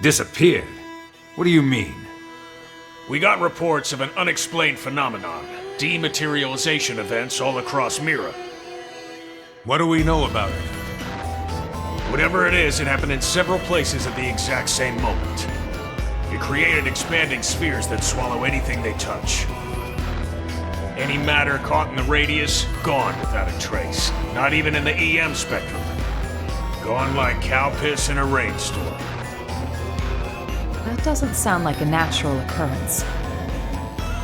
Disappeared? What do you mean? We got reports of an unexplained phenomenon. Dematerialization events all across Mira. What do we know about it? Whatever it is, it happened in several places at the exact same moment. It created expanding spheres that swallow anything they touch. Any matter caught in the radius, gone without a trace. Not even in the EM spectrum. Gone like cow piss in a rainstorm. That doesn't sound like a natural occurrence.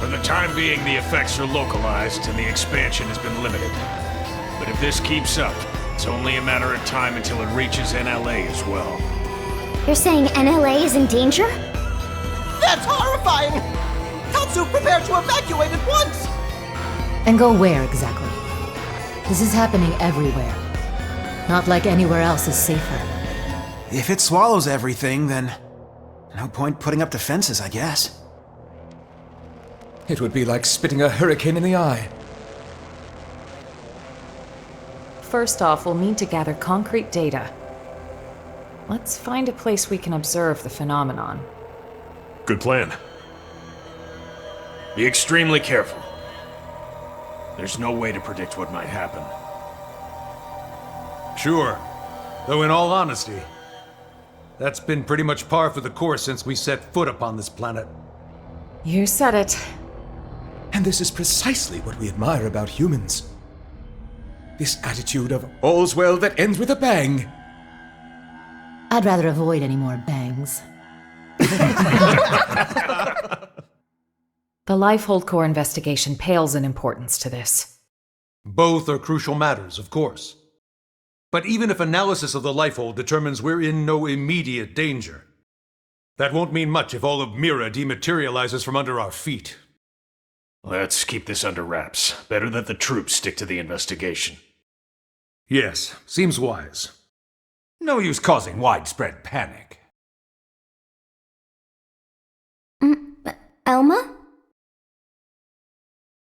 For the time being, the effects are localized and the expansion has been limited. But if this keeps up, it's only a matter of time until it reaches NLA as well. You're saying NLA is in danger? That's horrifying! Tatsu, prepare to evacuate at once! And go where exactly? This is happening everywhere. Not like anywhere else is safer. If it swallows everything, then no point putting up defenses, I guess. It would be like spitting a hurricane in the eye. First off, we'll need to gather concrete data. Let's find a place we can observe the phenomenon. Good plan. Be extremely careful. There's no way to predict what might happen. Sure. Though in all honesty, that's been pretty much par for the course since we set foot upon this planet. You said it. And this is precisely what we admire about humans. This attitude of all's well that ends with a bang. I'd rather avoid any more bangs. The Lifehold Core investigation pales in importance to this. Both are crucial matters, of course. But even if analysis of the Lifehold determines we're in no immediate danger, that won't mean much if all of Mira dematerializes from under our feet. Let's keep this under wraps. Better that the troops stick to the investigation. Yes, seems wise. No use causing widespread panic. Elma?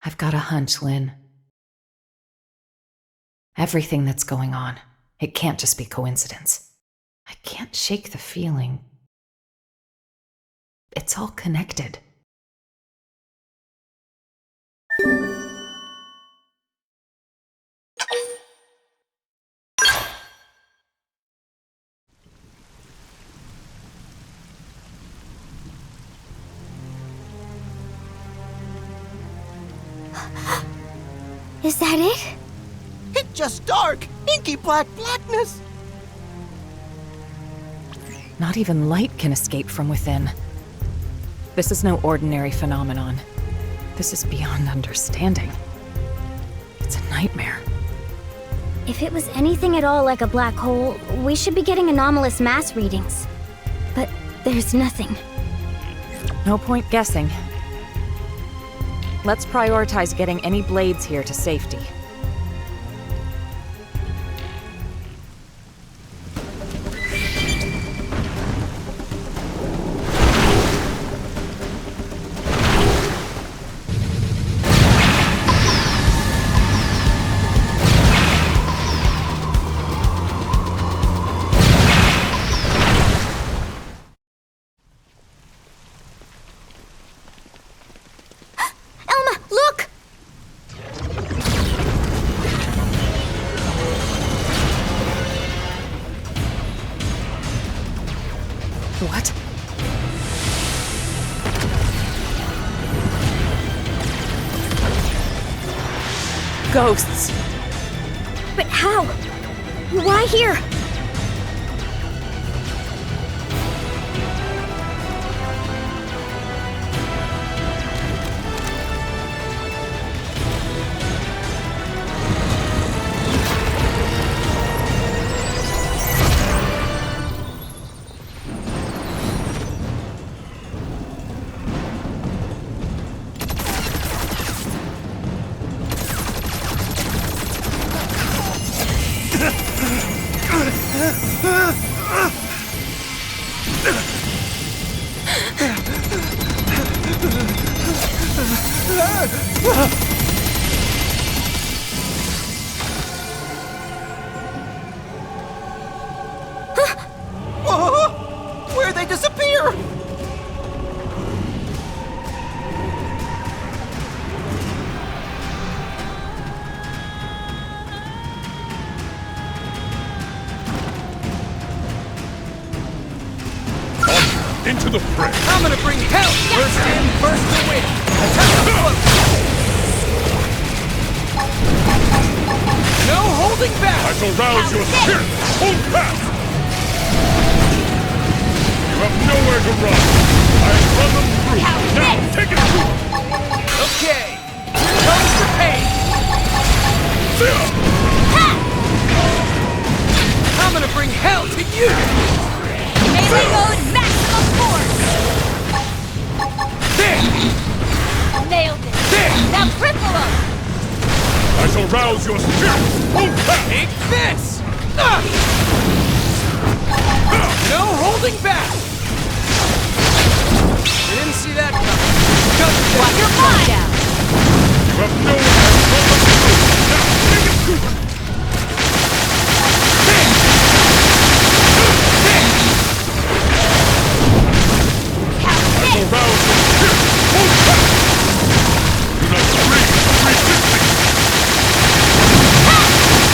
I've got a hunch, Lynn. Everything that's going on, it can't just be coincidence. I can't shake the feeling. It's all connected. Is that it? It's just dark, inky black blackness! Not even light can escape from within. This is no ordinary phenomenon. This is beyond understanding. It's a nightmare. If it was anything at all like a black hole, we should be getting anomalous mass readings. But there's nothing. No point guessing. Let's prioritize getting any blades here to safety. What? Ghosts! But how? Why here? into the fray! I'm gonna bring hell! First in, first to win! Attack the float! No holding back! I shall rouse your spirit! Hold fast! You have nowhere to run! I have run them through! Now, take it through! Okay! Here comes the pain! I'm gonna bring hell to you! Melee mode maximum force! Nailed it! Now cripple him! I shall rouse your spirit! Hold fast! Take this! No holding back! Didn't see that coming. Watch your mind out! You have nowhere to run them through! Now, take it through! I shall rouse your spirit! Hold fast! Do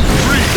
not breathe!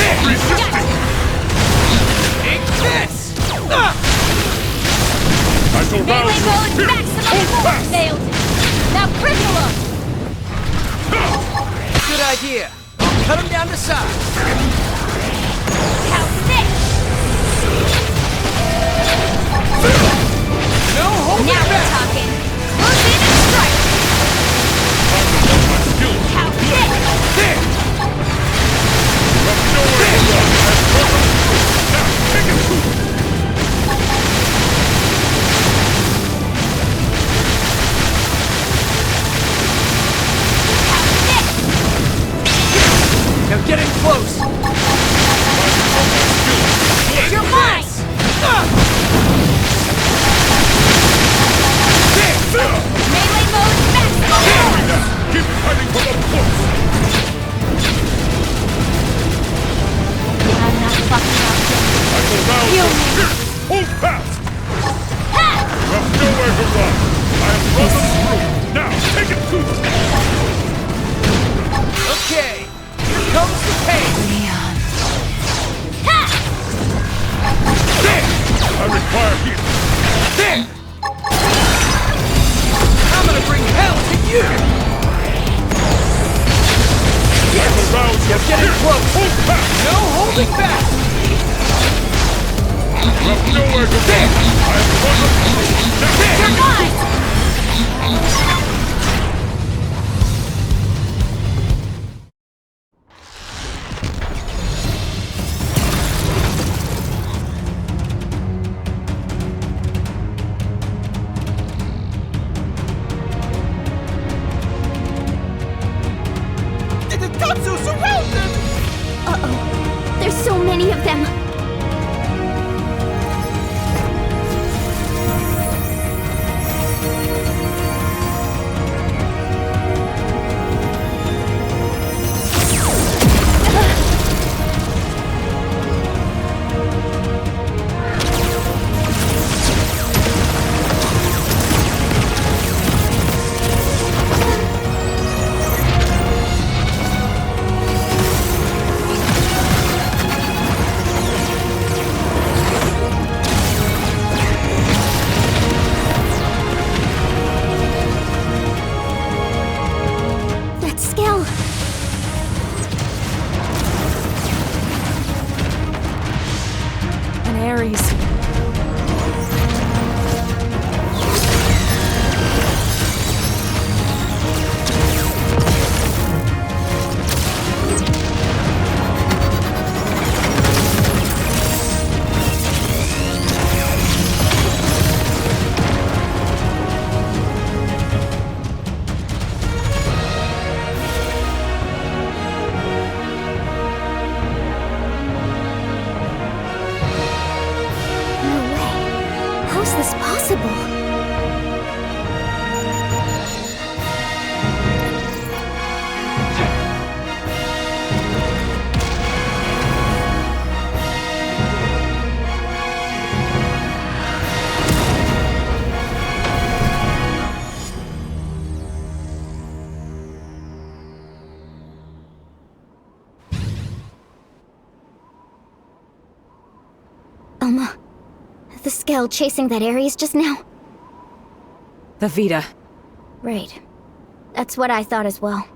Resist me! this possible? The Skell chasing that Ares just now? The Vita. Right. That's what I thought as well.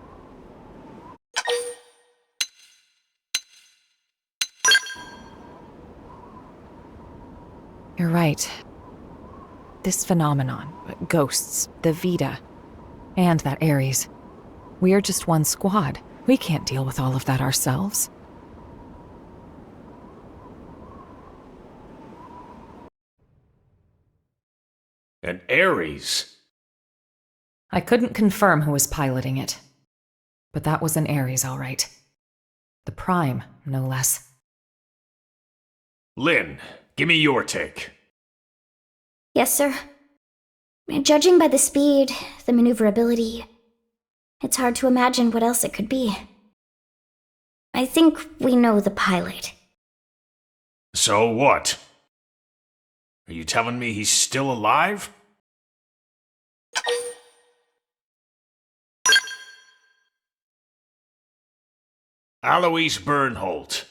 You're right. This phenomenon, ghosts, the Vita, and that Ares. We're just one squad. We can't deal with all of that ourselves. An Ares? I couldn't confirm who was piloting it. But that was an Ares, all right. The Prime, no less. Lynn, give me your take. Yes, sir. Judging by the speed, the maneuverability, it's hard to imagine what else it could be. I think we know the pilot. So what? Are you telling me he's still alive? Alois Bernholt,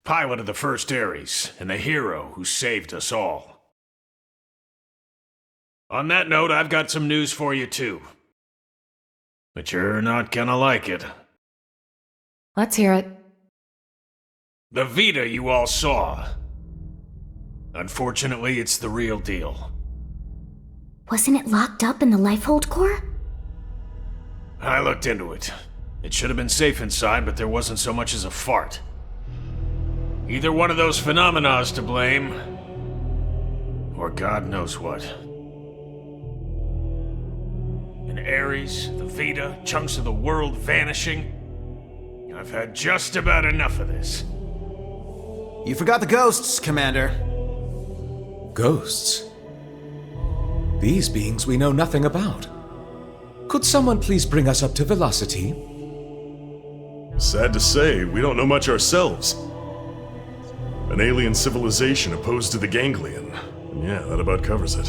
pilot of the first Ares, and the hero who saved us all. On that note, I've got some news for you too. But you're not gonna like it. Let's hear it. The Vita you all saw. Unfortunately, it's the real deal. Wasn't it locked up in the Lifehold core? I looked into it. It should have been safe inside, but there wasn't so much as a fart. Either one of those phenomena is to blame, or God knows what. In Ares, the Vita, chunks of the world vanishing. I've had just about enough of this. You forgot the ghosts, Commander. Ghosts? These beings we know nothing about. Could someone please bring us up to velocity? Sad to say, we don't know much ourselves. An alien civilization opposed to the Gangelion. And yeah, that about covers it.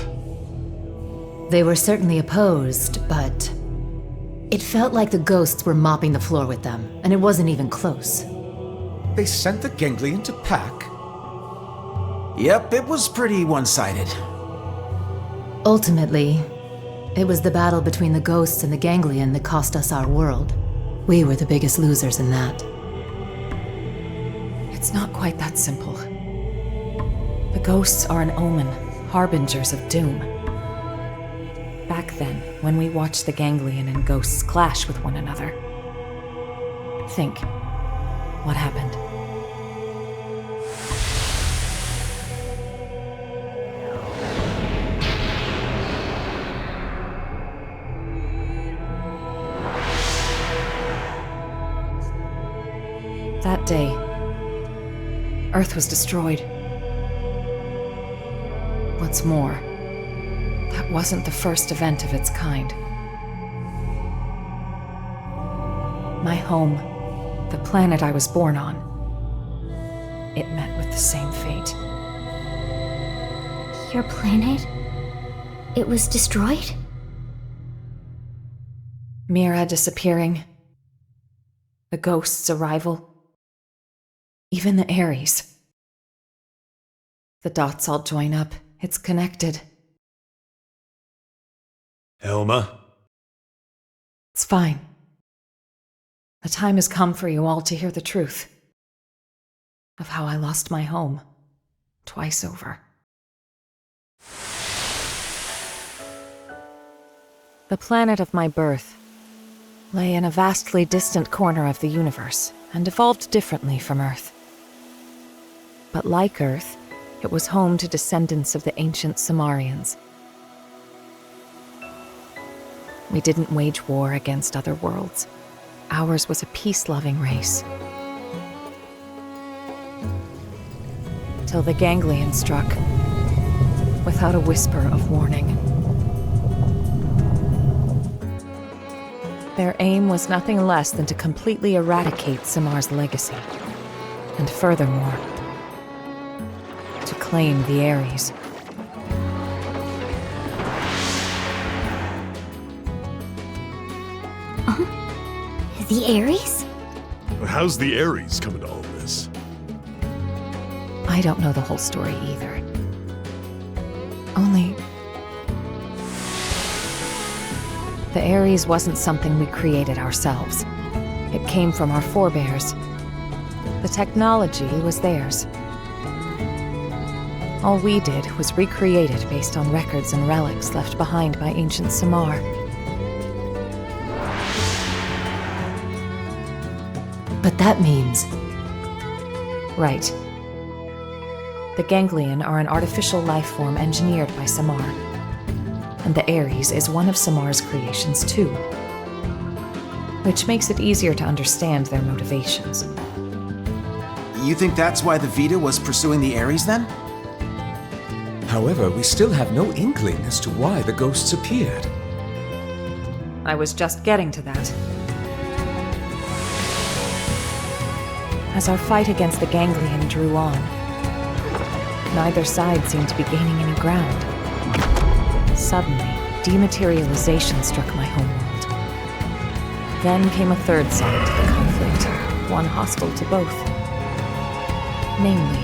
They were certainly opposed, but it felt like the ghosts were mopping the floor with them, and it wasn't even close. They sent the Gangelion to pack? Yep, it was pretty one-sided. Ultimately, it was the battle between the ghosts and the Gangelion that cost us our world. We were the biggest losers in that. It's not quite that simple. The ghosts are an omen, harbingers of doom. Back then, when we watched the Gangelion and ghosts clash with one another, think, what happened? That day, Earth was destroyed. What's more, that wasn't the first event of its kind. My home, the planet I was born on, it met with the same fate. Your planet? It was destroyed? Mira disappearing. The ghost's arrival. Even the Ares. The dots all join up. It's connected. Elma? It's fine. The time has come for you all to hear the truth. Of how I lost my home. Twice over. The planet of my birth lay in a vastly distant corner of the universe and evolved differently from Earth. But like Earth, it was home to descendants of the ancient Sumerians. We didn't wage war against other worlds. Ours was a peace-loving race. Till the Gangelion struck. With without a whisper of warning. Their aim was nothing less than to completely eradicate Samar's legacy. And furthermore, to claim the Ares. The Ares? How's the Ares come into all this? I don't know the whole story either. Only... the Ares wasn't something we created ourselves. It came from our forebears. The technology was theirs. All we did was recreate it based on records and relics left behind by ancient Samar. But that means... Right. The Gangelion are an artificial life form engineered by Samar. And the Ares is one of Samar's creations too. Which makes it easier to understand their motivations. You think that's why the Vita was pursuing the Ares then? However, we still have no inkling as to why the ghosts appeared. I was just getting to that. As our fight against the Gangelion drew on, neither side seemed to be gaining any ground. Suddenly, dematerialization struck my homeworld. Then came a third side to the conflict, one hostile to both. Namely,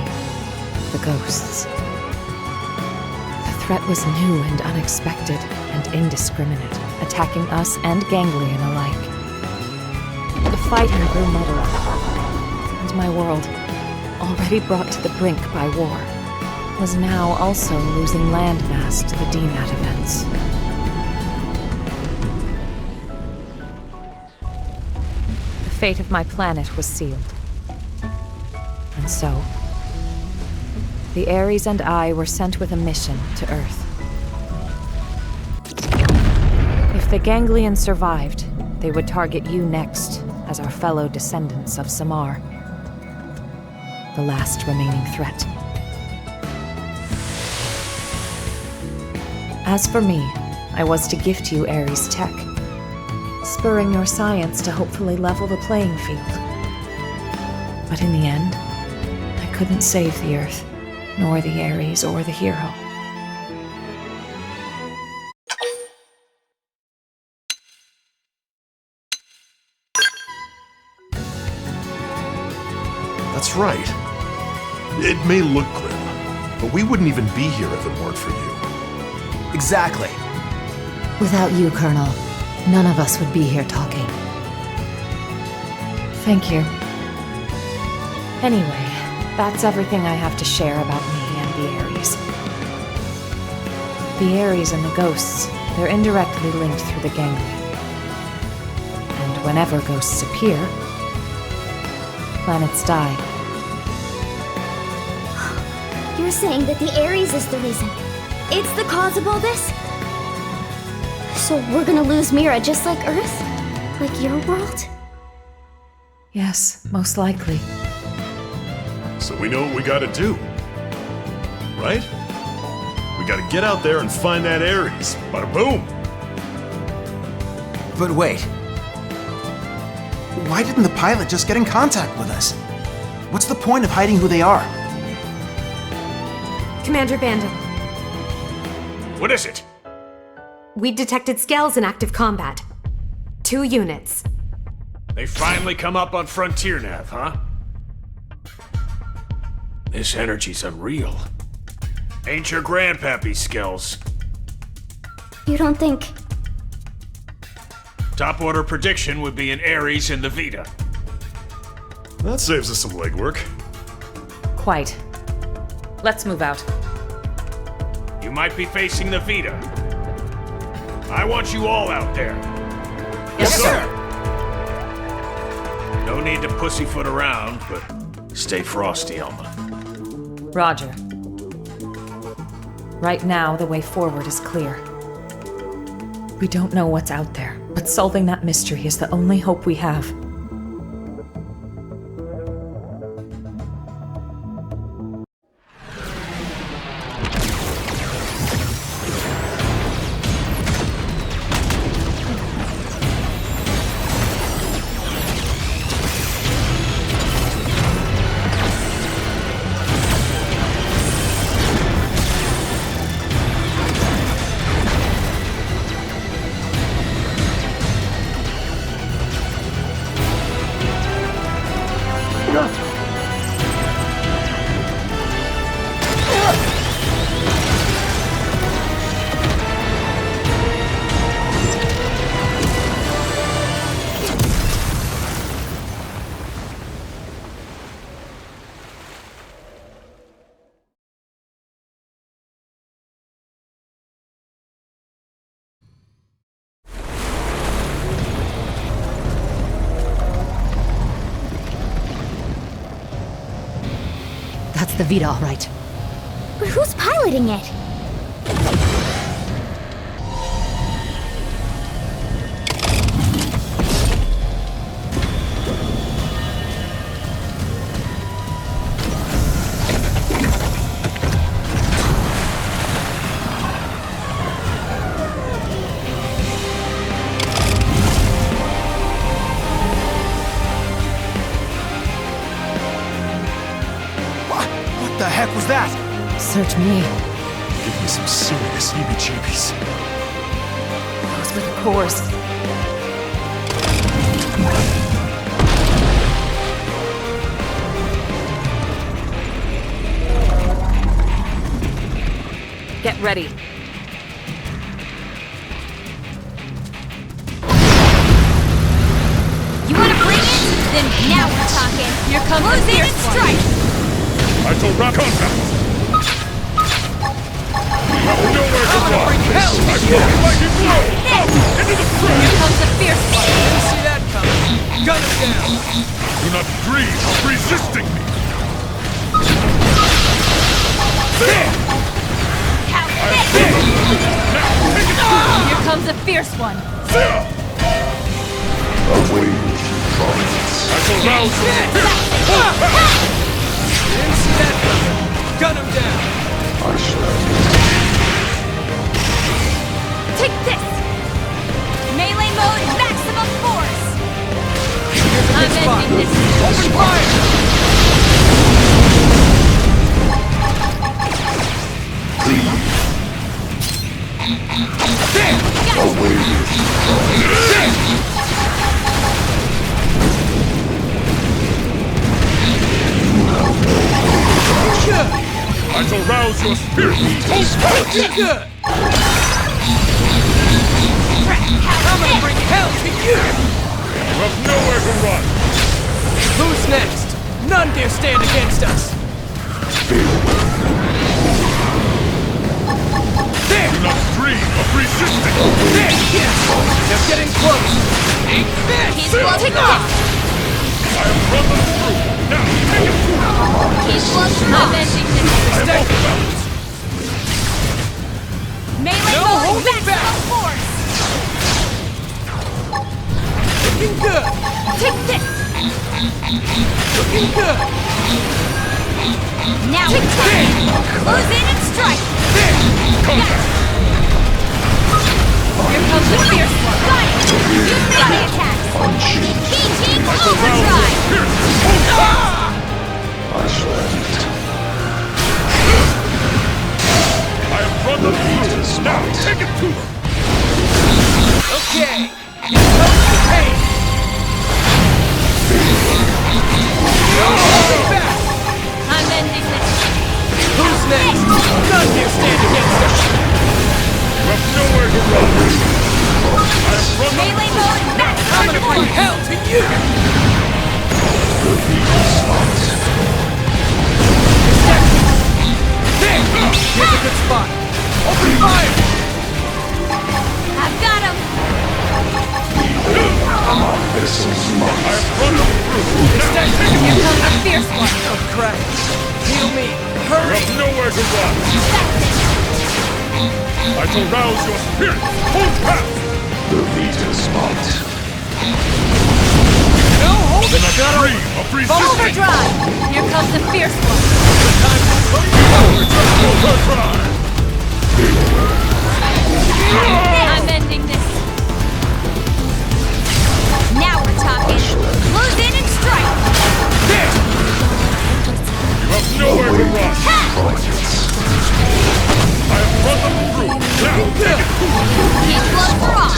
the ghosts. The threat was new and unexpected, and indiscriminate, attacking us and Gangelion alike. The fighting grew muddled. And my world, already brought to the brink by war, was now also losing landmass to the DMAT events. The fate of my planet was sealed. And so, the Ares and I were sent with a mission to Earth. If the Gangelion survived, they would target you next as our fellow descendants of Samar. The last remaining threat. As for me, I was to gift you Ares tech, spurring your science to hopefully level the playing field. But in the end, I couldn't save the Earth, nor the Ares or the hero. That's right. It may look grim, but we wouldn't even be here if it weren't for you. Exactly. Without you, Colonel, none of us would be here talking. Thank you. Anyway, that's everything I have to share about me and the Ares. The Ares and the ghosts, they're indirectly linked through the Gangelion. And whenever ghosts appear, planets die. You're saying that the Ares is the reason. It's the cause of all this? So we're gonna lose Mira just like Earth? Like your world? Yes, most likely. So we know what we gotta do. Right? We gotta get out there and find that Ares. Bada boom! But wait. Why didn't the pilot just get in contact with us? What's the point of hiding who they are? Commander Bandit, What is it? we detected Skells in active combat. 2 units. They finally come up on Frontier Nav, huh? This energy's unreal. Ain't your grandpappy, Skells. You don't think... Top order prediction would be an Ares in the Vita. That saves us some legwork. Quite. Let's move out. You might be facing the Vita. I want you all out there. Yes, sir! No need to pussyfoot around, but stay frosty, Elma. Roger. Right now, the way forward is clear. We don't know what's out there, but solving that mystery is the only hope we have. the Vita all right. But who's piloting it? What the heck was that? Search me. Give me some serious heebie-jeebies. Those were the cores. Get ready. You wanna bring it? Then now we're talking. Here comes Close the in fierce and one. strike! I told rock contact! You have nowhere to run! I'm looking like you blow! Into the fray! Here comes the fierce one. Didn't see that coming. Gun him down. Do not dream of resisting me! Here comes the fierce one. I shall rouse your spirit! Didn't see that coming. Gun him down. Take this! Melee mode, maximum force! I'm ending this. Open fire! I shall rouse your spirit! Good! I'm gonna bring hell to you! You have nowhere to run! Who's next? None dare stand against us! There! Do not dream of resisting! There! Yes! They're getting close! Take this! He's close enough! I have run them through! Now, take it to them! He's close enough! I am off balance! Melee No mode, holding maximum back. force! Looking good! Take this! Looking good! Now we're talking! Close in and strike! Contact! Here comes the fierce one. Got it! Use melee attacks! Team I shall rouse your overdrive! spirit! I have run them through! Now, take it to them! Okay! Here comes the pain! No holding back! I'm ending this. Who's next? None dare stand against us! You have nowhere to run! I have run them Melee mode, I'm maximum gonna bring force! hell to you! There! Here's a good spot! Open fire! I've got him! I have run them through! Now, take it! Here comes the fierce one. Oh crap! Heal me! You Hurry! have nowhere to run! I shall rouse your spirit! Hold fast! No holding Do not back! dream of resisting! Overdrive. Here comes the fierce one. Overdrive! I'm ending this. Now we're talking! Close in and strike! There! You have nowhere to run! I have run them through! Now, take it to them! He's close for off!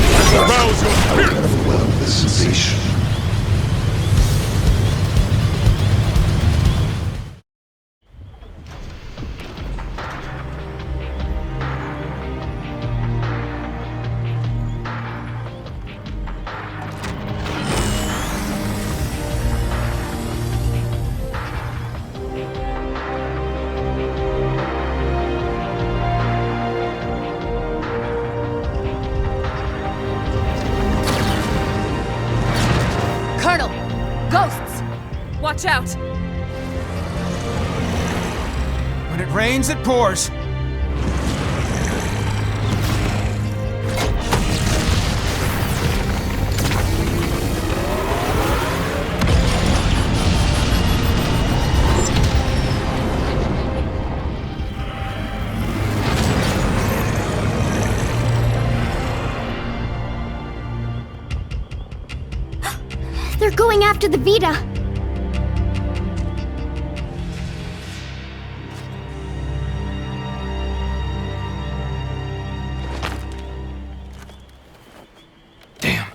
I shall rouse your spirit! Watch out! When it rains, it pours. They're going after the Vita! Damn.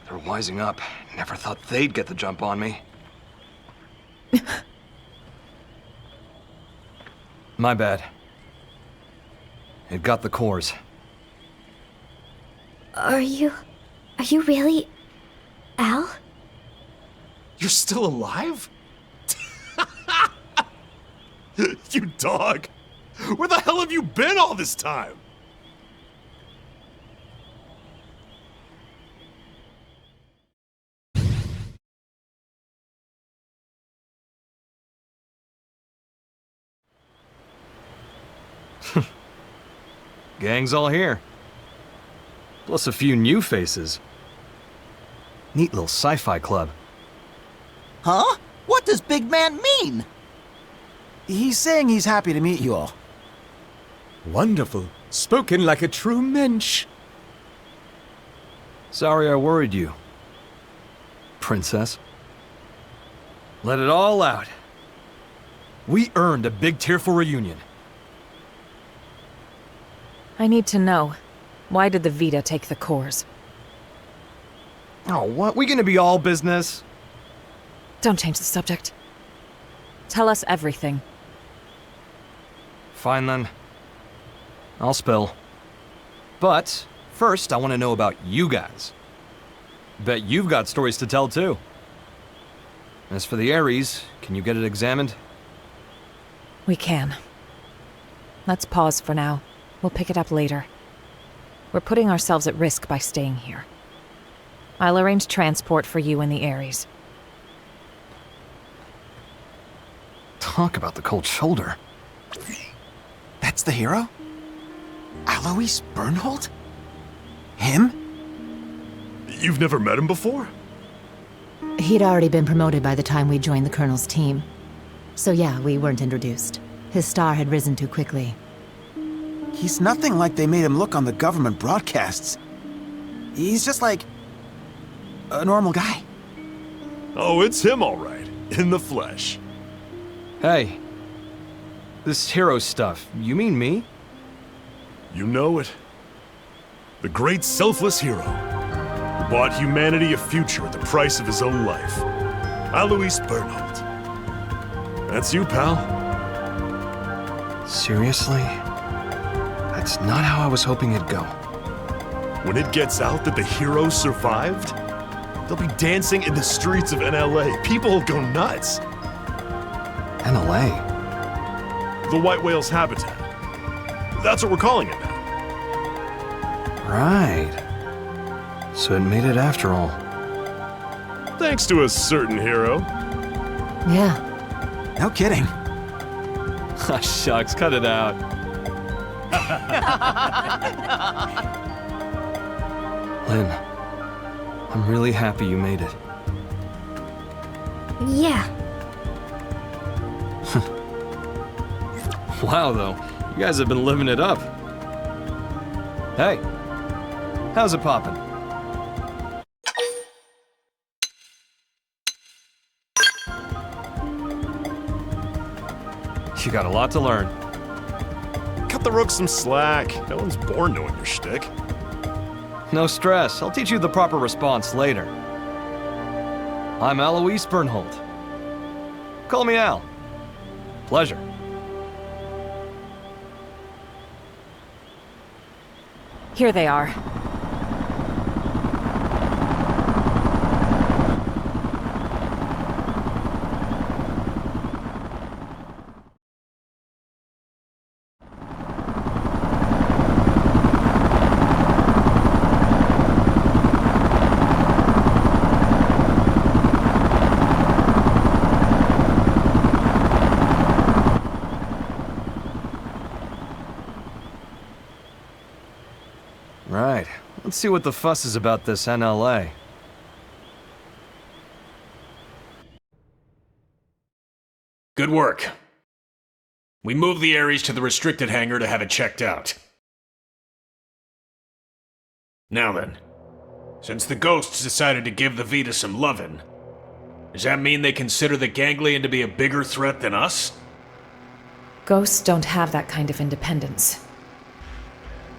They're wising up. Never thought they'd get the jump on me. My bad. It got the cores. Are you really... Al? You're still alive? You dog! Where the hell have you been all this time? Gang's all here. Plus a few new faces. Neat little sci-fi club. Huh? What does big man mean? He's saying he's happy to meet you all. Wonderful. Spoken like a true mensch. Sorry I worried you, princess. Let it all out. We earned a big tearful reunion. I need to know. Why did the Vita take the cores? Oh, what? We gonna be all business? Don't change the subject. Tell us everything. Fine then. I'll spill. But first, I want to know about you guys. Bet you've got stories to tell too. As for the Ares, can you get it examined? We can. Let's pause for now. We'll pick it up later. We're putting ourselves at risk by staying here. I'll arrange transport for you and the Ares. Talk about the cold shoulder. That's the hero? Alois Bernhold? Him? You've never met him before? He'd already been promoted by the time we joined the Colonel's team. So yeah, we weren't introduced. His star had risen too quickly. He's nothing like they made him look on the government broadcasts. He's just like... a normal guy. Oh, it's him all right. In the flesh. Hey. This hero stuff, you mean me? You know it. The great selfless hero who bought humanity a future at the price of his own life. Alois Bernhold. That's you, pal. Seriously? That's not how I was hoping it'd go. When it gets out that the hero survived, they'll be dancing in the streets of NLA. People will go nuts. NLA? The white whale's habitat. That's what we're calling it now. Right. So it made it after all. Thanks to a certain hero. Yeah. No kidding. Ah, shucks, cut it out. Lynn, I'm really happy you made it. Yeah. Wow, though. You guys have been living it up. Hey, how's it poppin'? You got a lot to learn. Cut the rooks some slack. No one's born knowing your shtick. No stress. I'll teach you the proper response later. I'm Alois Bernhold. Call me Al. Pleasure. Here they are. Let's see what the fuss is about this NLA. Good work. We moved the Ares to the restricted hangar to have it checked out. Now then, since the ghosts decided to give the Vita some lovin', does that mean they consider the Gangelion to be a bigger threat than us? Ghosts don't have that kind of independence.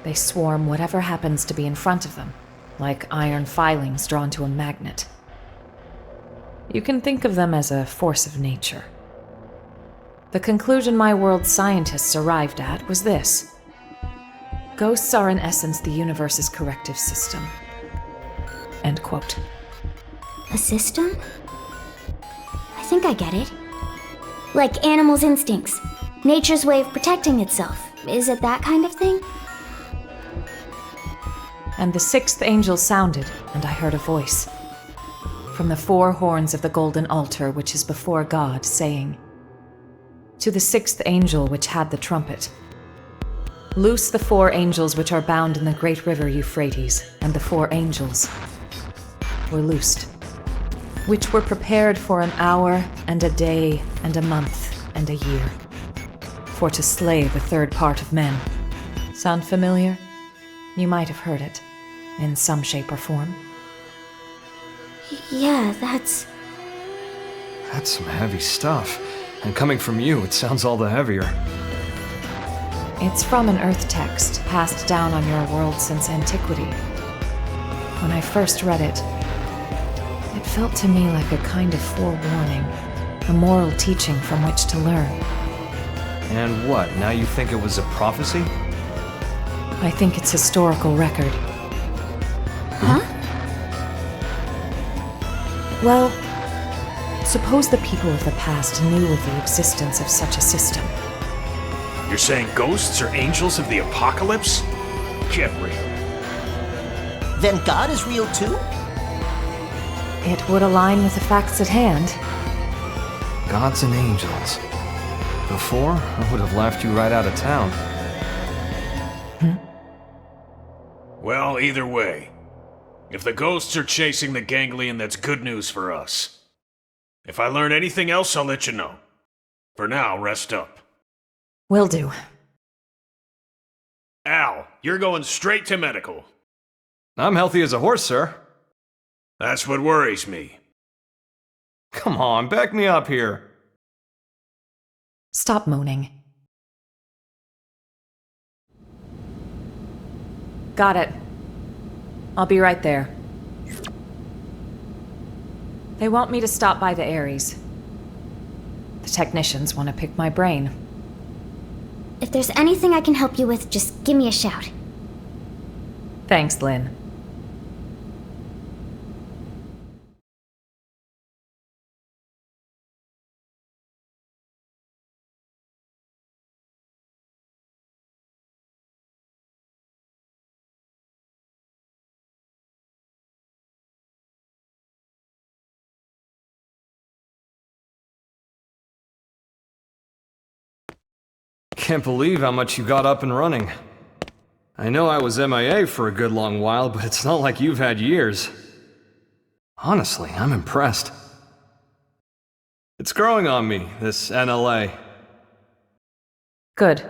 They swarm whatever happens to be in front of them, like iron filings drawn to a magnet. You can think of them as a force of nature. The conclusion my world's scientists arrived at was this. Ghosts are in essence the universe's corrective system. End quote. A system? I think I get it. Like animals' instincts. Nature's way of protecting itself. Is it that kind of thing? And the sixth angel sounded, and I heard a voice. From the four horns of the golden altar which is before God, saying, "To the sixth angel which had the trumpet, loose the four angels which are bound in the great river Euphrates," and the four angels were loosed, which were prepared for an hour and a day and a month and a year, for to slay the third part of men. Sound familiar? You might have heard it, in some shape or form. Yeah, that's some heavy stuff. And coming from you, it sounds all the heavier. It's from an Earth text passed down on your world since antiquity. When I first read it, it felt to me like a kind of forewarning, a moral teaching from which to learn. And what, now you think it was a prophecy? I think it's historical record. Huh? Well, suppose the people of the past knew of the existence of such a system. You're saying ghosts are angels of the apocalypse? Get real. Then God is real too? It would align with the facts at hand. Gods and angels. Before, I would have laughed you right out of town. Well, either way. If the ghosts are chasing the Gangelion, that's good news for us. If I learn anything else, I'll let you know. For now, rest up. Will do. Al, you're going straight to medical. I'm healthy as a horse, sir. That's what worries me. Come on, back me up here. Stop moaning. Got it. I'll be right there. They want me to stop by the Ares. The technicians want to pick my brain. If there's anything I can help you with, just give me a shout. Thanks, Lynn. Can't believe how much you got up and running. I know I was MIA for a good long while, but it's not like you've had years. Honestly, I'm impressed. It's growing on me, this NLA. Good.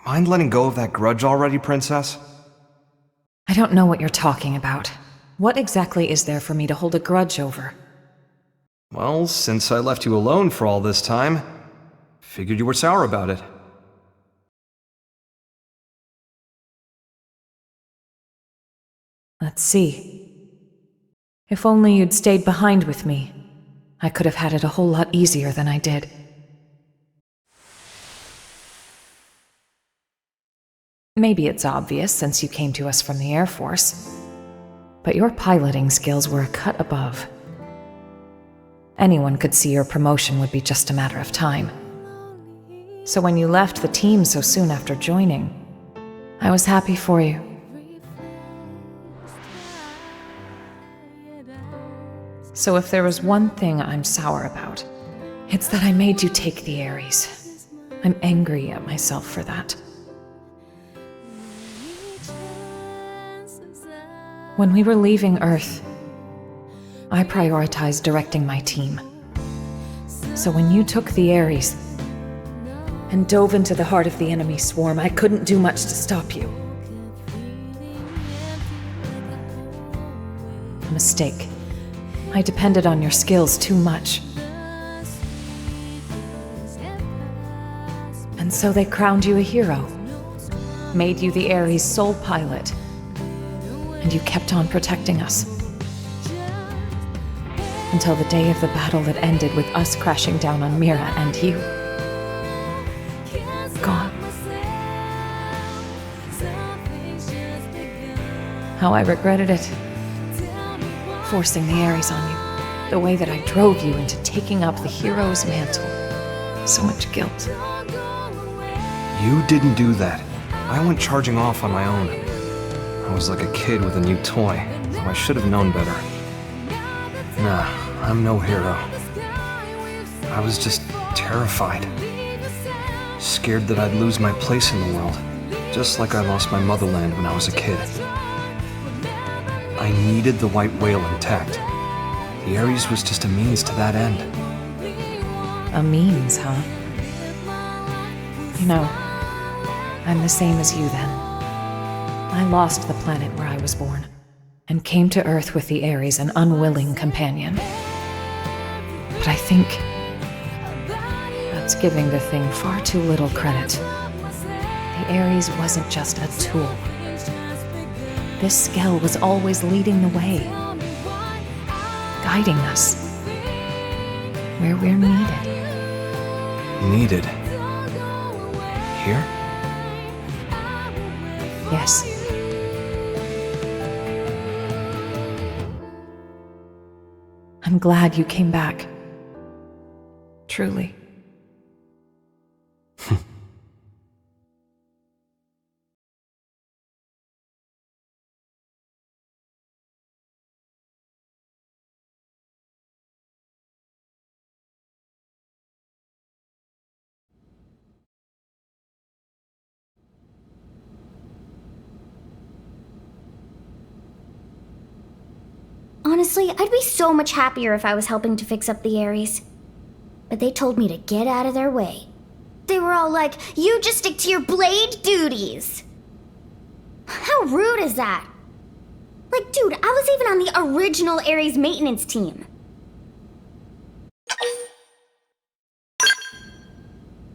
Mind letting go of that grudge already, Princess? I don't know what you're talking about. What exactly is there for me to hold a grudge over? Well, since I left you alone for all this time, figured you were sour about it. Let's see. If only you'd stayed behind with me, I could have had it a whole lot easier than I did. Maybe it's obvious since you came to us from the Air Force, but your piloting skills were a cut above. Anyone could see your promotion would be just a matter of time. So when you left the team so soon after joining, I was happy for you. So if there was one thing I'm sour about, it's that I made you take the Ares. I'm angry at myself for that. When we were leaving Earth, I prioritized directing my team. So when you took the Ares and dove into the heart of the enemy swarm, I couldn't do much to stop you. A mistake. I depended on your skills too much. And so they crowned you a hero, made you the Ares' sole pilot, and you kept on protecting us. Until the day of the battle that ended with us crashing down on Mira and you gone. How I regretted it. Forcing the Ares on you. The way that I drove you into taking up the hero's mantle. So much guilt. You didn't do that. I went charging off on my own. I was like a kid with a new toy, so I should have known better. Nah, I'm no hero. I was just terrified. Scared that I'd lose my place in the world, just like I lost my motherland when I was a kid. I needed the white whale intact. The Ares was just a means to that end. A means, huh? You know, I'm the same as you then. I lost the planet where I was born, and came to Earth with the Ares, an unwilling companion. But I think that's giving the thing far too little credit. The Ares wasn't just a tool. This Skell was always leading the way, guiding us where we're needed. Needed? Here? Yes. I'm glad you came back. Truly. Honestly, I'd be so much happier if I was helping to fix up the Ares. But they told me to get out of their way. They were all like, you just stick to your blade duties. How rude is that? Like, dude, I was even on the original Ares maintenance team.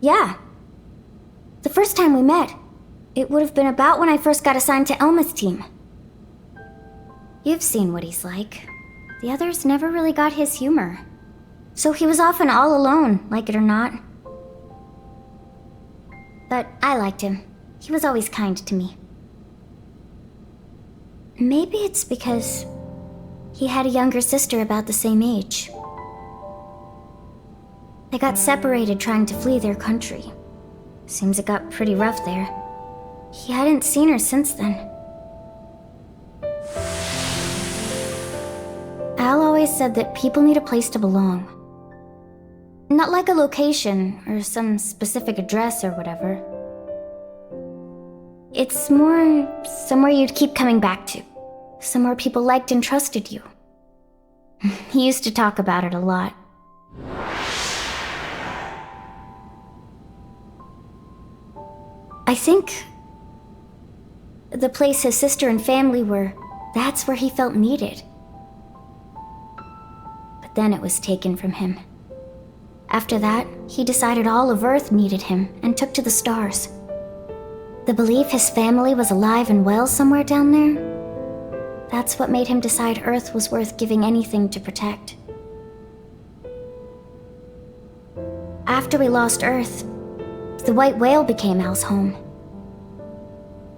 Yeah. The first time we met, it would have been about when I first got assigned to Elma's team. You've seen what he's like. The others never really got his humor. So he was often all alone, like it or not. But I liked him. He was always kind to me. Maybe it's because he had a younger sister about the same age. They got separated trying to flee their country. Seems it got pretty rough there. He hadn't seen her since then. Al always said that people need a place to belong. Not like a location or some specific address or whatever. It's more somewhere you'd keep coming back to. Somewhere people liked and trusted you. He used to talk about it a lot. I think the place his sister and family were, that's where he felt needed. But then it was taken from him. After that, he decided all of Earth needed him and took to the stars. The belief his family was alive and well somewhere down there, that's what made him decide Earth was worth giving anything to protect. After we lost Earth, the white whale became Al's home.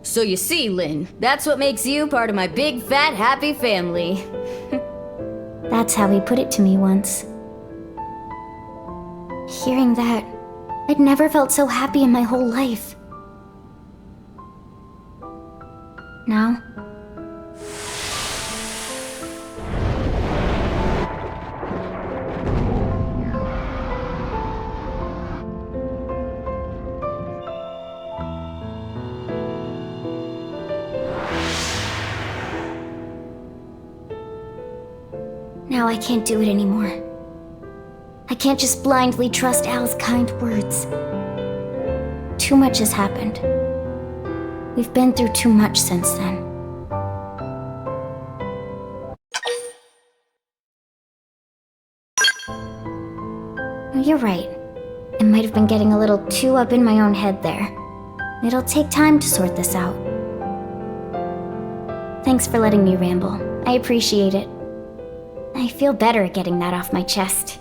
So you see, Lynn, that's what makes you part of my big, fat, happy family. That's how he put it to me once. Hearing that, I'd never felt so happy in my whole life. Now, I can't do it anymore. I can't just blindly trust Al's kind words. Too much has happened. We've been through too much since then. You're right. I might have been getting a little too up in my own head there. It'll take time to sort this out. Thanks for letting me ramble. I appreciate it. I feel better at getting that off my chest.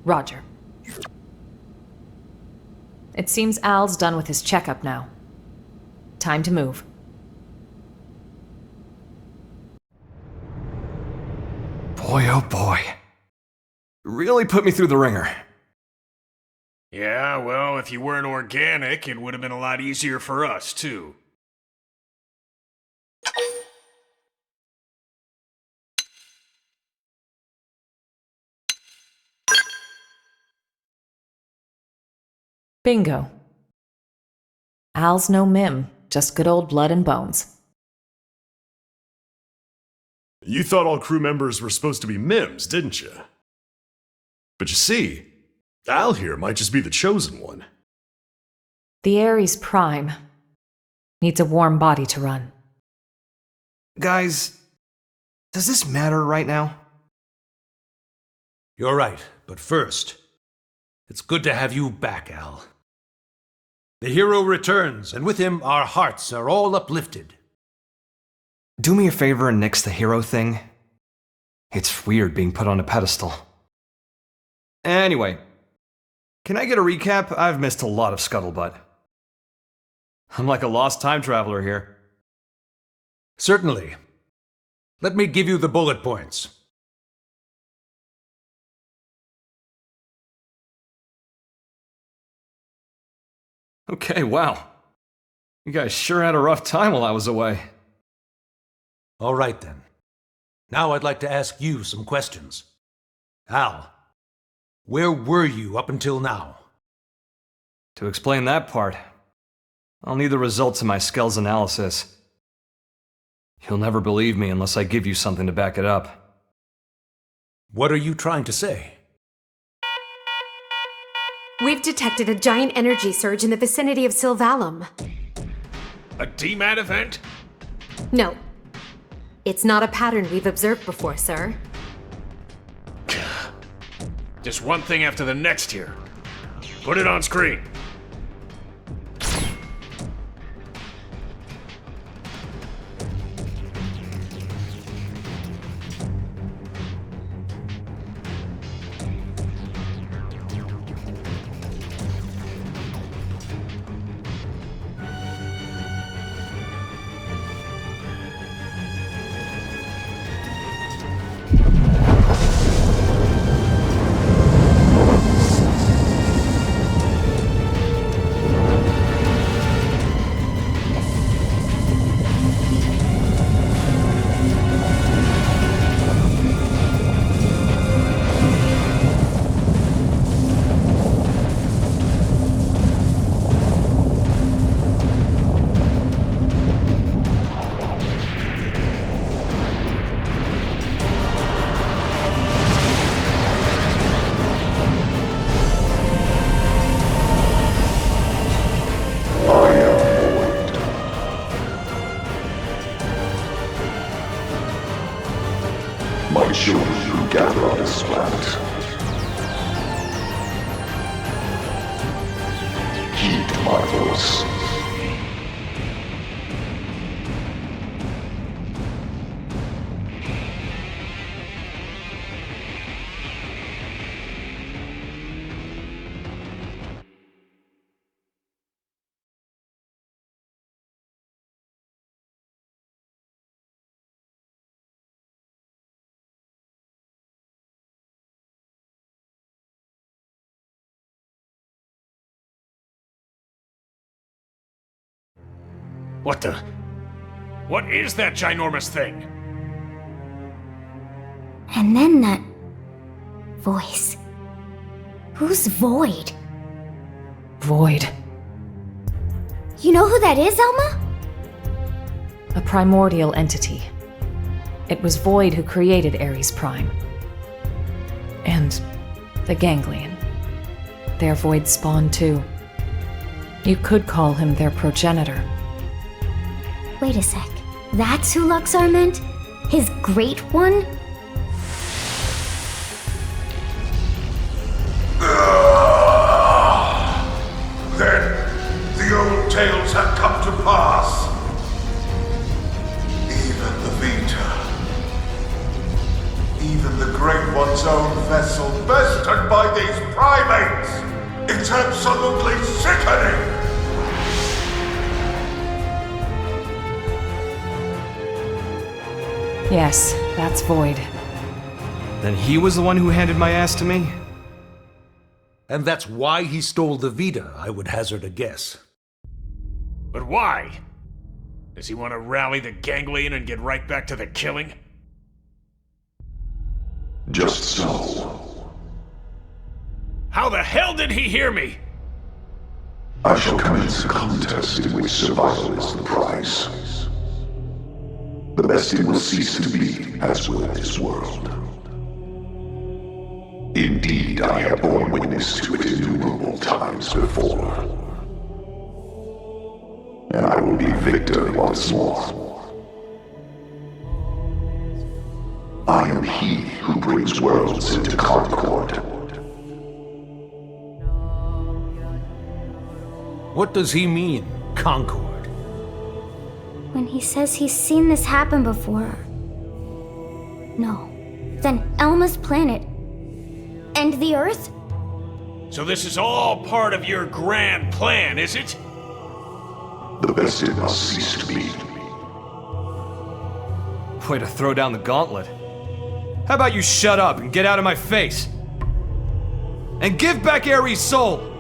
Roger. It seems Al's done with his checkup now. Time to move. Boy, oh boy. Really put me through the ringer. Yeah, well, if you weren't organic, it would have been a lot easier for us, too. Bingo. Al's no Mim, just good old blood and bones. You thought all crew members were supposed to be Mims, didn't you? But you see, Al here might just be the chosen one. The Ares Prime needs a warm body to run. Guys, does this matter right now? You're right, but first, it's good to have you back, Al. The hero returns, and with him our hearts are all uplifted. Do me a favor and nix the hero thing. It's weird being put on a pedestal. Anyway, can I get a recap? I've missed a lot of scuttlebutt. I'm like a lost time traveler here. Certainly. Let me give you the bullet points. Okay, wow. You guys sure had a rough time while I was away. All right, then. Now I'd like to ask you some questions. Al, where were you up until now? To explain that part, I'll need the results of my Skell's analysis. You'll never believe me unless I give you something to back it up. What are you trying to say? We've detected a giant energy surge in the vicinity of Sylvalum. A DMAT event? No. It's not a pattern we've observed before, sir. Just one thing after the next here. Put it on screen. My children who gather on this planet. Heed my voice. What the? What is that ginormous thing? And then that voice. Who's Void? Void. You know who that is, Elma? A primordial entity. It was Void who created Ares Prime. And the Gangelion. Their Void spawn too. You could call him their progenitor. Wait a sec. That's who Luxar meant? His Great One? Then the old tales have come to pass. Even the Vita. Even the Great One's own vessel bested by these primates. It's absolutely sickening. Yes, that's Void. Then he was the one who handed my ass to me? And that's why he stole the Vita, I would hazard a guess. But why? Does he want to rally the Gangelion and get right back to the killing? Just so. How the hell did he hear me? I shall commence a contest in which survival is the prize. The best it will cease to be, as will this world. Indeed, I have borne witness to it innumerable times before. And I will be victor once more. I am he who brings worlds into concord. What does he mean, concord? When he says he's seen this happen before. No. Then Elma's planet. And the Earth? So this is all part of your grand plan, is it? The best it must cease to be. Way to throw down the gauntlet. How about you shut up and get out of my face? And give back Ares' soul!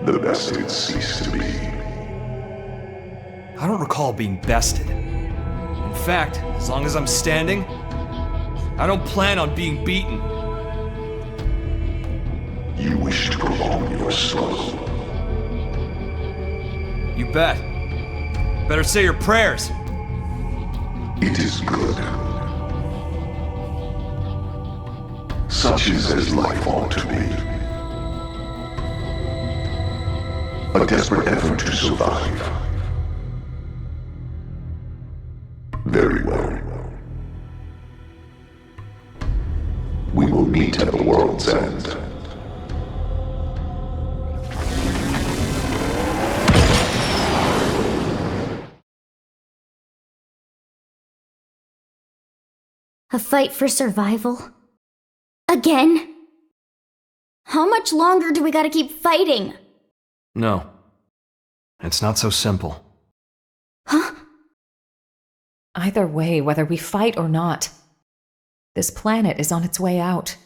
The best it ceased to be. I don't recall being bested. In fact, as long as I'm standing, I don't plan on being beaten. You wish to prolong your struggle. You bet. Better say your prayers. It is good. Such is as life ought to be. A desperate effort to survive. Very well. We will meet at the world's end. A fight for survival? Again? How much longer do we gotta keep fighting? No. It's not so simple. Huh? Either way, whether we fight or not, this planet is on its way out.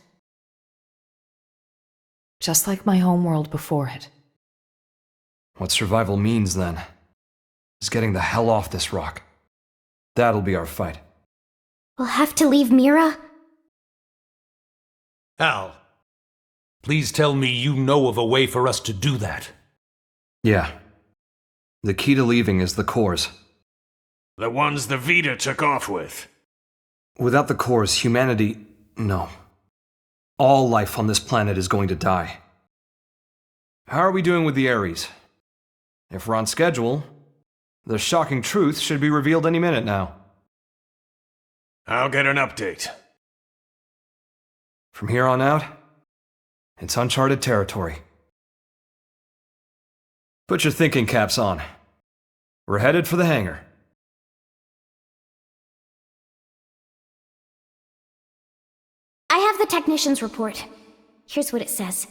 Just like my homeworld before it. What survival means, then, is getting the hell off this rock. That'll be our fight. We'll have to leave Mira? Al, please tell me you know of a way for us to do that. Yeah. The key to leaving is the cores. The ones the Vita took off with. Without the cores, humanity... no. All life on this planet is going to die. How are we doing with the Ares? If we're on schedule, the shocking truth should be revealed any minute now. I'll get an update. From here on out, it's uncharted territory. Put your thinking caps on. We're headed for the hangar. I have the technician's report. Here's what it says.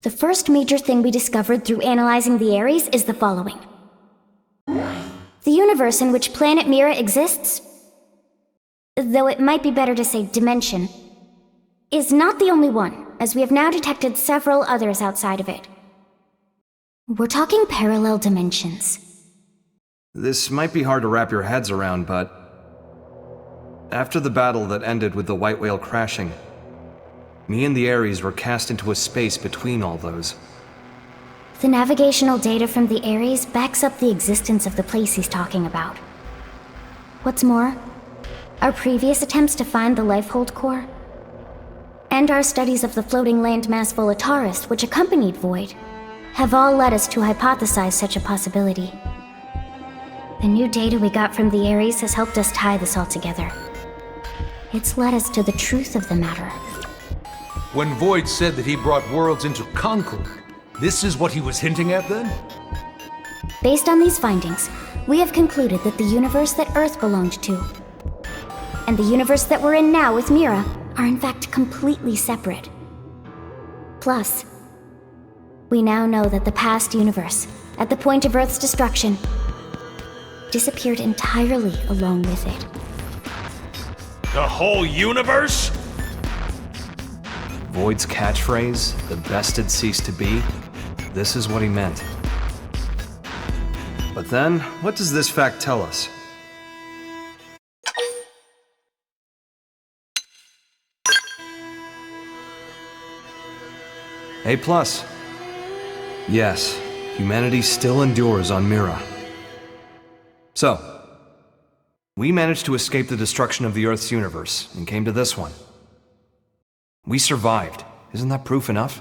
The first major thing we discovered through analyzing the Ares is the following. The universe in which planet Mira exists, though it might be better to say dimension, is not the only one, as we have now detected several others outside of it. We're talking parallel dimensions. This might be hard to wrap your heads around, but after the battle that ended with the White Whale crashing, me and the Ares were cast into a space between all those. The navigational data from the Ares backs up the existence of the place he's talking about. What's more, our previous attempts to find the Lifehold core, and our studies of the floating landmass Volataris, which accompanied Void, have all led us to hypothesize such a possibility. The new data we got from the Ares has helped us tie this all together. It's led us to the truth of the matter. When Void said that he brought worlds into concord, this is what he was hinting at then? Based on these findings, we have concluded that the universe that Earth belonged to, and the universe that we're in now with Mira, are in fact completely separate. Plus, we now know that the past universe, at the point of Earth's destruction, disappeared entirely along with it. The whole universe? Void's catchphrase, the best had ceased to be, this is what he meant. But then, what does this fact tell us? A+. Yes, humanity still endures on Mira. So, we managed to escape the destruction of the Earth's universe and came to this one. We survived. Isn't that proof enough?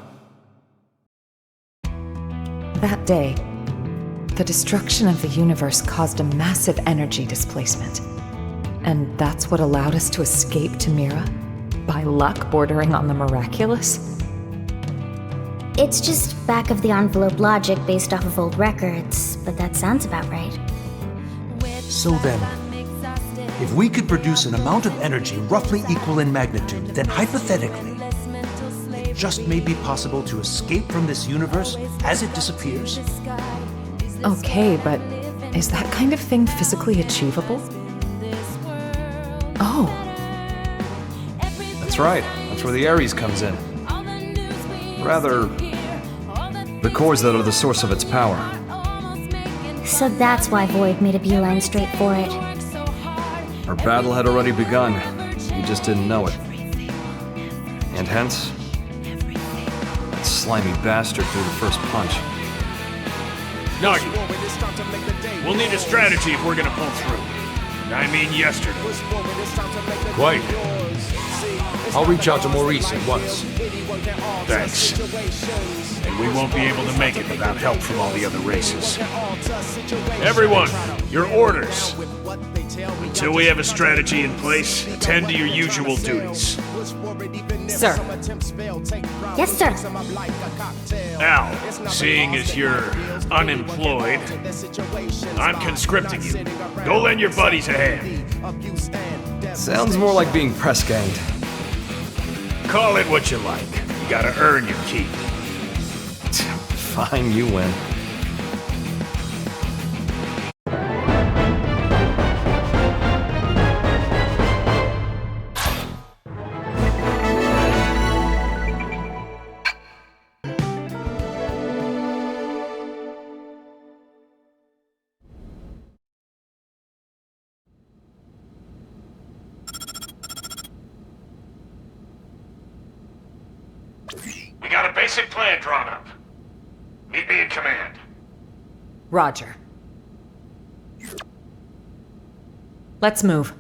That day, the destruction of the universe caused a massive energy displacement. And that's what allowed us to escape to Mira? By luck bordering on the miraculous? It's just back-of-the-envelope logic based off of old records, but that sounds about right. So then, if we could produce an amount of energy roughly equal in magnitude, then hypothetically, it just may be possible to escape from this universe as it disappears? Okay, but is that kind of thing physically achievable? Oh. That's right. That's where the Ares comes in. Rather, the cores that are the source of its power. So that's why Void made a beeline straight for it. Our battle had already begun. We just didn't know it. And hence, that slimy bastard threw the first punch. Nagi, we'll need a strategy if we're gonna pull through. I mean yesterday. Quite. I'll reach out to Maurice at once. Thanks. And we won't be able to make it without help from all the other races. Everyone, your orders. Until we have a strategy in place, attend to your usual duties. Sir. Yes, sir. Al, seeing as you're unemployed, I'm conscripting you. Go lend your buddies a hand. Sounds more like being press-ganged. Call it what you like. You gotta earn your keep. Fine, you win. We got a basic plan drawn up. Meet me in command. Roger. Let's move.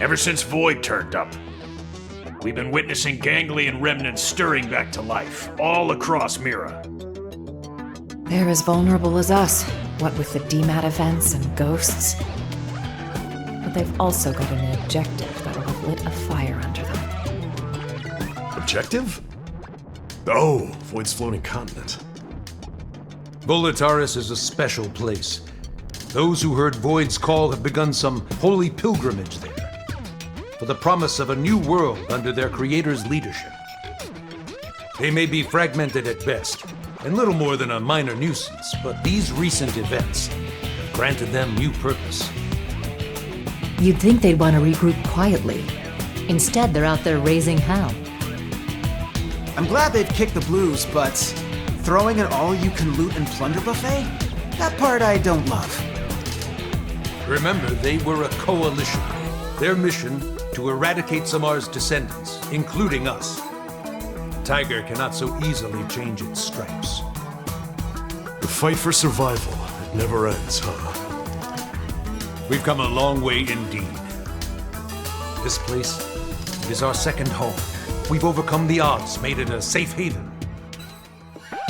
Ever since Void turned up, we've been witnessing Gangelion remnants stirring back to life, all across Mira. They're as vulnerable as us, what with the DMAT events and ghosts. But they've also got a new objective that'll have lit a fire under them. Objective? Oh, Void's floating continent. Volataris is a special place. Those who heard Void's call have begun some holy pilgrimage there, for the promise of a new world under their creator's leadership. They may be fragmented at best, and little more than a minor nuisance, but these recent events have granted them new purpose. You'd think they'd want to regroup quietly. Instead, they're out there raising hell. I'm glad they've kicked the blues, but throwing an all-you-can-loot and plunder buffet? That part I don't love. Remember, they were a coalition. Their mission, to eradicate Samar's descendants, including us. Tiger cannot so easily change its stripes. The fight for survival, it never ends, huh? We've come a long way indeed. This place, it is our second home. We've overcome the odds, made it a safe haven.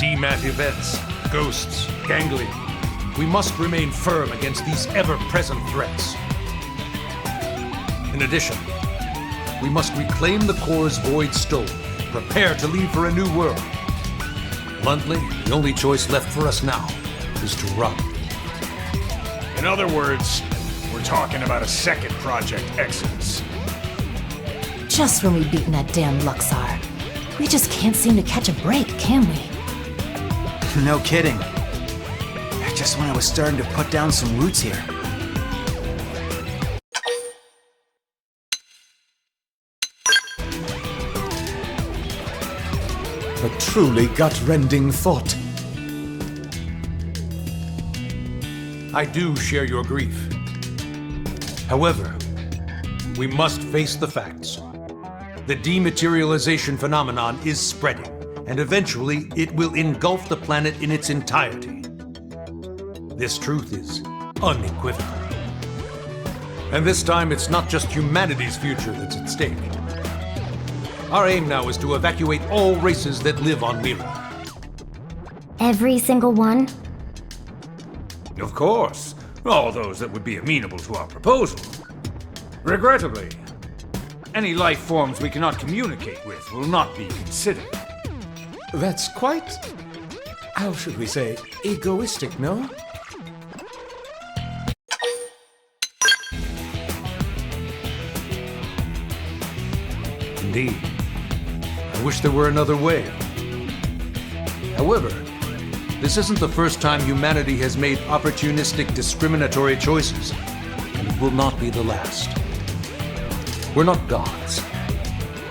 DMAT events, ghosts, Gangelion. We must remain firm against these ever-present threats. In addition, we must reclaim the cores Void stole, prepare to leave for a new world. Bluntly, the only choice left for us now is to run. In other words, we're talking about a second Project Exodus. Just when we've beaten that damn Luxar. We just can't seem to catch a break, can we? No kidding. Just when I was starting to put down some roots here. A truly gut-rending thought. I do share your grief. However, we must face the facts. The dematerialization phenomenon is spreading, and eventually it will engulf the planet in its entirety. This truth is unequivocal. And this time, it's not just humanity's future that's at stake. Our aim now is to evacuate all races that live on Mira. Every single one? Of course. All those that would be amenable to our proposal. Regrettably, any life forms we cannot communicate with will not be considered. That's quite, how should we say, egoistic, no? Indeed. I wish there were another way. However, this isn't the first time humanity has made opportunistic, discriminatory choices, and it will not be the last. We're not gods.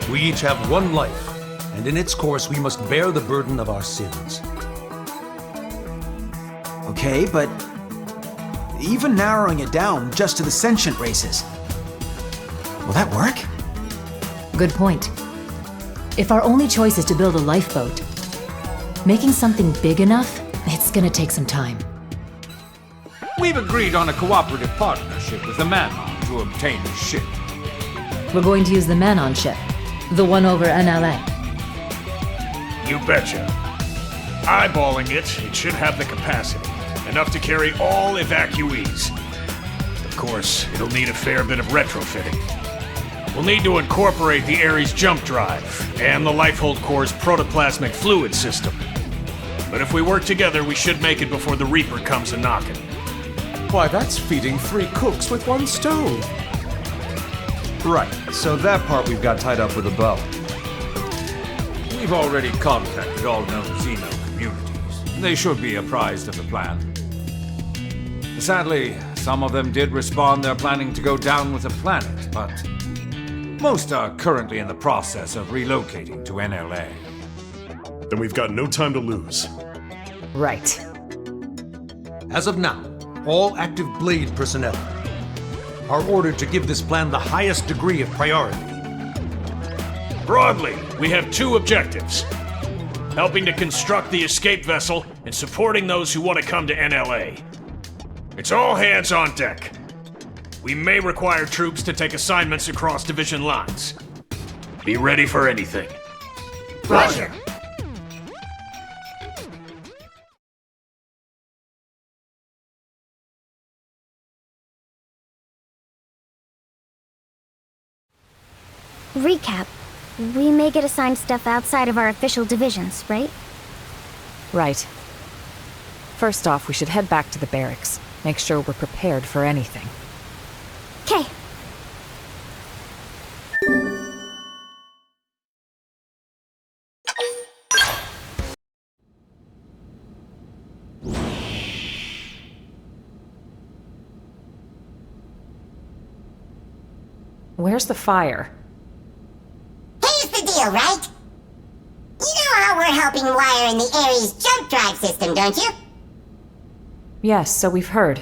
We each have one life, and in its course we must bear the burden of our sins. Okay, but even narrowing it down just to the sentient races, will that work? Good point. If our only choice is to build a lifeboat, making something big enough, it's gonna take some time. We've agreed on a cooperative partnership with the Manon to obtain a ship. We're going to use the Manon ship, the one over NLA. You betcha. Eyeballing it, it should have the capacity. Enough to carry all evacuees. Of course, it'll need a fair bit of retrofitting. We'll need to incorporate the Ares jump drive and the Lifehold Core's protoplasmic fluid system. But if we work together, we should make it before the Reaper comes a-knocking. Why, that's feeding 3 cooks with 1 stove. Right, so that part we've got tied up with a bow. We've already contacted all known Xeno communities. They should be apprised of the plan. Sadly, some of them did respond they're planning to go down with the planet, but most are currently in the process of relocating to NLA. Then we've got no time to lose. Right. As of now, all active Blade personnel are ordered to give this plan the highest degree of priority. Broadly, we have 2 objectives. Helping to construct the escape vessel and supporting those who want to come to NLA. It's all hands on deck. We may require troops to take assignments across division lines. Be ready for anything. Roger. Recap. We may get assigned stuff outside of our official divisions, right? Right. First off, we should head back to the barracks. Make sure we're prepared for anything. Okay. Where's the fire? Here's the deal, right? You know how we're helping wire in the Ares jump drive system, don't you? Yes, so we've heard.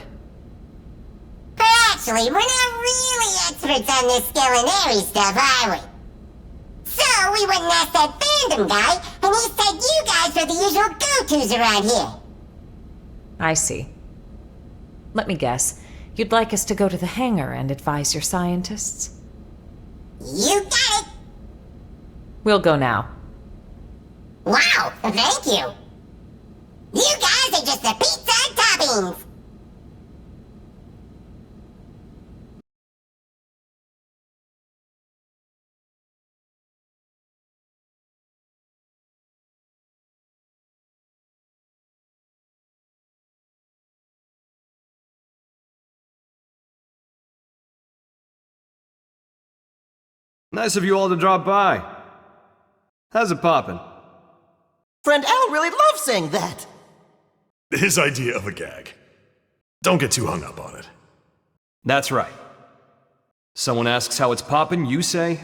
But actually, we're not really experts on this Skell and Ares stuff, are we? So we went and asked that fandom guy, and he said you guys are the usual go-tos around here. I see. Let me guess. You'd like us to go to the hangar and advise your scientists? You got it! We'll go now. Wow, thank you! You guys are just the pizza toppings! Nice of you all to drop by. How's it poppin'? Friend Al really loves saying that. His idea of a gag. Don't get too hung up on it. That's right. Someone asks how it's poppin', you say?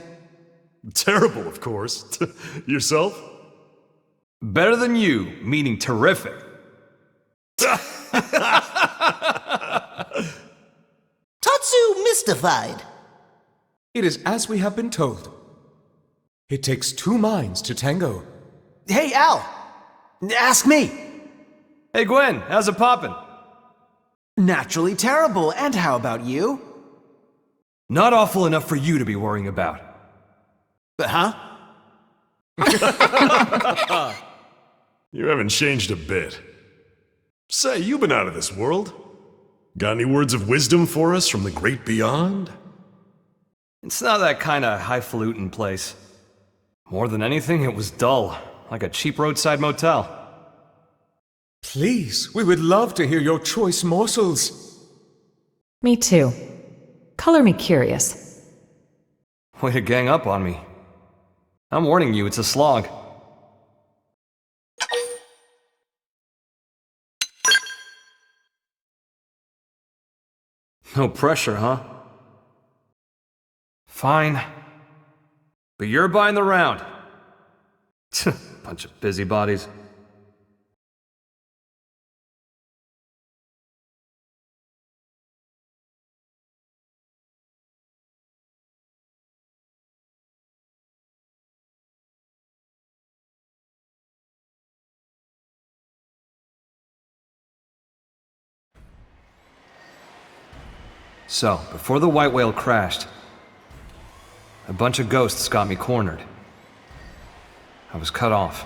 Terrible, of course. Yourself? Better than you, meaning terrific. Tatsu mystified. It is as we have been told. It takes two minds to tango. Hey, Al! Ask me! Hey, Gwen, how's it poppin'? Naturally terrible, and how about you? Not awful enough for you to be worrying about. Huh? You haven't changed a bit. Say, you've been out of this world. Got any words of wisdom for us from the great beyond? It's not that kind of highfalutin place. More than anything, it was dull, like a cheap roadside motel. Please, we would love to hear your choice morsels. Me too. Color me curious. Way to gang up on me. I'm warning you, it's a slog. No pressure, huh? Fine. But you're buying the round. Bunch of busybodies. So, before the white whale crashed, a bunch of ghosts got me cornered. I was cut off.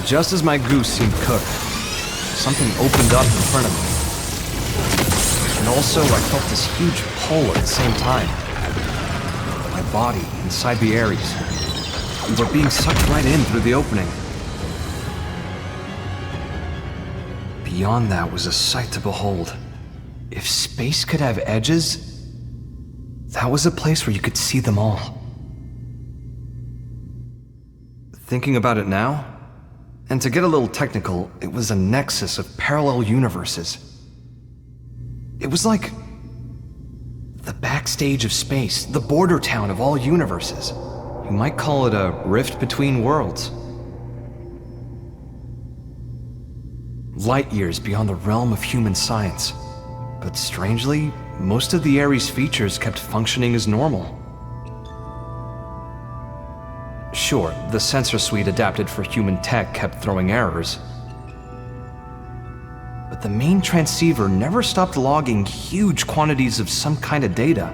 Just as my goose seemed cooked, something opened up in front of me. And also, I felt this huge pull at the same time. My body inside the Ares. We were being sucked right in through the opening. Beyond that was a sight to behold. If space could have edges, that was a place where you could see them all. Thinking about it now, and to get a little technical, it was a nexus of parallel universes. It was like the backstage of space, the border town of all universes. You might call it a rift between worlds. Light years beyond the realm of human science. But strangely, most of the Ares features kept functioning as normal. Sure, the sensor suite adapted for human tech kept throwing errors. But the main transceiver never stopped logging huge quantities of some kind of data.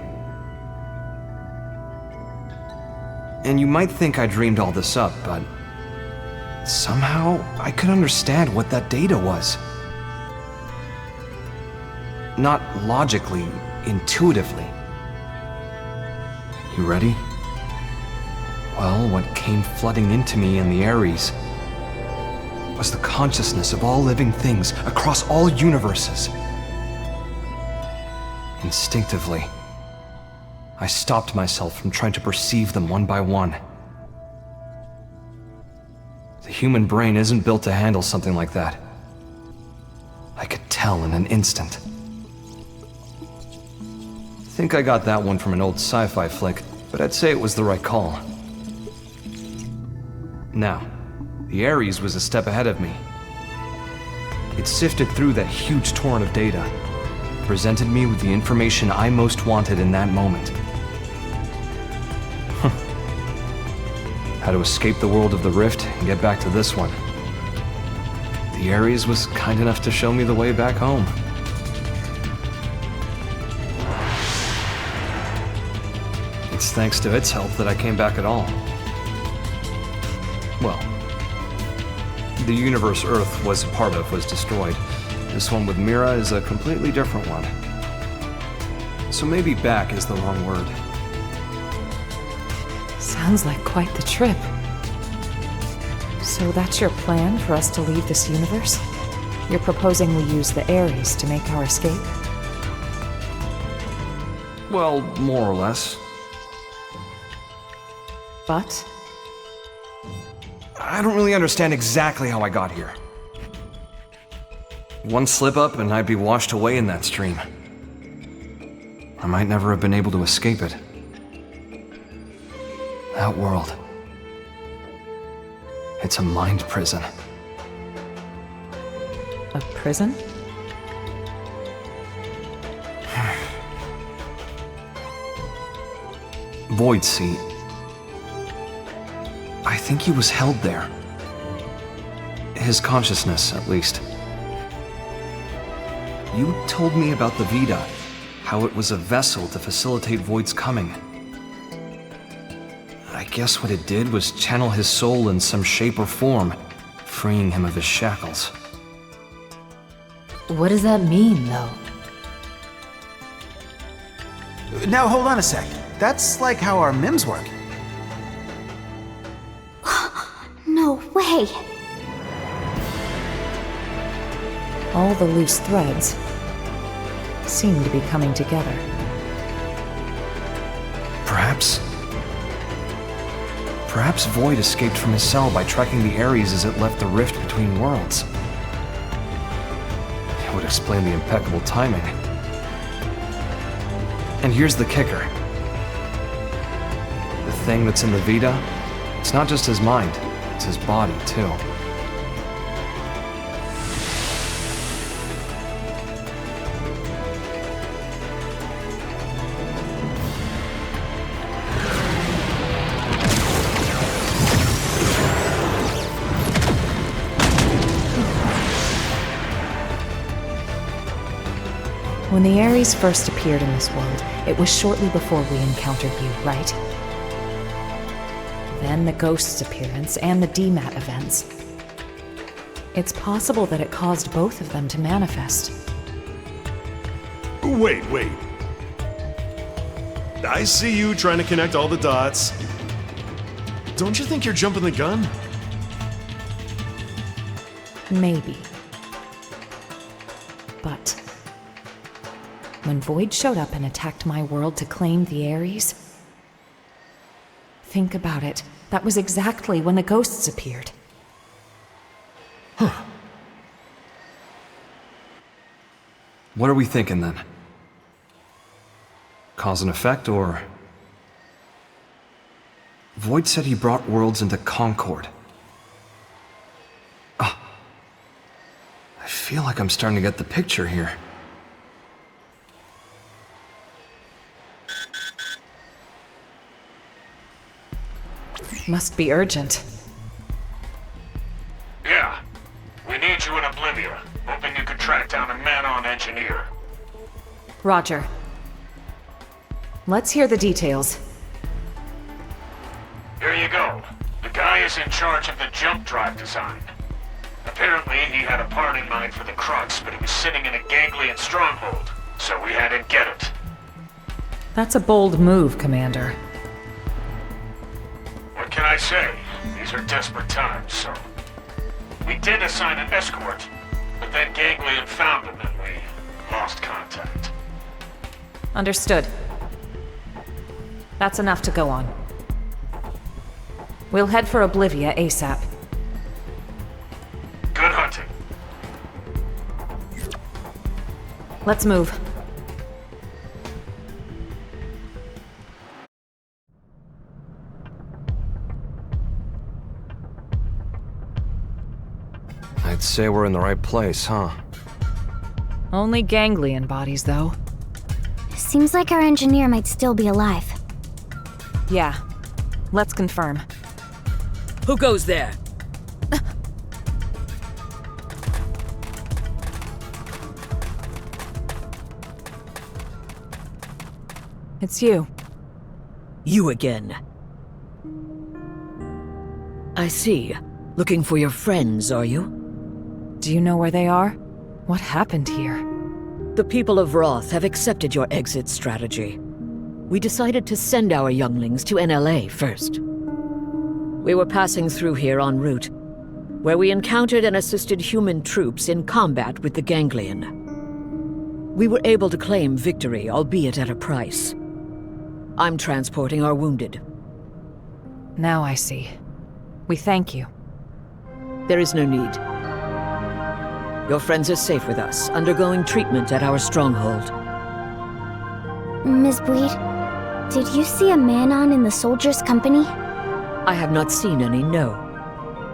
And you might think I dreamed all this up, but somehow I could understand what that data was. Not logically, intuitively. You ready? Well, what came flooding into me in the Ares was the consciousness of all living things across all universes. Instinctively, I stopped myself from trying to perceive them one by one. The human brain isn't built to handle something like that. I could tell in an instant. I think I got that one from an old sci-fi flick, but I'd say it was the right call. Now, the Ares was a step ahead of me. It sifted through that huge torrent of data, presented me with the information I most wanted in that moment. How to escape the world of the Rift and get back to this one. The Ares was kind enough to show me the way back home. It's thanks to its help that I came back at all. Well, the universe Earth was a part of was destroyed. This one with Mira is a completely different one. So maybe back is the wrong word. Sounds like quite the trip. So that's your plan for us to leave this universe? You're proposing we use the Ares to make our escape? Well, more or less. But? I don't really understand exactly how I got here. One slip up and I'd be washed away in that stream. I might never have been able to escape it. That world. It's a mind prison. A prison? Void Seat. I think he was held there. His consciousness, at least. You told me about the Vita, how it was a vessel to facilitate Void's coming. I guess what it did was channel his soul in some shape or form, freeing him of his shackles. What does that mean, though? Now, hold on a sec. That's like how our MIMs work. No way! All the loose threads seem to be coming together. Perhaps Void escaped from his cell by tracking the Ares as it left the rift between worlds. It would explain the impeccable timing. And here's the kicker. The thing that's in the Vita, it's not just his mind, it's his body, too. When the Ares first appeared in this world, it was shortly before we encountered you, right? Then the Ghost's appearance and the DMAT events. It's possible that it caused both of them to manifest. Wait. I see you trying to connect all the dots. Don't you think you're jumping the gun? Maybe. But when Void showed up and attacked my world to claim the Ares, think about it. That was exactly when the Ghosts appeared. Huh. What are we thinking then? Cause and effect, or Void said he brought worlds into Concord. Oh. I feel like I'm starting to get the picture here. Must be urgent. Yeah. We need you in Oblivia. Hoping you could track down a man-on engineer. Roger. Let's hear the details. Here you go. The guy is in charge of the jump drive design. Apparently, he had a part in mind for the Crux, but it was sitting in a Gangelion stronghold, so we had him get it. That's a bold move, Commander. What can I say? These are desperate times, so... We did assign an escort, but then Gangelion found him and we lost contact. Understood. That's enough to go on. We'll head for Oblivia ASAP. Good hunting. Let's move. I'd say we're in the right place, huh? Only Gangelion bodies, though. Seems like our engineer might still be alive. Yeah. Let's confirm. Who goes there? It's you. You again. I see. Looking for your friends, are you? Do you know where they are? What happened here? The people of Roth have accepted your exit strategy. We decided to send our younglings to NLA first. We were passing through here en route, where we encountered and assisted human troops in combat with the Gangelion. We were able to claim victory, albeit at a price. I'm transporting our wounded. Now I see. We thank you. There is no need. Your friends are safe with us, undergoing treatment at our stronghold. Ms. Bweed, did you see a man-on in the soldiers' company? I have not seen any, no.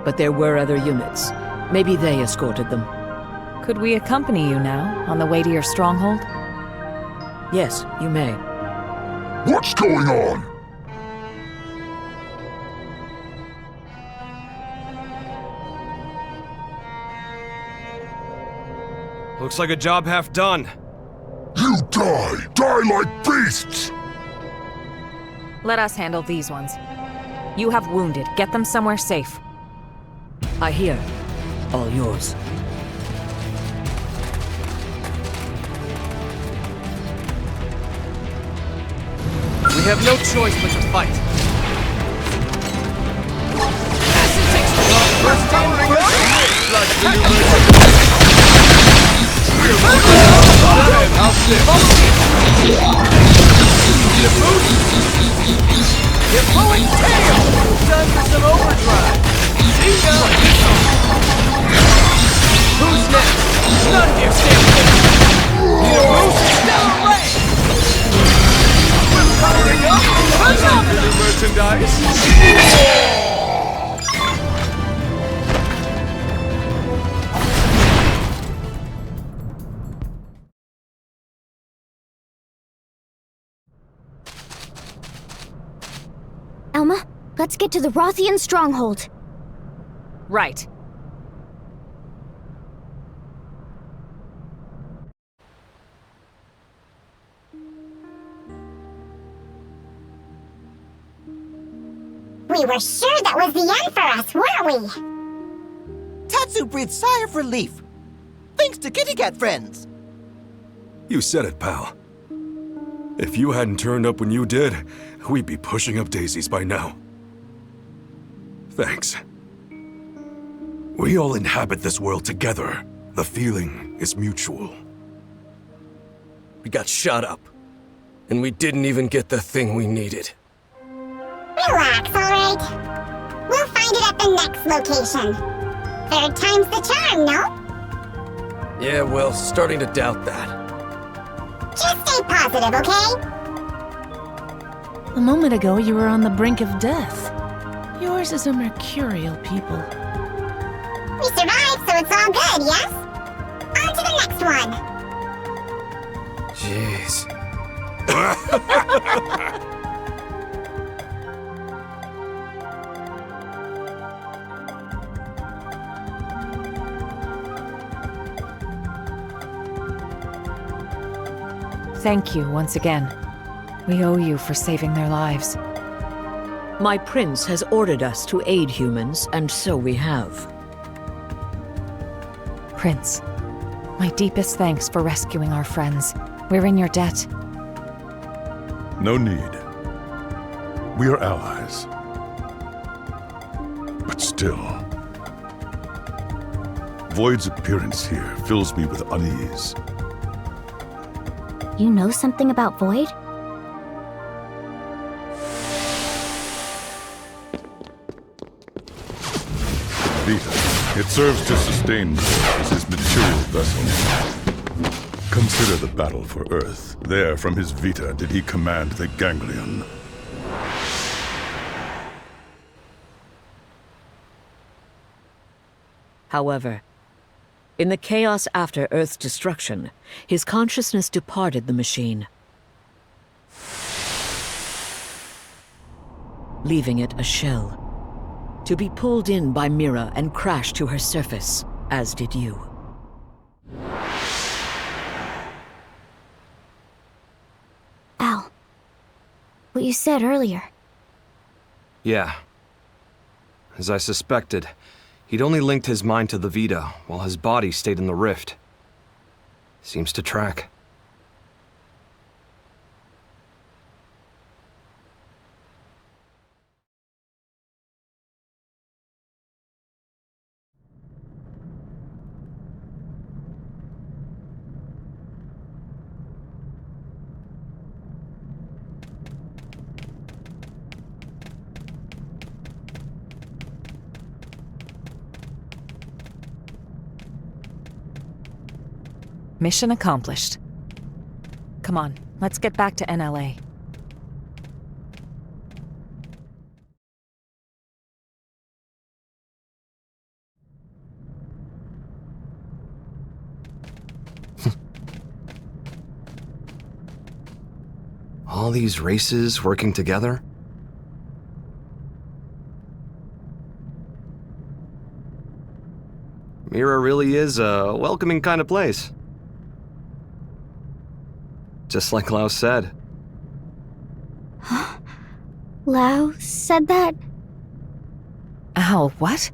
But there were other units. Maybe they escorted them. Could we accompany you now, on the way to your stronghold? Yes, you may. What's going on? Looks like a job half done. You die! Die like beasts! Let us handle these ones. You have wounded. Get them somewhere safe. I hear. All yours. We have no choice but to fight. Acid takes the first in, first You're blowing tail! Time for some overdrive! See ya! Who's next? None here standing! Need a boost? Stellar Ray! We're powering up! Phenomenal! Merchandise! Elma, let's get to the Rothian stronghold. Right. We were sure that was the end for us, weren't we? Tatsu breathed sigh of relief. Thanks to Kitty Cat friends. You said it, pal. If you hadn't turned up when you did, we'd be pushing up daisies by now. Thanks. We all inhabit this world together. The feeling is mutual. We got shot up, and we didn't even get the thing we needed. Relax, alright? We'll find it at the next location. Third time's the charm, no? Yeah, well, starting to doubt that. Just stay positive, okay? A moment ago, you were on the brink of death. Yours is a mercurial people. We survived, so it's all good, yes? On to the next one. Jeez. Thank you once again. We owe you for saving their lives. My prince has ordered us to aid humans, and so we have. Prince, my deepest thanks for rescuing our friends. We're in your debt. No need. We are allies. But still, Void's appearance here fills me with unease. You know something about Void? Vita. It serves to sustain Void as his material vessel. Consider the battle for Earth. There, from his Vita, did he command the Gangelion. However, in the chaos after Earth's destruction, his consciousness departed the machine, leaving it a shell, to be pulled in by Mira and crash to her surface, as did you. Al, what you said earlier. Yeah. As I suspected, he'd only linked his mind to the Vita, while his body stayed in the rift. Seems to track. Mission accomplished. Come on, let's get back to NLA. All these races working together? Mira really is a welcoming kind of place. Just like Lau said. Lau said that? Al, what?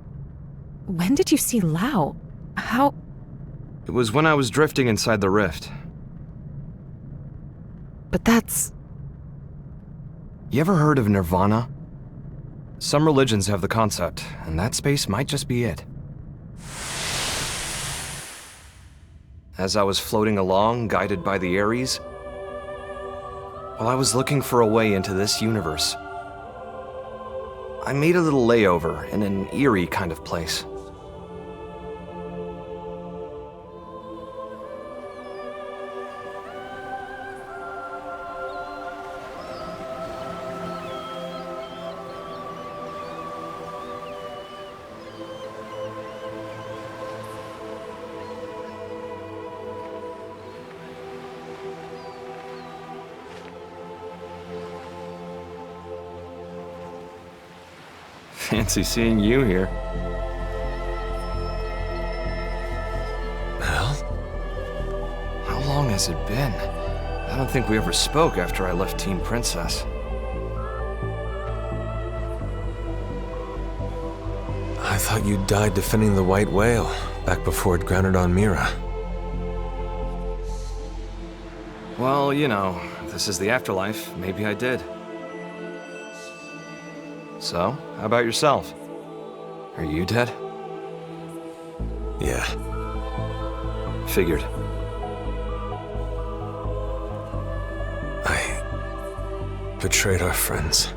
When did you see Lau? How? It was when I was drifting inside the rift. But that's... You ever heard of Nirvana? Some religions have the concept, and that space might just be it. As I was floating along, guided by the Ares, while I was looking for a way into this universe, I made a little layover in an eerie kind of place. Fancy seeing you here. Well? How long has it been? I don't think we ever spoke after I left Team Princess. I thought you died defending the White Whale, back before it grounded on Mira. Well, you know, if this is the afterlife, maybe I did. So, how about yourself? Are you dead? Yeah. Figured. I betrayed our friends.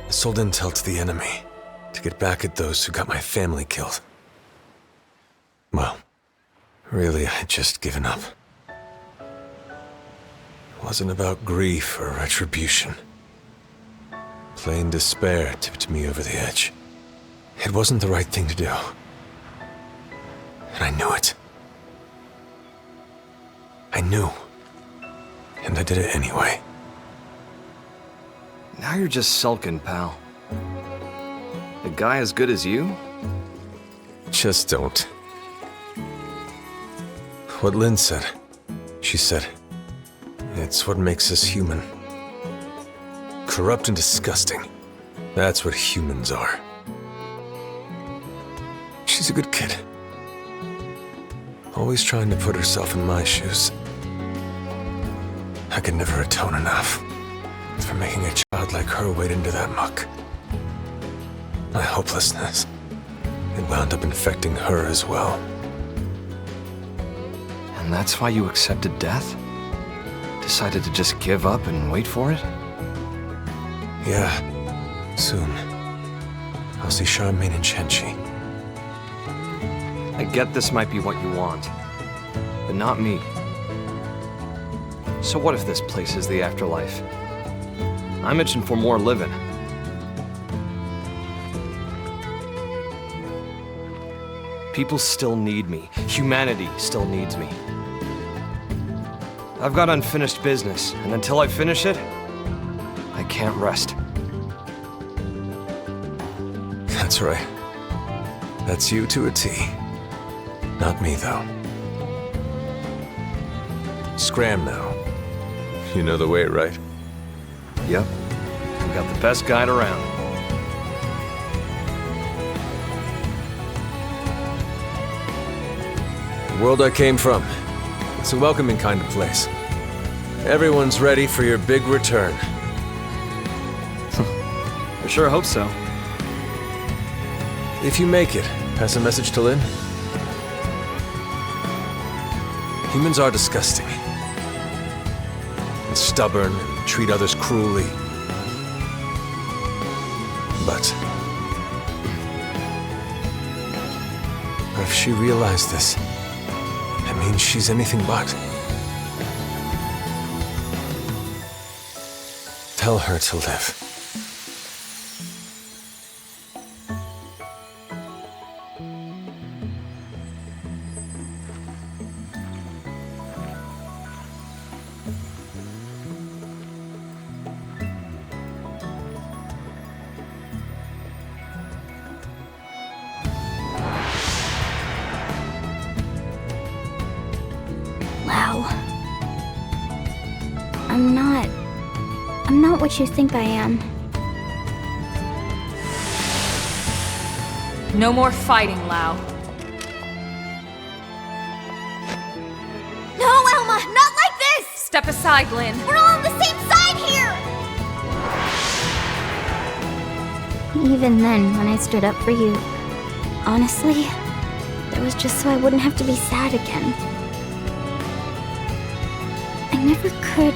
I sold intel to the enemy to get back at those who got my family killed. Well, really, I had just given up. It wasn't about grief or retribution. Plain despair tipped me over the edge. It wasn't the right thing to do. And I knew it. I knew. And I did it anyway. Now you're just sulking, pal. A guy as good as you? Just don't. What Lynn said. She said, it's what makes us human. Corrupt and disgusting. That's what humans are. She's a good kid. Always trying to put herself in my shoes. I could never atone enough for making a child like her wade into that muck. My hopelessness, it wound up infecting her as well. And that's why you accepted death? Decided to just give up and wait for it? Yeah, soon. I'll see Charmaine and Chenchi. I get this might be what you want, but not me. So what if this place is the afterlife? I'm itching for more living. People still need me. Humanity still needs me. I've got unfinished business, and until I finish it, I can't rest. That's right. That's you to a T. Not me, though. Scram now. You know the way, right? Yep. We got the best guide around. The world I came from. It's a welcoming kind of place. Everyone's ready for your big return. I sure hope so. If you make it, pass a message to Lynn. Humans are disgusting. And stubborn, and treat others cruelly. But if she realized this, it means she's anything but. Tell her to live. I'm not what you think I am. No more fighting, Lau. No, Elma! Not like this! Step aside, Lynn. We're all on the same side here! Even then, when I stood up for you, honestly, it was just so I wouldn't have to be sad again. I never could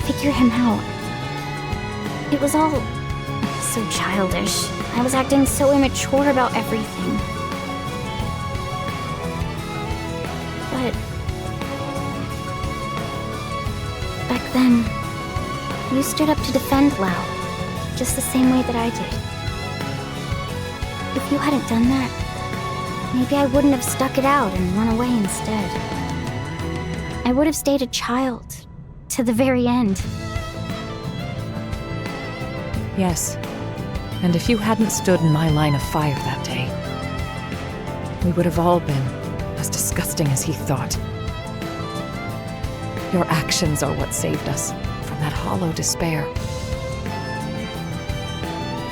figure him out. It was all so childish. I was acting so immature about everything. But back then, you stood up to defend Lau, just the same way that I did. If you hadn't done that, maybe I wouldn't have stuck it out and run away instead. I would have stayed a child to the very end. Yes. And if you hadn't stood in my line of fire that day, we would have all been as disgusting as he thought. Your actions are what saved us from that hollow despair.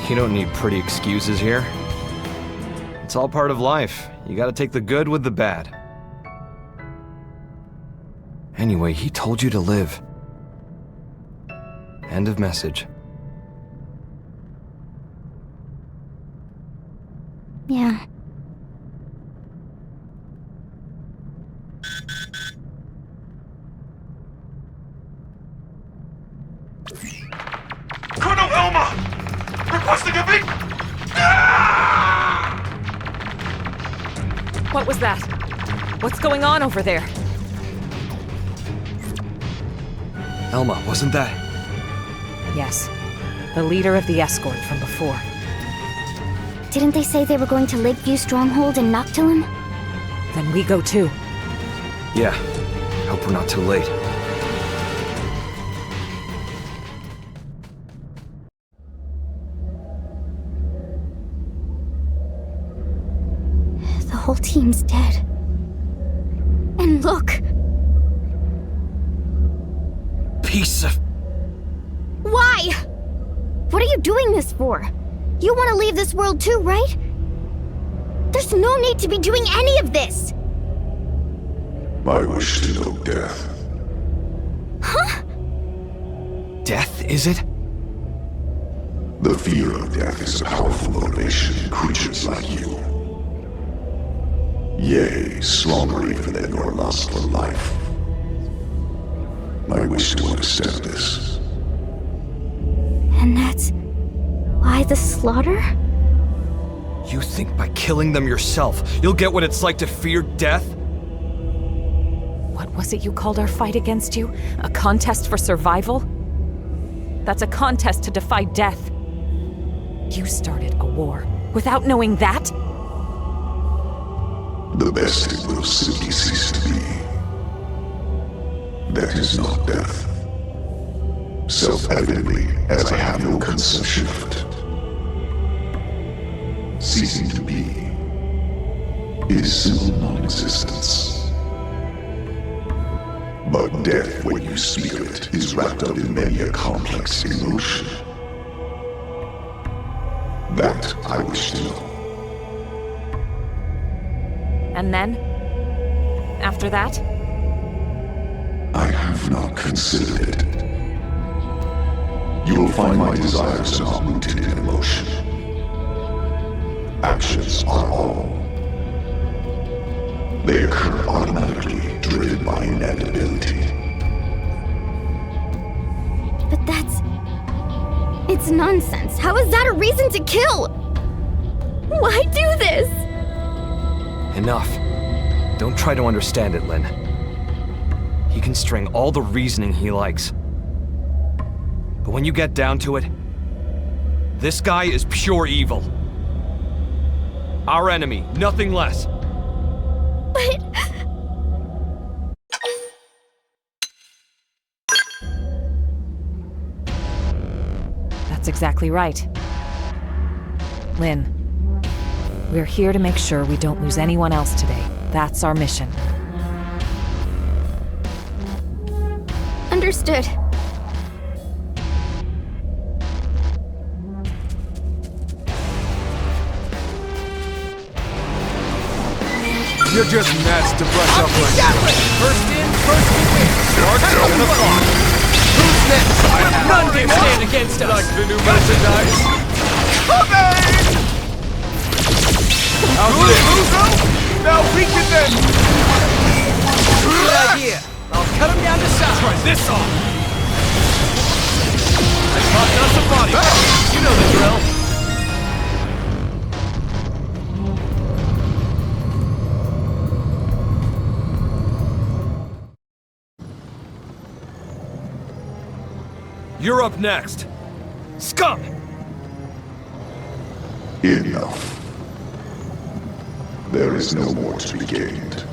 You don't need pretty excuses here. It's all part of life. You gotta take the good with the bad. Anyway, he told you to live. End of message. Yeah. Colonel Elma! Requesting a beat! What was that? What's going on over there? Elma, wasn't that? Yes. The leader of the escort from before. Didn't they say they were going to Lakeview Stronghold and Noctilum? Then we go too. Yeah. Hope we're not too late. The whole team's dead. And look! Piece of... Why? What are you doing this for? You want to leave this world too, right? There's no need to be doing any of this! I wish to know death. Huh? Death, is it? The fear of death is a powerful motivation in creatures like you. Yea, stronger even than your lust for life. I wish to understand this. And that's why the slaughter? You think by killing them yourself, you'll get what it's like to fear death? What was it you called our fight against you? A contest for survival? That's a contest to defy death. You started a war without knowing that? The best it will simply cease to be. That is not death. Self-evidently, as I have no conception of it. Ceasing to be is simple non-existence. But death, when you speak of it, is wrapped up in many a complex emotion. That I wish to know. And then? After that? I have not considered it. You will find my desires are not rooted in emotion. Actions are all. They occur automatically, driven by inevitability. But that's... It's nonsense. How is that a reason to kill? Why do this? Enough. Don't try to understand it, Lynn. He can string all the reasoning he likes. But when you get down to it, this guy is pure evil. Our enemy, nothing less. But... That's exactly right. Lynn, we're here to make sure we don't lose anyone else today. That's our mission. Understood. You're just nuts to brush up on. First in, first to win. Start showing the clock. Who's next? None can stand against us. Like the new merchandise. How's this? Now we can then. Good idea. I'll cut him down to size. Try this on. I taught us a body. You know the drill. You're up next. Scum! Enough. There is no more to be gained.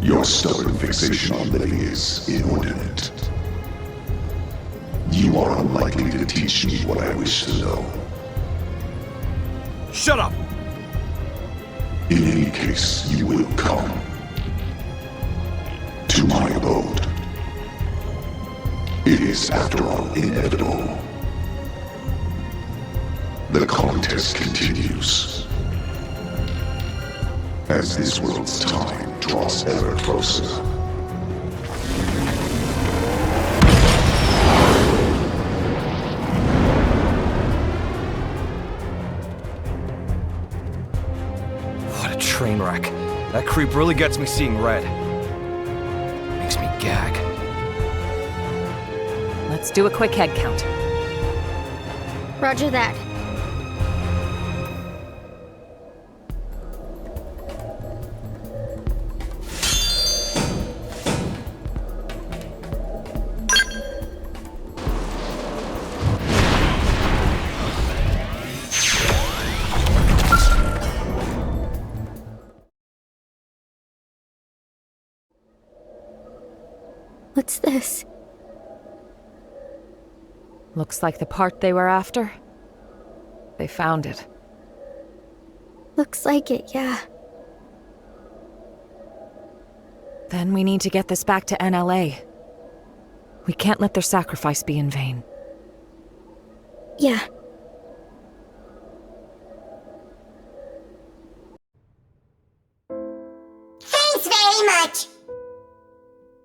Your stubborn fixation on living is inordinate. You are unlikely to teach me what I wish to know. Shut up! In any case, you will come to my abode. It is, after all, inevitable. The contest continues. As this world's time draws ever closer. What a train wreck. That creep really gets me seeing red. Makes me gag. Let's do a quick head count. Roger that. What's this? Looks like the part they were after. They found it. Looks like it, yeah. Then we need to get this back to NLA. We can't let their sacrifice be in vain. Yeah. Thanks very much.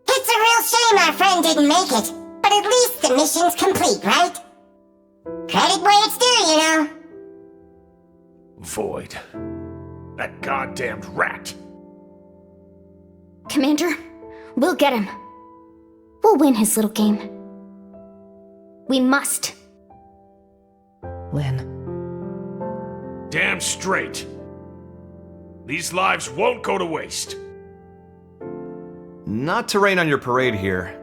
It's a real shame our friend didn't make it, but at least the mission's complete, right? Credit where it's due, you know. Void. That goddamned rat. Commander, we'll get him. We'll win his little game. We must. Lynn. Damn straight. These lives won't go to waste. Not to rain on your parade here,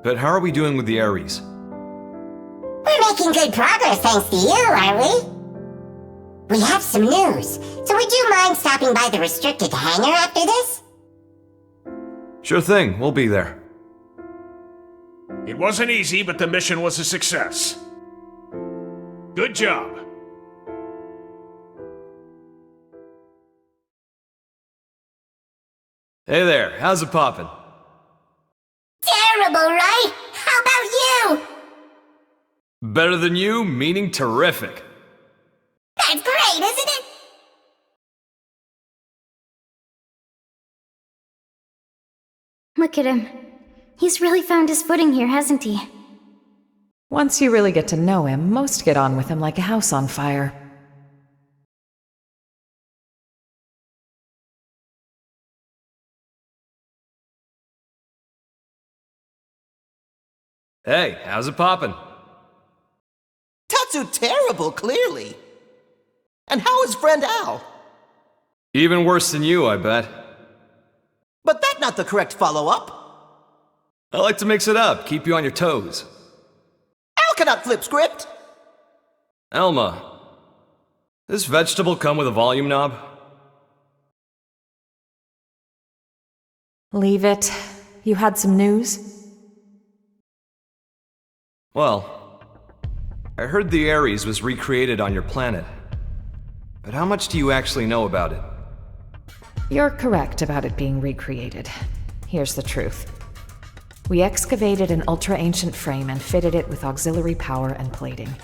but how are we doing with the Ares? We're making good progress thanks to you, aren't we? We have some news, so would you mind stopping by the restricted hangar after this? Sure thing, we'll be there. It wasn't easy, but the mission was a success. Good job. Hey there, how's it poppin'? Terrible, right? How about you? Better than you, meaning terrific. That's great, isn't it? Look at him. He's really found his footing here, hasn't he? Once you really get to know him, most get on with him like a house on fire. Hey, how's it poppin'? Tatsu terrible, clearly. And how is friend Al? Even worse than you, I bet. But that's not the correct follow-up. I like to mix it up, keep you on your toes. Al cannot flip script. Elma, this vegetable come with a volume knob? Leave it. You had some news? Well, I heard the Ares was recreated on your planet. But how much do you actually know about it? You're correct about it being recreated. Here's the truth. We excavated an ultra-ancient frame and fitted it with auxiliary power and plating.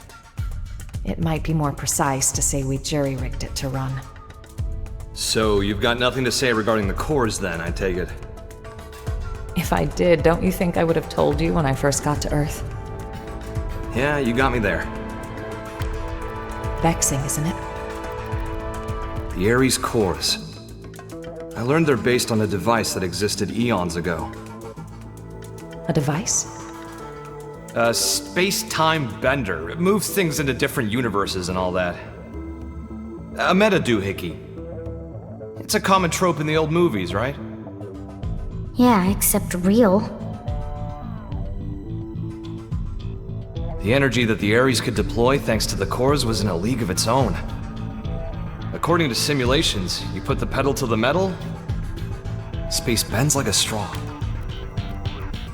It might be more precise to say we jury-rigged it to run. So you've got nothing to say regarding the cores then, I take it? If I did, don't you think I would have told you when I first got to Earth? Yeah, you got me there. Vexing, isn't it? The Ares cores. I learned they're based on a device that existed eons ago. A device? A space-time bender. It moves things into different universes and all that. A meta-doohickey. It's a common trope in the old movies, right? Yeah, except real. The energy that the Ares could deploy thanks to the cores was in a league of its own. According to simulations, you put the pedal to the metal, space bends like a straw.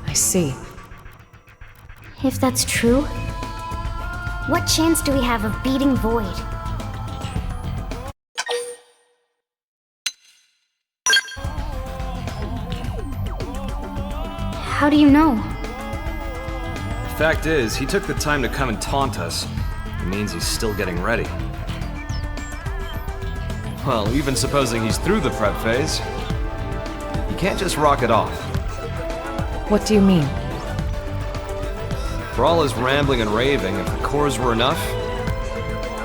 I see. If that's true, what chance do we have of beating Void? How do you know? Fact is, he took the time to come and taunt us. It means he's still getting ready. Well, even supposing he's through the prep phase, you can't just rock it off. What do you mean? For all his rambling and raving, if the cores were enough,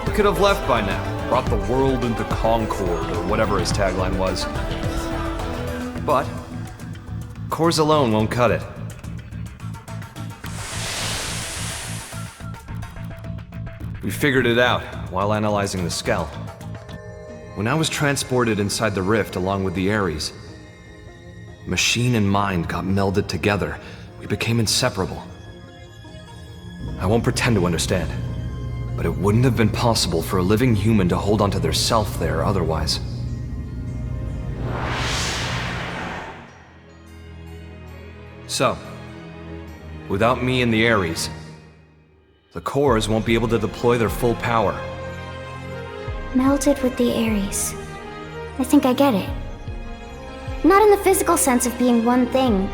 he could have left by now, brought the world into concord, or whatever his tagline was. But cores alone won't cut it. We figured it out while analyzing the Skell. When I was transported inside the rift along with the Ares, machine and mind got melded together. We became inseparable. I won't pretend to understand, but it wouldn't have been possible for a living human to hold onto their self there otherwise. So, Without me and the Ares, the cores won't be able to deploy their full power. Melded with the Ares. I think I get it. Not in the physical sense of being one thing,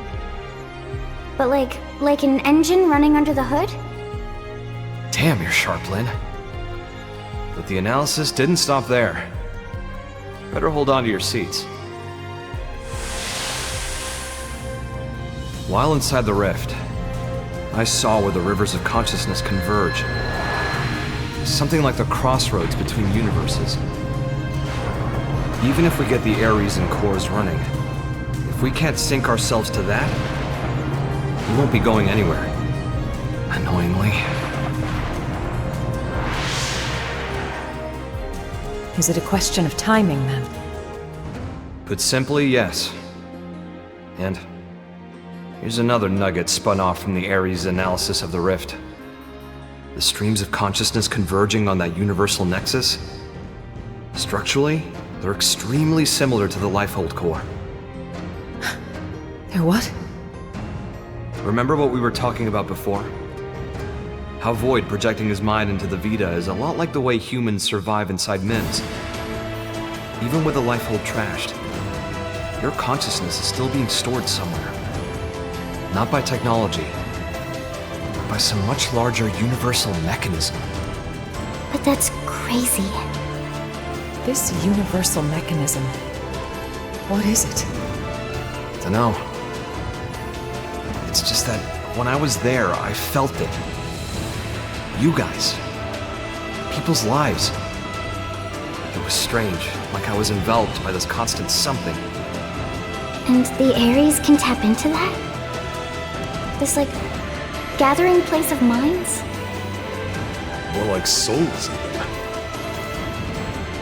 but like an engine running under the hood? Damn, you're sharp, Lynn. But the analysis didn't stop there. Better hold on to your seats. While inside the rift, I saw where the rivers of consciousness converge. Something like the crossroads between universes. Even if we get the Ares and cores running, if we can't sync ourselves to that, we won't be going anywhere. Annoyingly. Is it a question of timing, then? Put simply, yes. And here's another nugget spun off from the Ares analysis of the rift. The streams of consciousness converging on that universal nexus? Structurally, they're extremely similar to the Lifehold core. They're what? Remember what we were talking about before? How Void projecting his mind into the Vita is a lot like the way humans survive inside MIMS. Even with the Lifehold trashed, your consciousness is still being stored somewhere. Not by technology, but by some much larger universal mechanism. But that's crazy. This universal mechanism, what is it? Dunno. It's just that when I was there, I felt it. You guys. People's lives. It was strange, like I was enveloped by this constant something. And the Ares can tap into that? This, gathering place of minds? More like souls, even.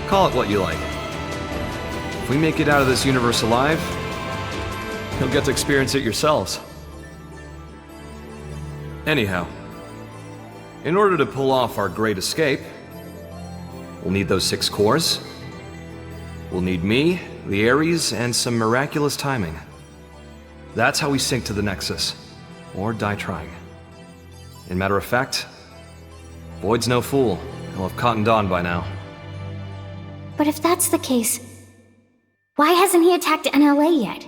Call it what you like. If we make it out of this universe alive, you'll get to experience it yourselves. Anyhow, in order to pull off our great escape, we'll need those 6 cores. We'll need me, the Ares, and some miraculous timing. That's how we sync to the Nexus, or die trying. In matter of fact, Void's no fool. He'll have cottoned on by now. But if that's the case, why hasn't he attacked NLA yet?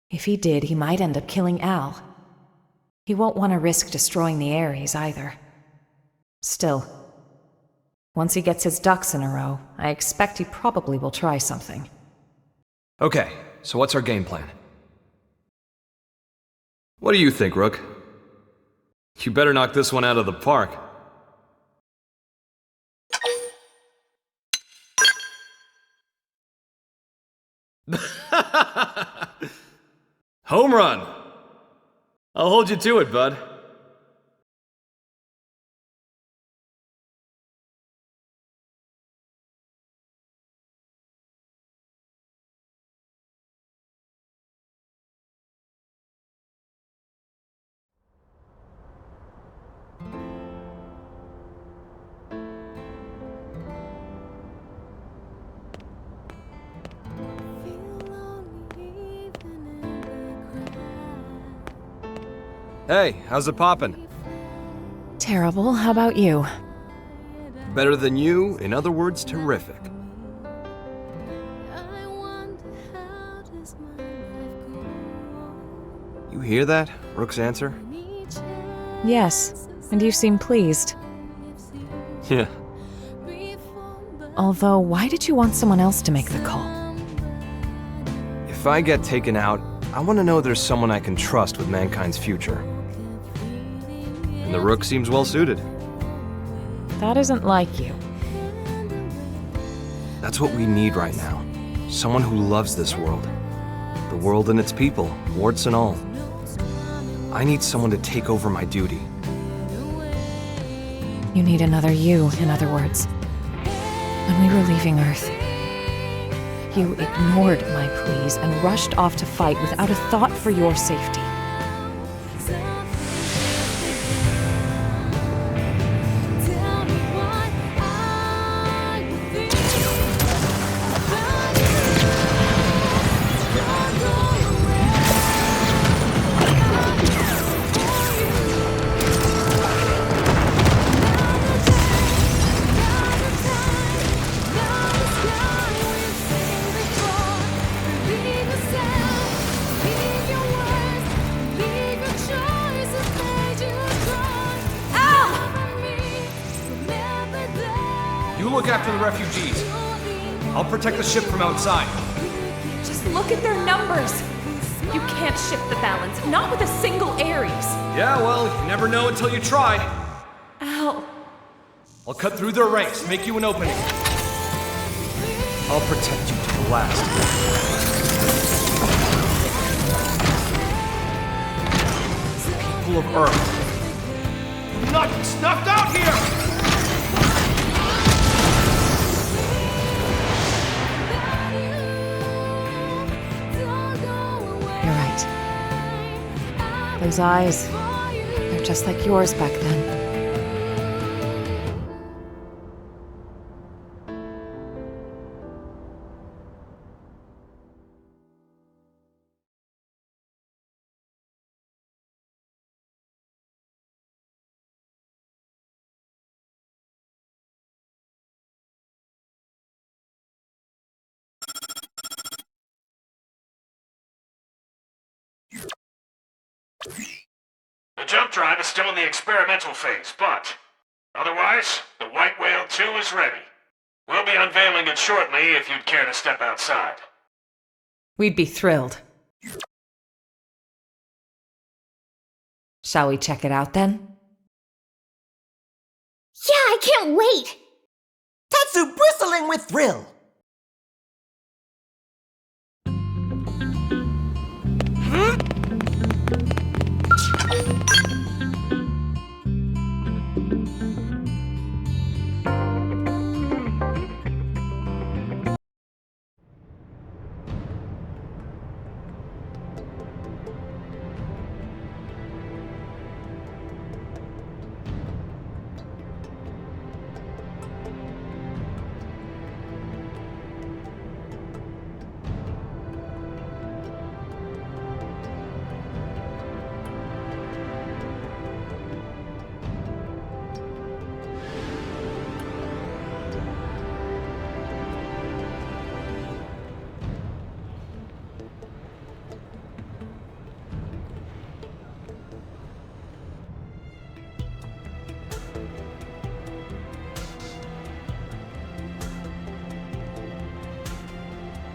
If he did, he might end up killing Al. He won't want to risk destroying the Ares either. Still, once he gets his ducks in a row, I expect he probably will try something. Okay, so what's our game plan? What do you think, Rook? You better knock this one out of the park. Home run! I'll hold you to it, bud. Hey, how's it poppin'? Terrible. How about you? Better than you, in other words, terrific. You hear that? Rook's answer? Yes, and you seem pleased. Yeah. Although, why did you want someone else to make the call? If I get taken out, I want to know there's someone I can trust with mankind's future. And the Rook seems well suited. That isn't like you. That's what we need right now. Someone who loves this world. The world and its people, warts and all. I need someone to take over my duty. You need another you, in other words. When we were leaving Earth, you ignored my pleas and rushed off to fight without a thought for your safety. You look after the refugees. I'll protect the ship from outside. Just look at their numbers. You can't shift the balance, not with a single Ares. Yeah, well, you never know until you try. Al. I'll cut through their ranks, make you an opening. I'll protect you to the last. People of Earth. Do not get snuffed out here! You're right. Those eyes, they're just like yours back then. The jump drive is still in the experimental phase, but otherwise, the White Whale 2 is ready. We'll be unveiling it shortly if you'd care to step outside. We'd be thrilled. Shall we check it out then? Yeah, I can't wait! Tatsu bristling with thrill!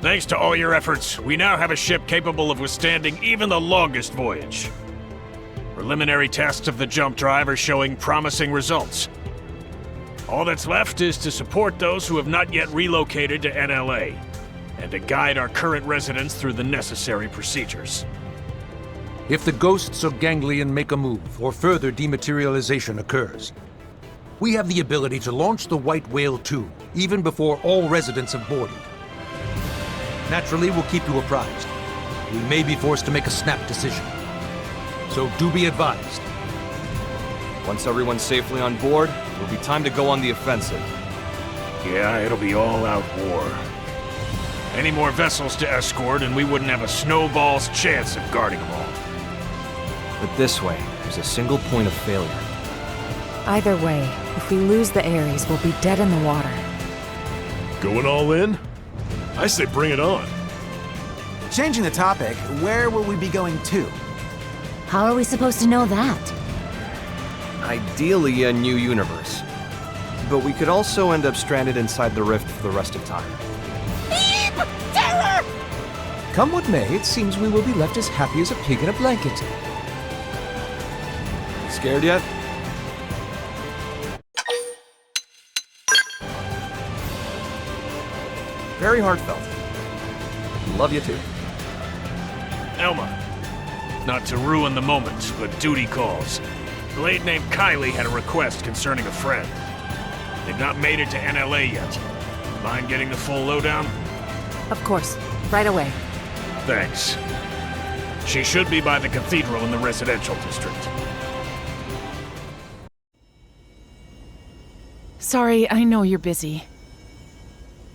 Thanks to all your efforts, we now have a ship capable of withstanding even the longest voyage. Preliminary tests of the jump drive are showing promising results. All that's left is to support those who have not yet relocated to NLA, and to guide our current residents through the necessary procedures. If the ghosts of Gangelion make a move, or further dematerialization occurs, we have the ability to launch the White Whale 2, even before all residents have boarded. Naturally, we'll keep you apprised. We may be forced to make a snap decision. So do be advised. Once everyone's safely on board, it'll be time to go on the offensive. Yeah, it'll be all-out war. Any more vessels to escort, and we wouldn't have a snowball's chance of guarding them all. But this way, there's a single point of failure. Either way, if we lose the Ares, we'll be dead in the water. Going all in? I say bring it on. Changing the topic, where will we be going to? How are we supposed to know that? Ideally, a new universe. But we could also end up stranded inside the rift for the rest of time. Beep! Terror! Come what may, it seems we will be left as happy as a pig in a blanket. Scared yet? Very heartfelt. Love you too. Elma. Not to ruin the moment, but duty calls. A blade named Kylie had a request concerning a friend. They've not made it to NLA yet. Mind getting the full lowdown? Of course. Right away. Thanks. She should be by the cathedral in the residential district. Sorry, I know you're busy.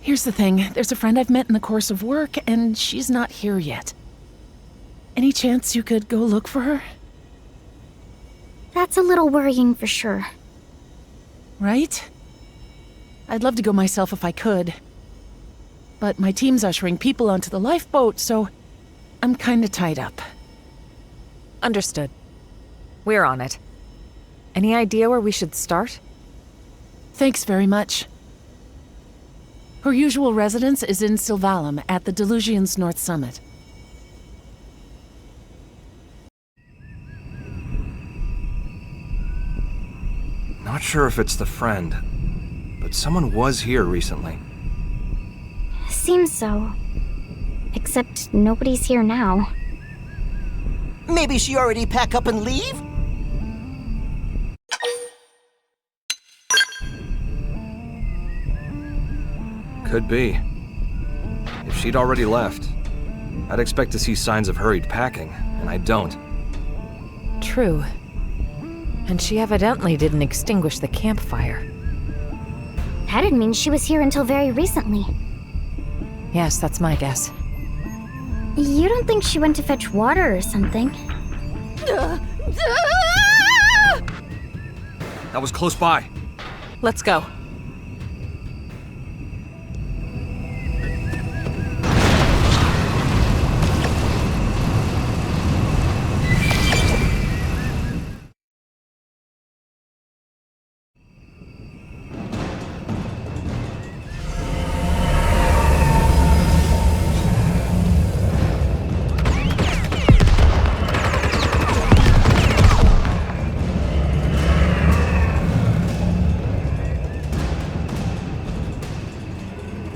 Here's the thing, there's a friend I've met in the course of work, and she's not here yet. Any chance you could go look for her? That's a little worrying for sure. Right? I'd love to go myself if I could. But my team's ushering people onto the lifeboat, so I'm kinda tied up. Understood. We're on it. Any idea where we should start? Thanks very much. Her usual residence is in Sylvalum at the Delusion's North Summit. Not sure if it's the friend, but someone was here recently. Seems so. Except nobody's here now. Maybe she already pack up and leave? Could be. If she'd already left, I'd expect to see signs of hurried packing, and I don't. True. And she evidently didn't extinguish the campfire. That'd mean she was here until very recently. Yes, that's my guess. You don't think she went to fetch water or something? That was close by. Let's go.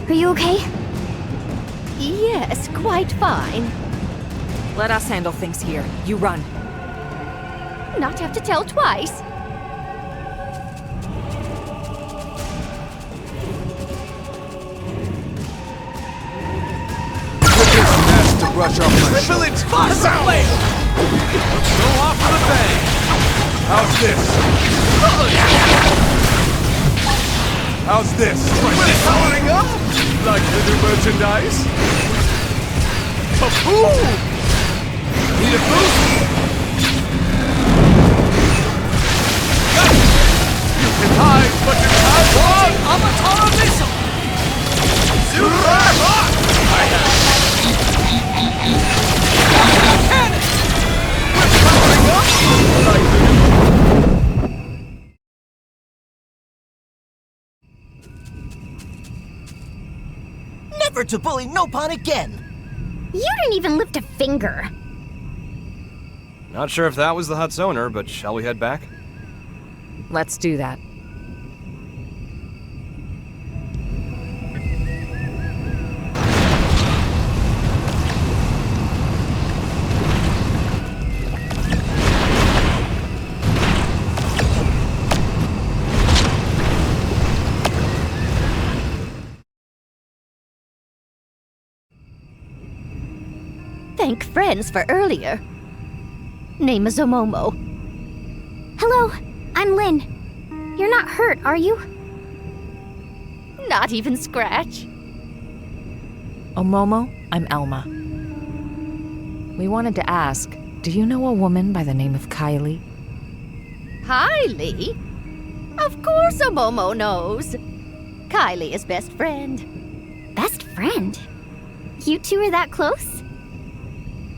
Are you okay? Yes, quite fine. Let us handle things here. You run. Not have to tell twice. To brush off my triple it! Let's go off with a bang! How's this? How's this? Powering up? Like the new merchandise? Kaboom! Need a boost? You can hide, but you can't run! Avatar missile! Super rock! I have cannon! We're powering up! Like the new... Never to bully Nopon again! You didn't even lift a finger. Not sure if that was the hut's owner, but shall we head back? Let's do that. Thank friends for earlier. Name is Omomo. Hello, I'm Lynn. You're not hurt, are you? Not even scratch. Omomo, I'm Elma. We wanted to ask, do you know a woman by the name of Kylie? Kylie? Of course Omomo knows. Kylie is best friend. Best friend? You two are that close?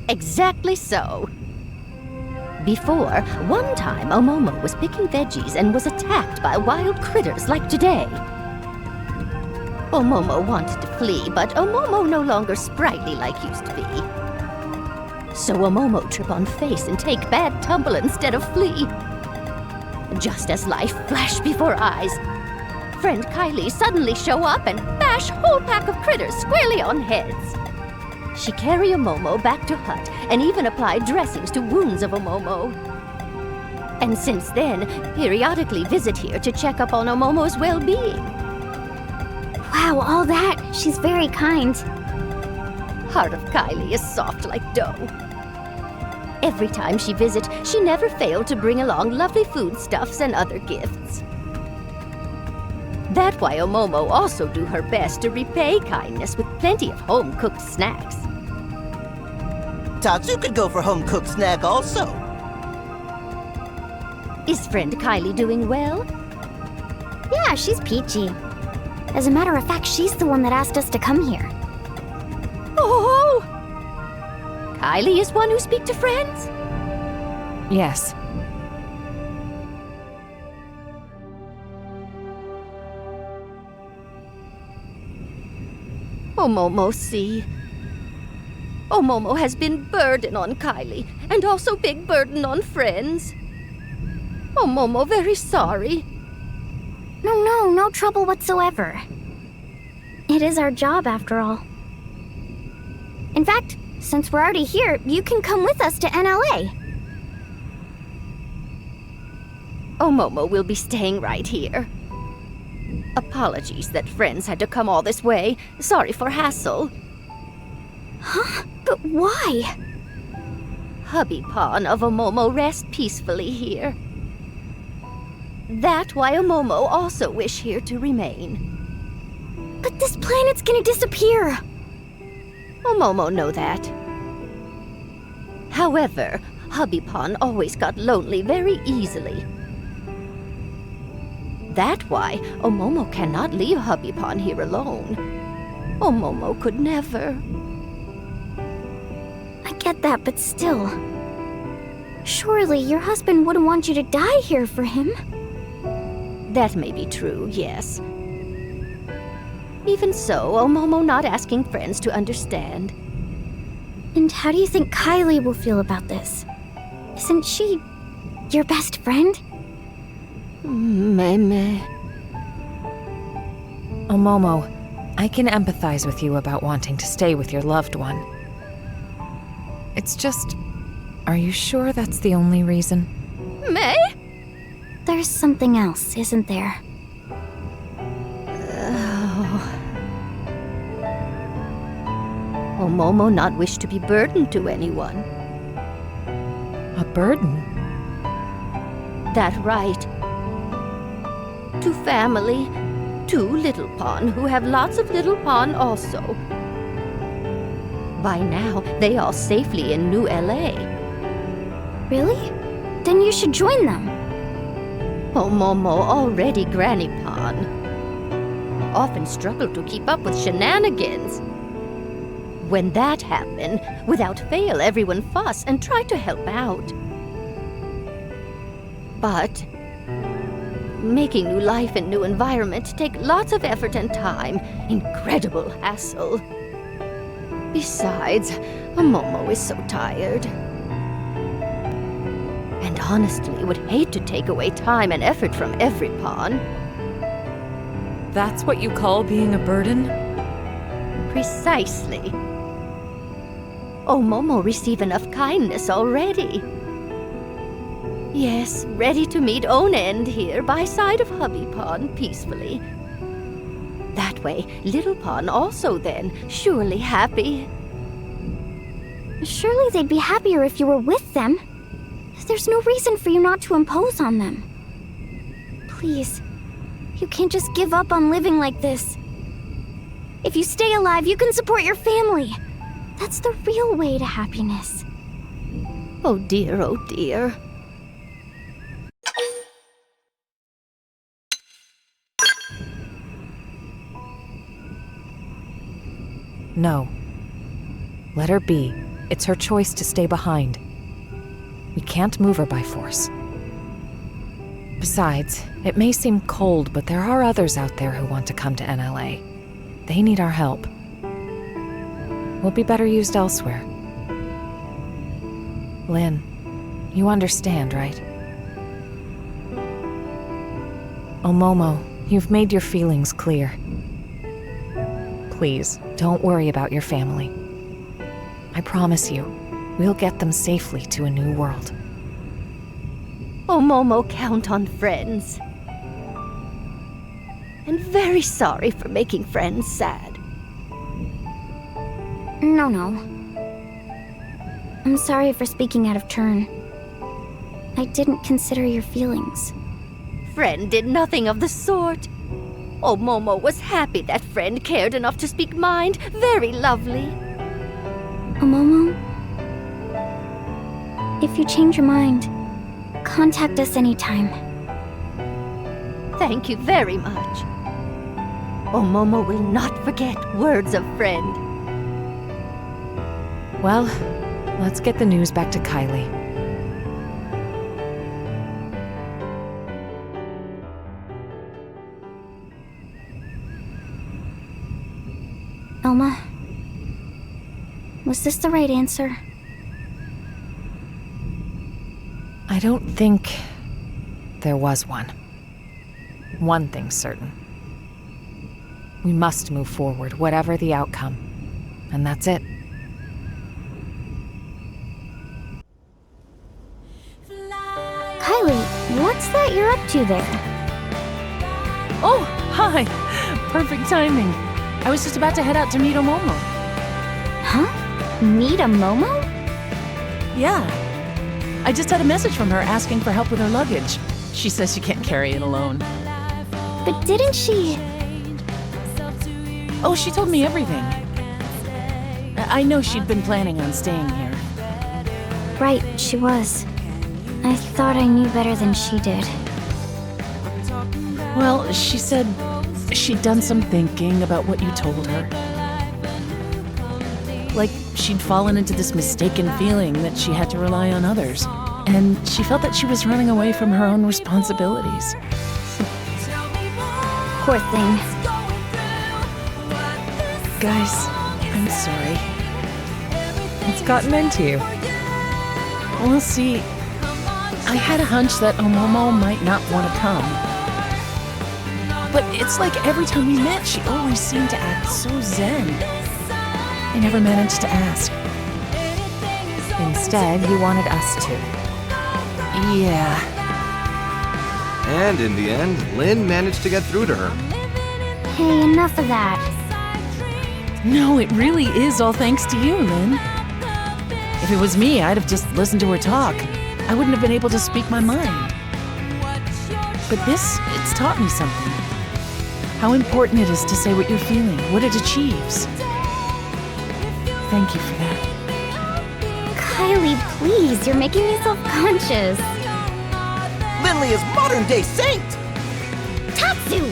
Exactly so. Before, one time Omomo was picking veggies and was attacked by wild critters like today. Omomo wanted to flee, but Omomo no longer sprightly like used to be. So Omomo trip on face and take bad tumble instead of flee. Just as life flashed before eyes, friend Kylie suddenly show up and bash whole pack of critters squarely on heads. She carry Omomo back to hut and even apply dressings to wounds of Omomo. And since then, periodically visit here to check up on Omomo's well-being. Wow, all that. She's very kind. Heart of Kylie is soft like dough. Every time she visit, she never failed to bring along lovely foodstuffs and other gifts. That's why Omomo also do her best to repay kindness with plenty of home-cooked snacks. Tatsu could go for home-cooked snack also. Is friend Kylie doing well? Yeah, she's peachy. As a matter of fact, she's the one that asked us to come here. Oh! Kylie is one who speak to friends? Yes. Omomo, see. Omomo has been burden on Kylie, and also big burden on friends. Omomo very sorry. No trouble whatsoever. It is our job, after all. In fact, since we're already here, you can come with us to NLA. Omomo will be staying right here. Apologies that friends had to come all this way. Sorry for hassle. Huh? But why? Hubby Pawn of Omomo rest peacefully here. That why Omomo also wish here to remain. But this planet's gonna disappear. Omomo know that. However, Hubby Pawn always got lonely very easily. That why Omomo cannot leave Hubby Pawn here alone. Omomo could never. I get that, but still. Surely your husband wouldn't want you to die here for him. That may be true, yes. Even so, Omomo not asking friends to understand. And how do you think Kylie will feel about this? Isn't she your best friend? Meme. Omomo, I can empathize with you about wanting to stay with your loved one. It's just, are you sure that's the only reason? May? There's something else, isn't there? Omomo not wish to be burdened to anyone. A burden? That right. To family, to Little Pawn, who have lots of Little Pawn also. By now, they all safely in New LA. Really? Then you should join them. Omomo already Granny Pawn. Often struggle to keep up with shenanigans. When that happened, without fail everyone fuss and try to help out. But making new life and new environment take lots of effort and time. Incredible hassle. Besides, Omomo is so tired. And honestly would hate to take away time and effort from every pawn. That's what you call being a burden? Precisely. Omomo receive enough kindness already. Yes, ready to meet own end here by side of Hubby Pawn peacefully. That way, Little Pawn also then, surely happy. Surely they'd be happier if you were with them. There's no reason for you not to impose on them. Please, you can't just give up on living like this. If you stay alive, you can support your family. That's the real way to happiness. Oh dear, oh dear. No. Let her be. It's her choice to stay behind. We can't move her by force. Besides, it may seem cold, but there are others out there who want to come to NLA. They need our help. We'll be better used elsewhere. Lynn, you understand, right? Omomo, you've made your feelings clear. Please, don't worry about your family. I promise you, we'll get them safely to a new world. Omomo count on friends. And very sorry for making friends sad. No. I'm sorry for speaking out of turn. I didn't consider your feelings. Friend did nothing of the sort. Omomo was happy that friend cared enough to speak mind. Very lovely. Omomo, if you change your mind, contact us anytime. Thank you very much. Omomo will not forget words of friend. Well, let's get the news back to Kylie. Elma, was this the right answer? I don't think there was one. One thing's certain. We must move forward, whatever the outcome. And that's it. Kylie, what's that you're up to there? Oh, hi! Perfect timing. I was just about to head out to meet Omomo. Huh? Meet a Momo? Yeah. I just had a message from her asking for help with her luggage. She says she can't carry it alone. But didn't she... Oh, she told me everything. I know she'd been planning on staying here. Right, she was. I thought I knew better than she did. Well, she said she'd done some thinking about what you told her. Like she'd fallen into this mistaken feeling that she had to rely on others. And she felt that she was running away from her own responsibilities. Poor thing. Guys, I'm sorry. It's gotten into you. We'll see. I had a hunch that Omomo might not want to come. But it's like every time we met, she always seemed to act so zen. I never managed to ask. Instead, you wanted us to. Yeah. And in the end, Lynn managed to get through to her. Hey, enough of that. No, it really is all thanks to you, Lynn. If it was me, I'd have just listened to her talk. I wouldn't have been able to speak my mind. But this, it's taught me something. How important it is to say what you're feeling, what it achieves. Thank you for that. Kylie, please, you're making me self-conscious. Lindley is modern-day saint! Tatsu!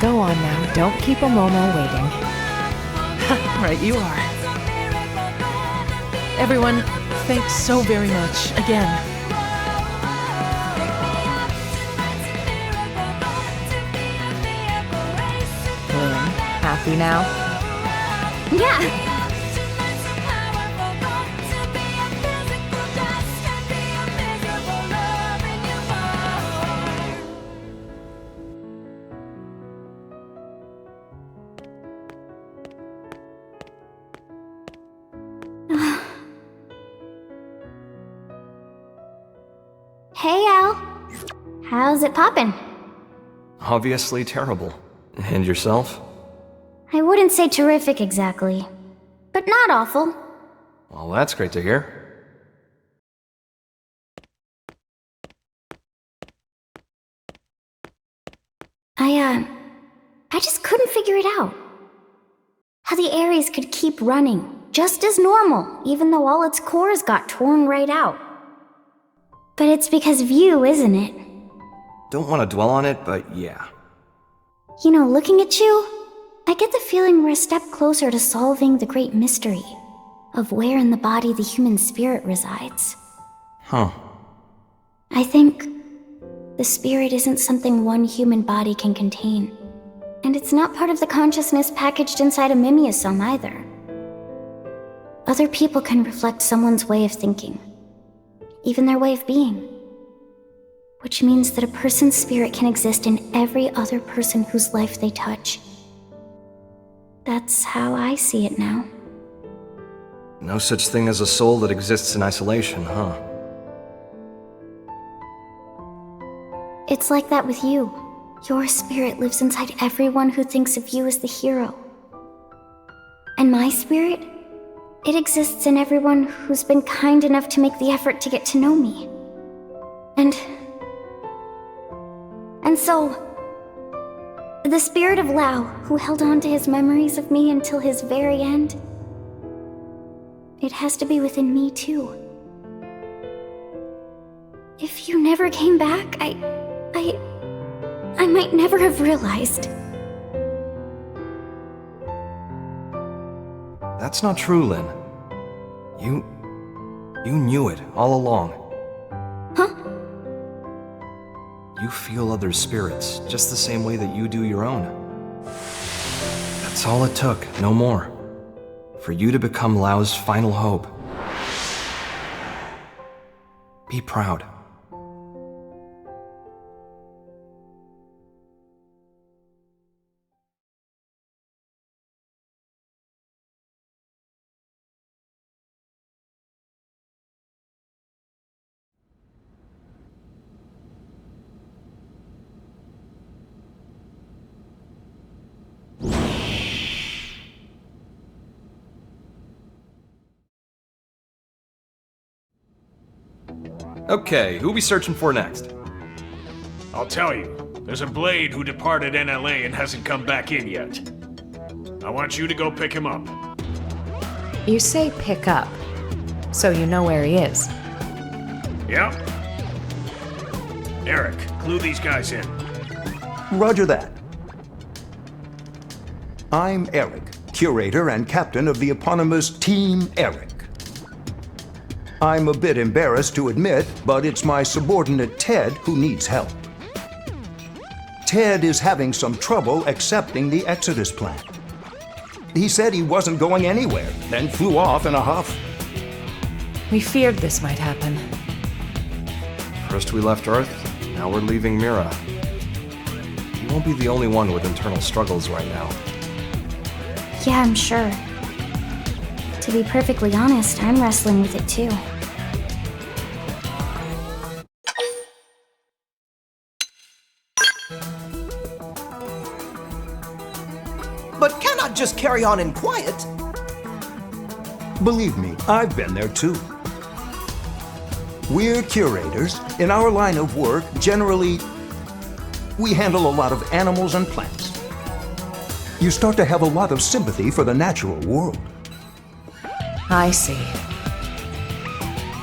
Go on now, don't keep Omomo waiting. Right, you are. Everyone, thanks so very much, again. Lynn, happy now? Yeah! Hey, Al. How's it poppin'? Obviously terrible. And yourself? I wouldn't say terrific exactly, but not awful. Well, that's great to hear. I just couldn't figure it out. How the Ares could keep running, just as normal, even though all its cores got torn right out. But it's because of you, isn't it? Don't want to dwell on it, but yeah. You know, looking at you, I get the feeling we're a step closer to solving the great mystery of where in the body the human spirit resides. Huh. I think the spirit isn't something one human body can contain. And it's not part of the consciousness packaged inside a mimeosome either. Other people can reflect someone's way of thinking, even their way of being. Which means that a person's spirit can exist in every other person whose life they touch. That's how I see it now. No such thing as a soul that exists in isolation, huh? It's like that with you. Your spirit lives inside everyone who thinks of you as the hero. And my spirit? It exists in everyone who's been kind enough to make the effort to get to know me. And so, the spirit of Lao, who held on to his memories of me until his very end, it has to be within me too. If you never came back, I might never have realized. That's not true, Lynn. You knew it all along. Huh? You feel other spirits, just the same way that you do your own. That's all it took, no more. For you to become Lao's final hope. Be proud. Okay, who we searching for next? I'll tell you. There's a Blade who departed NLA and hasn't come back in yet. I want you to go pick him up. You say pick up, so you know where he is. Yep. Eric, clue these guys in. Roger that. I'm Eric, curator and captain of the eponymous Team Eric. I'm a bit embarrassed to admit, but it's my subordinate Ted who needs help. Ted is having some trouble accepting the Exodus plan. He said he wasn't going anywhere, then flew off in a huff. We feared this might happen. First we left Earth, now we're leaving Mira. You won't be the only one with internal struggles right now. Yeah, I'm sure. To be perfectly honest, I'm wrestling with it too. But cannot just carry on in quiet. Believe me, I've been there too. We're curators. In our line of work, generally, we handle a lot of animals and plants. You start to have a lot of sympathy for the natural world. I see.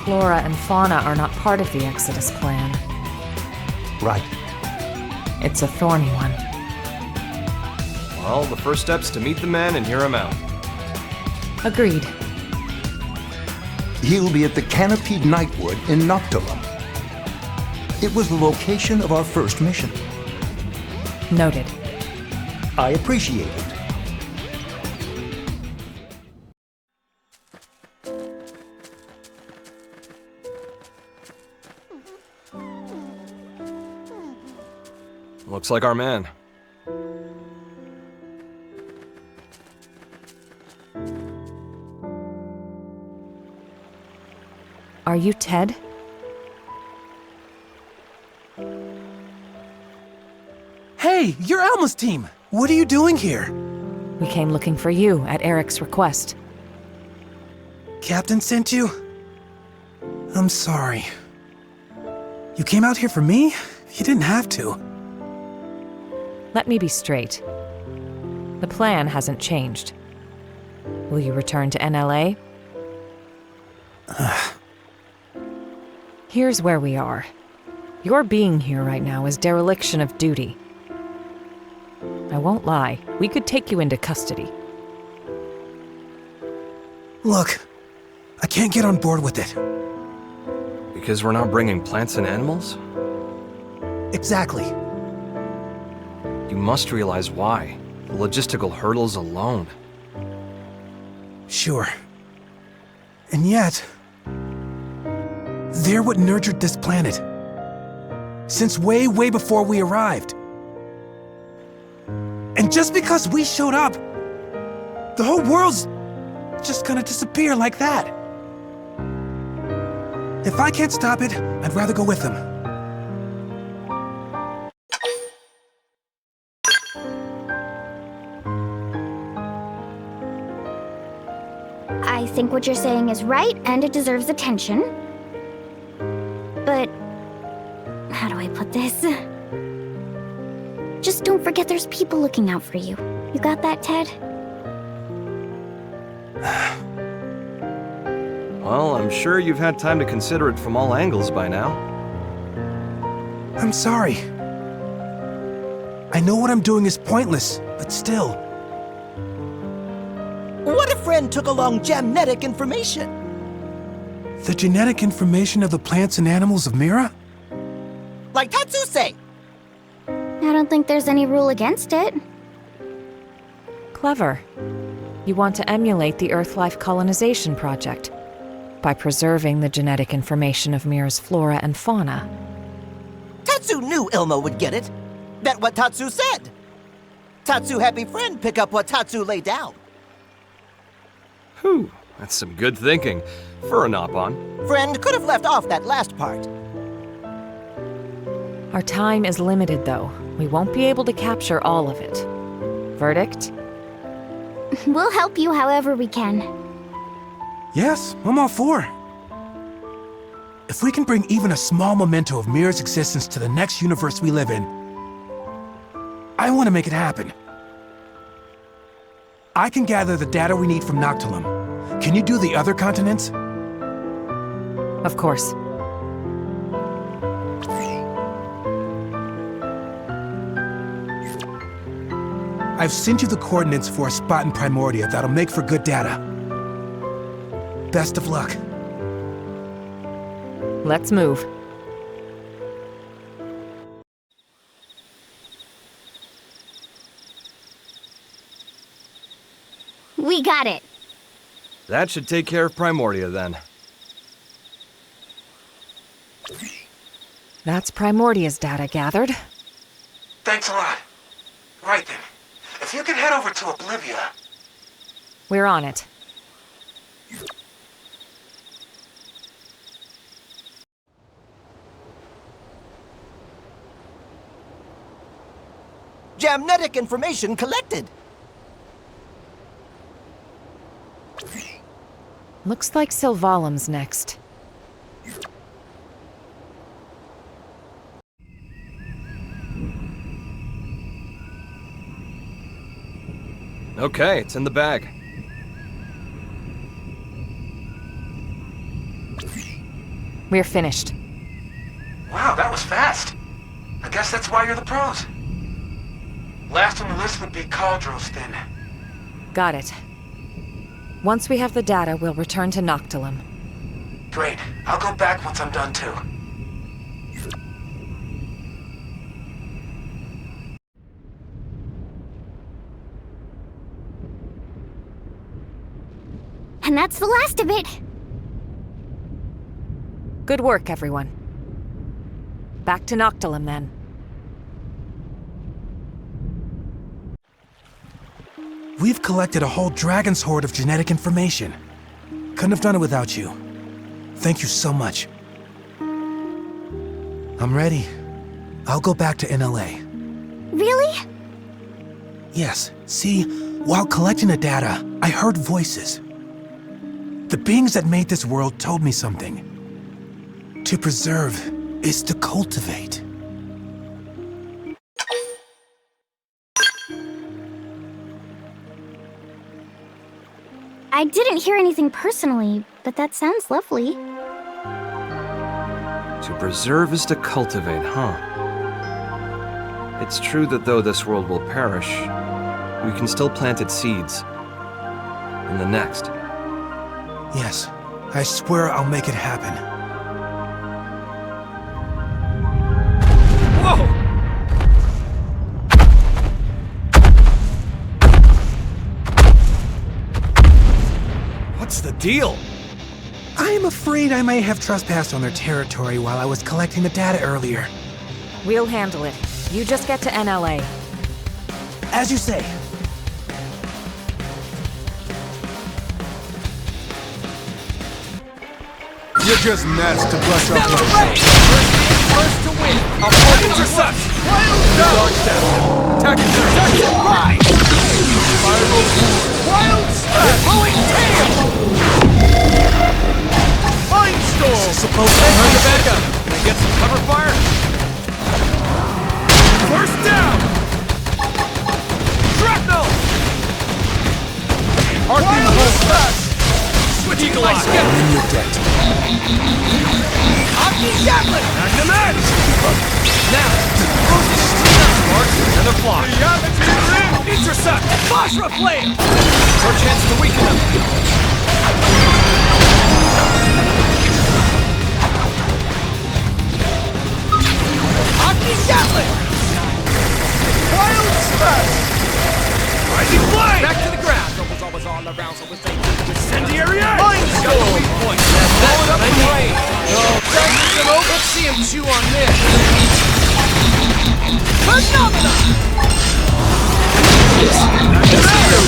Flora and fauna are not part of the Exodus plan. Right. It's a thorny one. Well, the first step's to meet the man and hear him out. Agreed. He'll be at the Canopied Nightwood in Noctilum. It was the location of our first mission. Noted. I appreciate it. Looks like our man. Are you Ted? Hey, you're Alma's team! What are you doing here? We came looking for you at Eric's request. Captain sent you? I'm sorry. You came out here for me? You didn't have to. Let me be straight. The plan hasn't changed. Will you return to NLA? Here's where we are. Your being here right now is dereliction of duty. I won't lie, we could take you into custody. Look, I can't get on board with it. Because we're not bringing plants and animals? Exactly. You must realize why. The logistical hurdles alone. Sure. And yet, they're what nurtured this planet. Since way, way before we arrived. And just because we showed up, the whole world's just gonna disappear like that. If I can't stop it, I'd rather go with them. I think what you're saying is right, and it deserves attention. But how do I put this? Just don't forget there's people looking out for you. You got that, Ted? Well, I'm sure you've had time to consider it from all angles by now. I'm sorry. I know what I'm doing is pointless, but still. What if Friend took along genetic information? The genetic information of the plants and animals of Mira? Like Tatsu say, I don't think there's any rule against it. Clever. You want to emulate the Earth-life colonization project by preserving the genetic information of Mira's flora and fauna. Tatsu knew Ilmo would get it. Bet what Tatsu said. Tatsu happy friend pick up what Tatsu laid down. Whew, that's some good thinking for a Nopon. Friend could have left off that last part. Our time is limited, though. We won't be able to capture all of it. Verdict? We'll help you however we can. Yes, I'm all for. If we can bring even a small memento of Mira's existence to the next universe we live in, I want to make it happen. I can gather the data we need from Noctilum. Can you do the other continents? Of course. I've sent you the coordinates for a spot in Primordia that'll make for good data. Best of luck. Let's move. We got it. That should take care of Primordia, then. That's Primordia's data gathered. Thanks a lot. Right then. If you can head over to Oblivia... We're on it. Jamnetic information collected. Looks like Sylvalim's next. Okay, it's in the bag. We're finished. Wow, that was fast. I guess that's why you're the pros. Last on the list would be Caldros, then. Got it. Once we have the data, we'll return to Noctilum. Great. I'll go back once I'm done, too. And that's the last of it. Good work, everyone. Back to Noctilum, then. We've collected a whole dragon's hoard of genetic information. Couldn't have done it without you. Thank you so much. I'm ready. I'll go back to NLA. Really? Yes. See, while collecting the data, I heard voices. The beings that made this world told me something. To preserve is to cultivate. I didn't hear anything personally, but that sounds lovely. To preserve is to cultivate, huh? It's true that though this world will perish, we can still plant its seeds. In the next. Yes, I swear I'll make it happen. Whoa! What's the deal? I'm afraid I may have trespassed on their territory while I was collecting the data earlier. We'll handle it. You just get to NLA. As you say. You're just nuts to brush off my First to win! Intercept! Wild down! Attack intercept! Right! Spiral Wild Smash! Blowing tail! Mind Storm! Supposed to hurt the back up. Can I get some cover fire? First down! Shrapnel! Wild Smash! Switch Eagle Eye! in your debt. Aki Gatling! Magnum Edge! Now, Rose's Spark, another fly. Intercept! Basra Flame! Our chance to weaken them. Aki Gatling! Rising flame! Back to the ground. Troubles always all around, so we stay Incendiary air! Mind skull! Weak point. Blow it up in range. Let's see him chew on this. Phenomenal!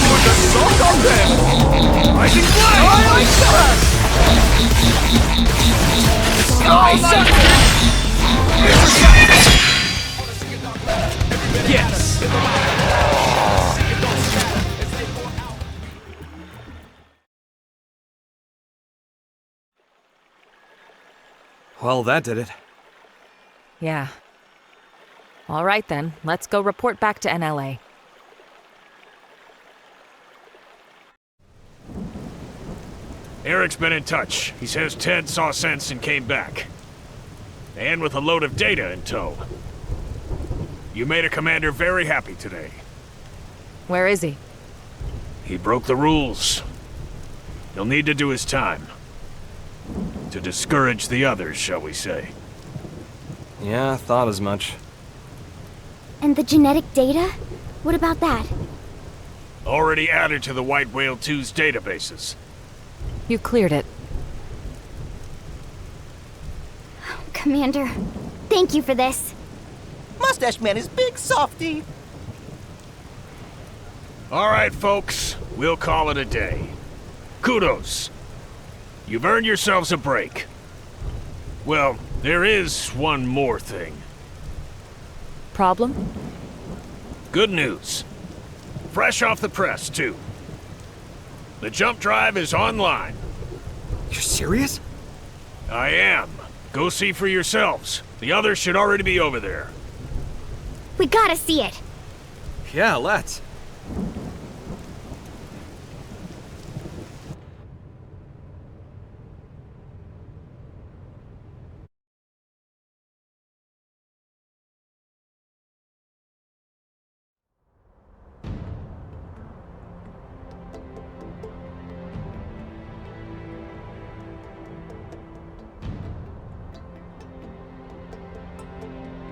Put the salt on them! Rising flame! Yes! Well, that did it. Yeah. All right then, let's go report back to NLA. Eric's been in touch. He says Ted saw sense and came back. And with a load of data in tow. You made a commander very happy today. Where is he? He broke the rules. He'll need to do his time. To discourage the others, shall we say. Yeah, thought as much. And the genetic data? What about that? Already added to the White Whale 2's databases. You cleared it. Commander, thank you for this. Mustache Man is big softy. All right, folks. We'll call it a day. Kudos. You've earned yourselves a break. Well, there is one more thing. Problem? Good news. Fresh off the press, too. The jump drive is online. You're serious? I am. Go see for yourselves. The others should already be over there. We gotta see it. Yeah, let's.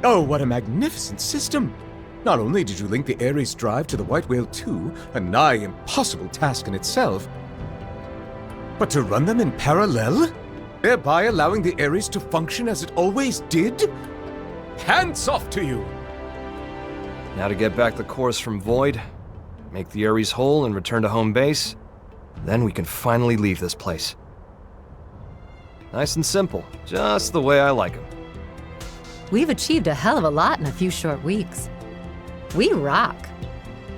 Oh, what a magnificent system! Not only did you link the Ares drive to the White Whale 2, a nigh impossible task in itself, but to run them in parallel, thereby allowing the Ares to function as it always did? Hands off to you! Now to get back the cores from Void, make the Ares whole and return to home base, then we can finally leave this place. Nice and simple, just the way I like them. We've achieved a hell of a lot in a few short weeks. We rock.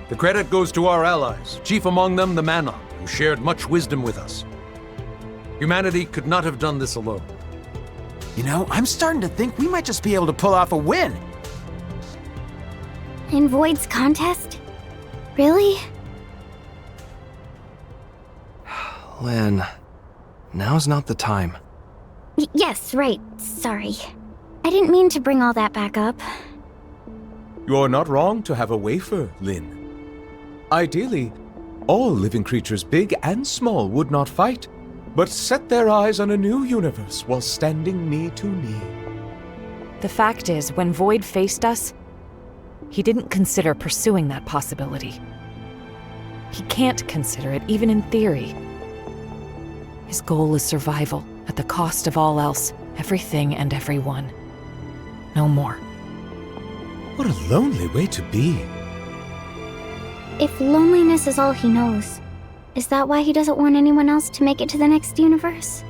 The credit goes to our allies, chief among them the Manon, who shared much wisdom with us. Humanity could not have done this alone. You know, I'm starting to think we might just be able to pull off a win. In Void's contest? Really? Lynn, now's not the time. Yes, right. Sorry. I didn't mean to bring all that back up. You're not wrong to have a wafer, Lynn. Ideally, all living creatures, big and small, would not fight, but set their eyes on a new universe while standing knee to knee. The fact is, when Void faced us, he didn't consider pursuing that possibility. He can't consider it, even in theory. His goal is survival, at the cost of all else, everything and everyone. No more. What a lonely way to be. If loneliness is all he knows, is that why he doesn't want anyone else to make it to the next universe?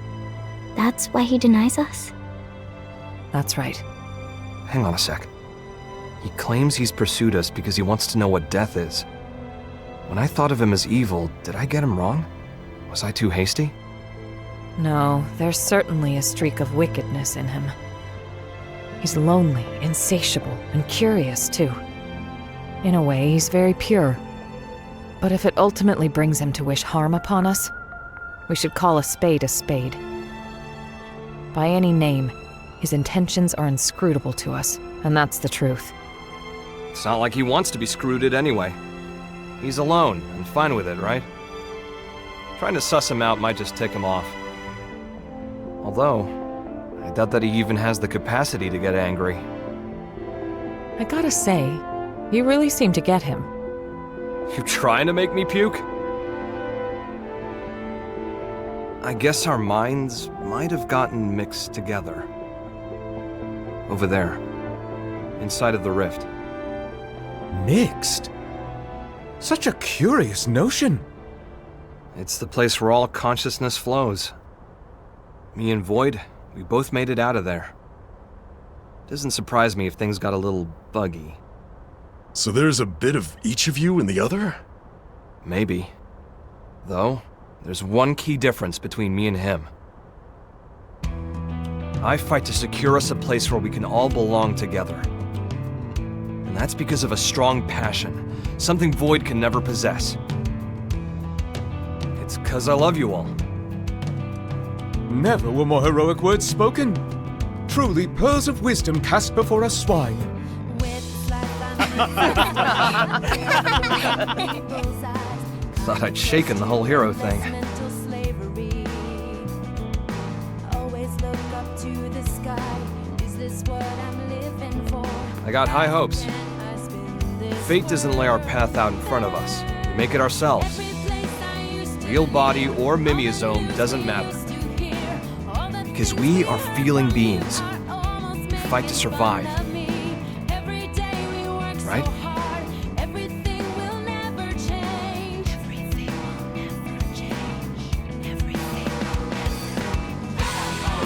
That's why he denies us? That's right. Hang on a sec. He claims he's pursued us because he wants to know what death is. When I thought of him as evil, did I get him wrong? Was I too hasty? No, there's certainly a streak of wickedness in him. He's lonely, insatiable, and curious, too. In a way, he's very pure. But if it ultimately brings him to wish harm upon us, we should call a spade a spade. By any name, his intentions are inscrutable to us, and that's the truth. It's not like he wants to be screwed anyway. He's alone, and fine with it, right? Trying to suss him out might just tick him off. Although, I doubt that he even has the capacity to get angry. I gotta say, You really seem to get him. You trying to make me puke? I guess our minds might have gotten mixed together. Over there, inside of the rift. Mixed? Such a curious notion. It's the place where all consciousness flows. Me and Void, we both made it out of there. Doesn't surprise me if things got a little buggy. So there's a bit of each of you in the other? Maybe. Though, there's one key difference between me and him. I fight to secure us a place where we can all belong together. And that's because of a strong passion, something Void can never possess. It's 'cause I love you all. Never were more heroic words spoken. Truly pearls of wisdom cast before a swine. Thought I'd shaken the whole hero thing. I got high hopes. Fate doesn't lay our path out in front of us. We make it ourselves. Real body or mimeosome doesn't matter. Because we are feeling beings. We fight to survive. Right?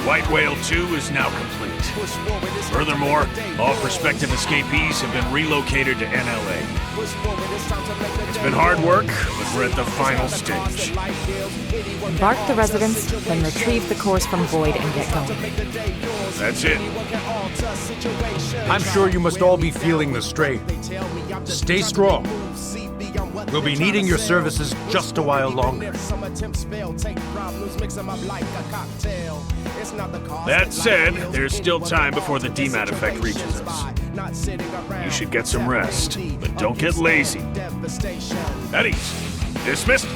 White Whale 2 is now complete. Furthermore, all prospective escapees have been relocated to NLA. It's been hard work, but we're at the final stage. Embark the residents, then retrieve the cores from Void and get going. That's it. I'm sure you must all be feeling the strain. Stay strong. We'll be needing your services just a while longer. That said, there's still time before the DMAT effect reaches us. You should get some rest, but don't get lazy. At ease. Dismissed.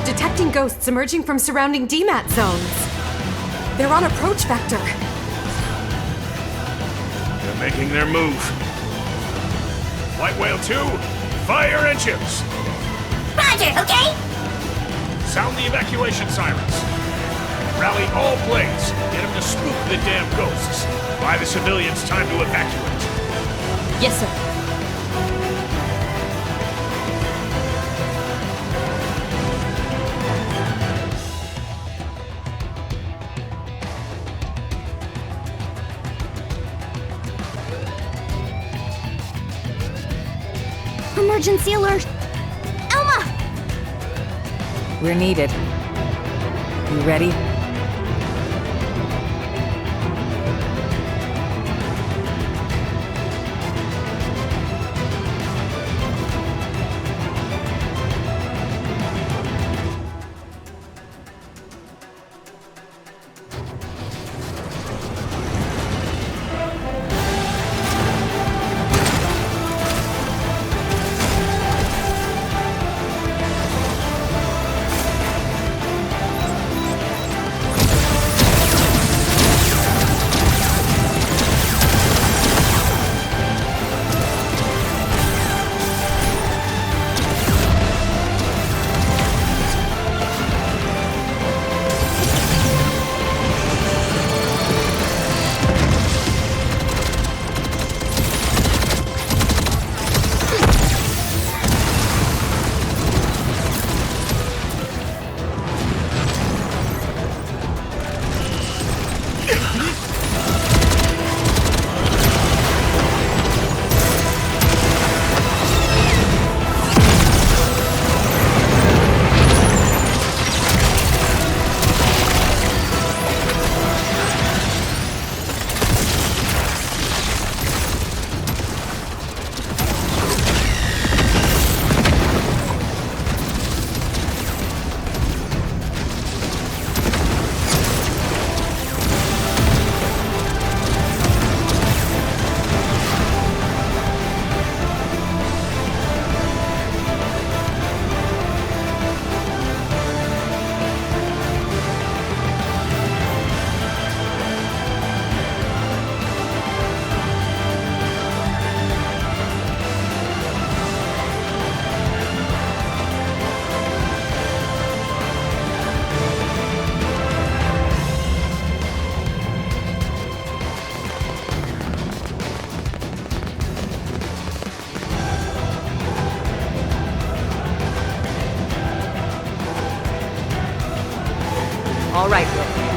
Detecting ghosts emerging from surrounding DMAT zones. They're on approach vector. They're making their move. White Whale 2, fire engines! Roger, okay? Sound the evacuation sirens. Rally all planes. Get them to spook the damn ghosts. Buy the civilians time to evacuate. Yes, sir. Emergency alert! Elma! We're needed. You ready?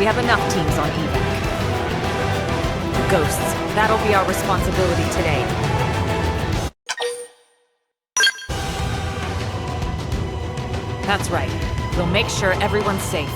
We have enough teams on evac. Ghosts, that'll be our responsibility today. That's right. We'll make sure everyone's safe.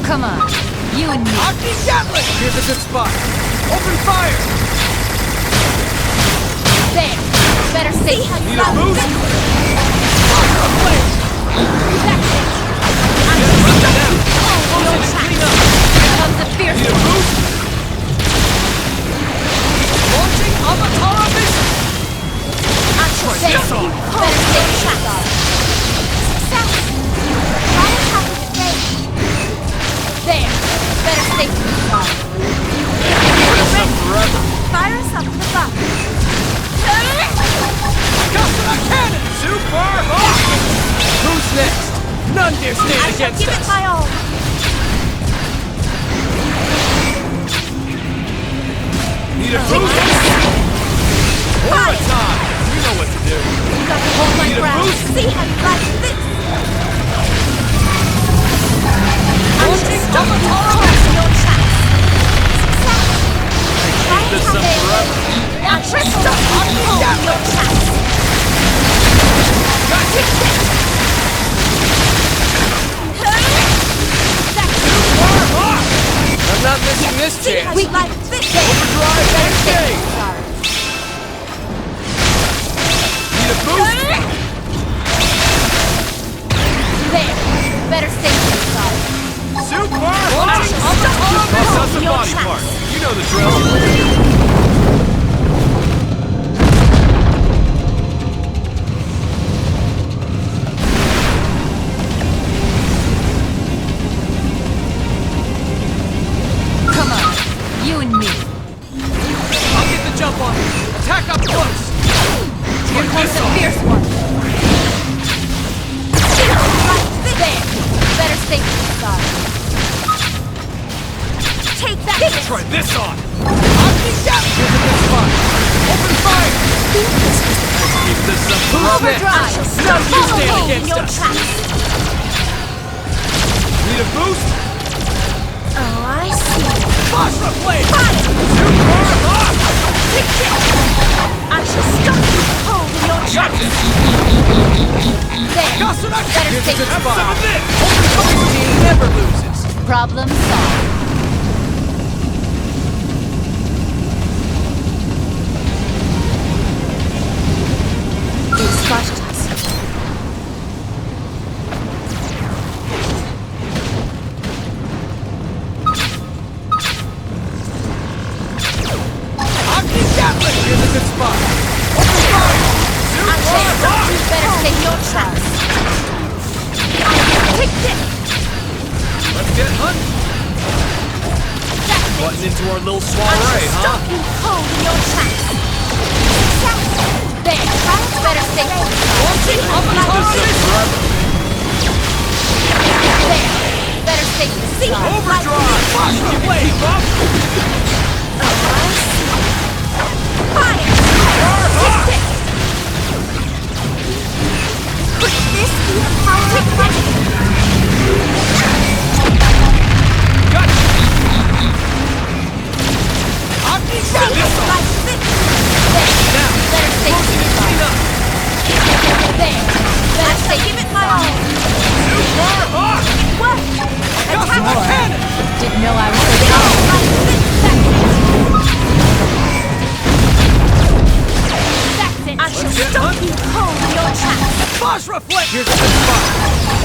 Come on, you and me. Octane Gatling! Here's a good spot. Open fire! There! Better stay. Need a boost? Comes a fierce. Need a boost? Launching Avatara Vision! There! Better stay trapped. There! Better stay to the side. Fire us up to the top. Customer cannon! Super hot! Who's next? None dare stand against us! my all. Need a boost? Overtime! You know what to do. You got to hold my Need a ground. boost? See how you like this. Launching Avatara Vision! Keep this up forever. Now Crystal, hold your tracks. Gotcha! I'm not missing this chance. We like this. Overdrive engage! Need a boost? There! Better stay to the side. Super launching Avatara Vision! Toss a body part. You know the drill. Come on, you and me. I'll get the jump on it. Attack up close. Here comes the fierce one. There! Better stay to the side. Take that. Try this on. Octane Gatling! Here's a good spot. Open fire! Keep this up for Overdrive. None you stand against Your us. tracks. Need a boost? Oh, I see. Basra Blade! Fire! Super hot! I shall stop you cold in your tracks. There! Kasuna! Better Here's a stay good to the spot. Have some of side. this! Overcoming team never loses. Problem solved. They spotted us. Octane Gatling! Here's a good spot. Open fire! Super hot! Better stay in your tracks. Take this. Let's get hunting. Button into our little soiree, huh? Stop you cold in your tracks. There! Better stay to the side. Launching Avatara Vision! There! Better stay to the side. Overdrive! Basra Blade! Keep up! Fire! Super hot! Could this be the power of magic? Gotcha! Octane Gatling! Like this. Now, Better stay to the clean side. up! There! Better stay to Give the it my side. all. Super hot! What? Customer cannon! Didn't know I was so powerful. That's it. I shall Let's get stop hunting. you cold in your tracks. Basra Blade! Here's a good spot.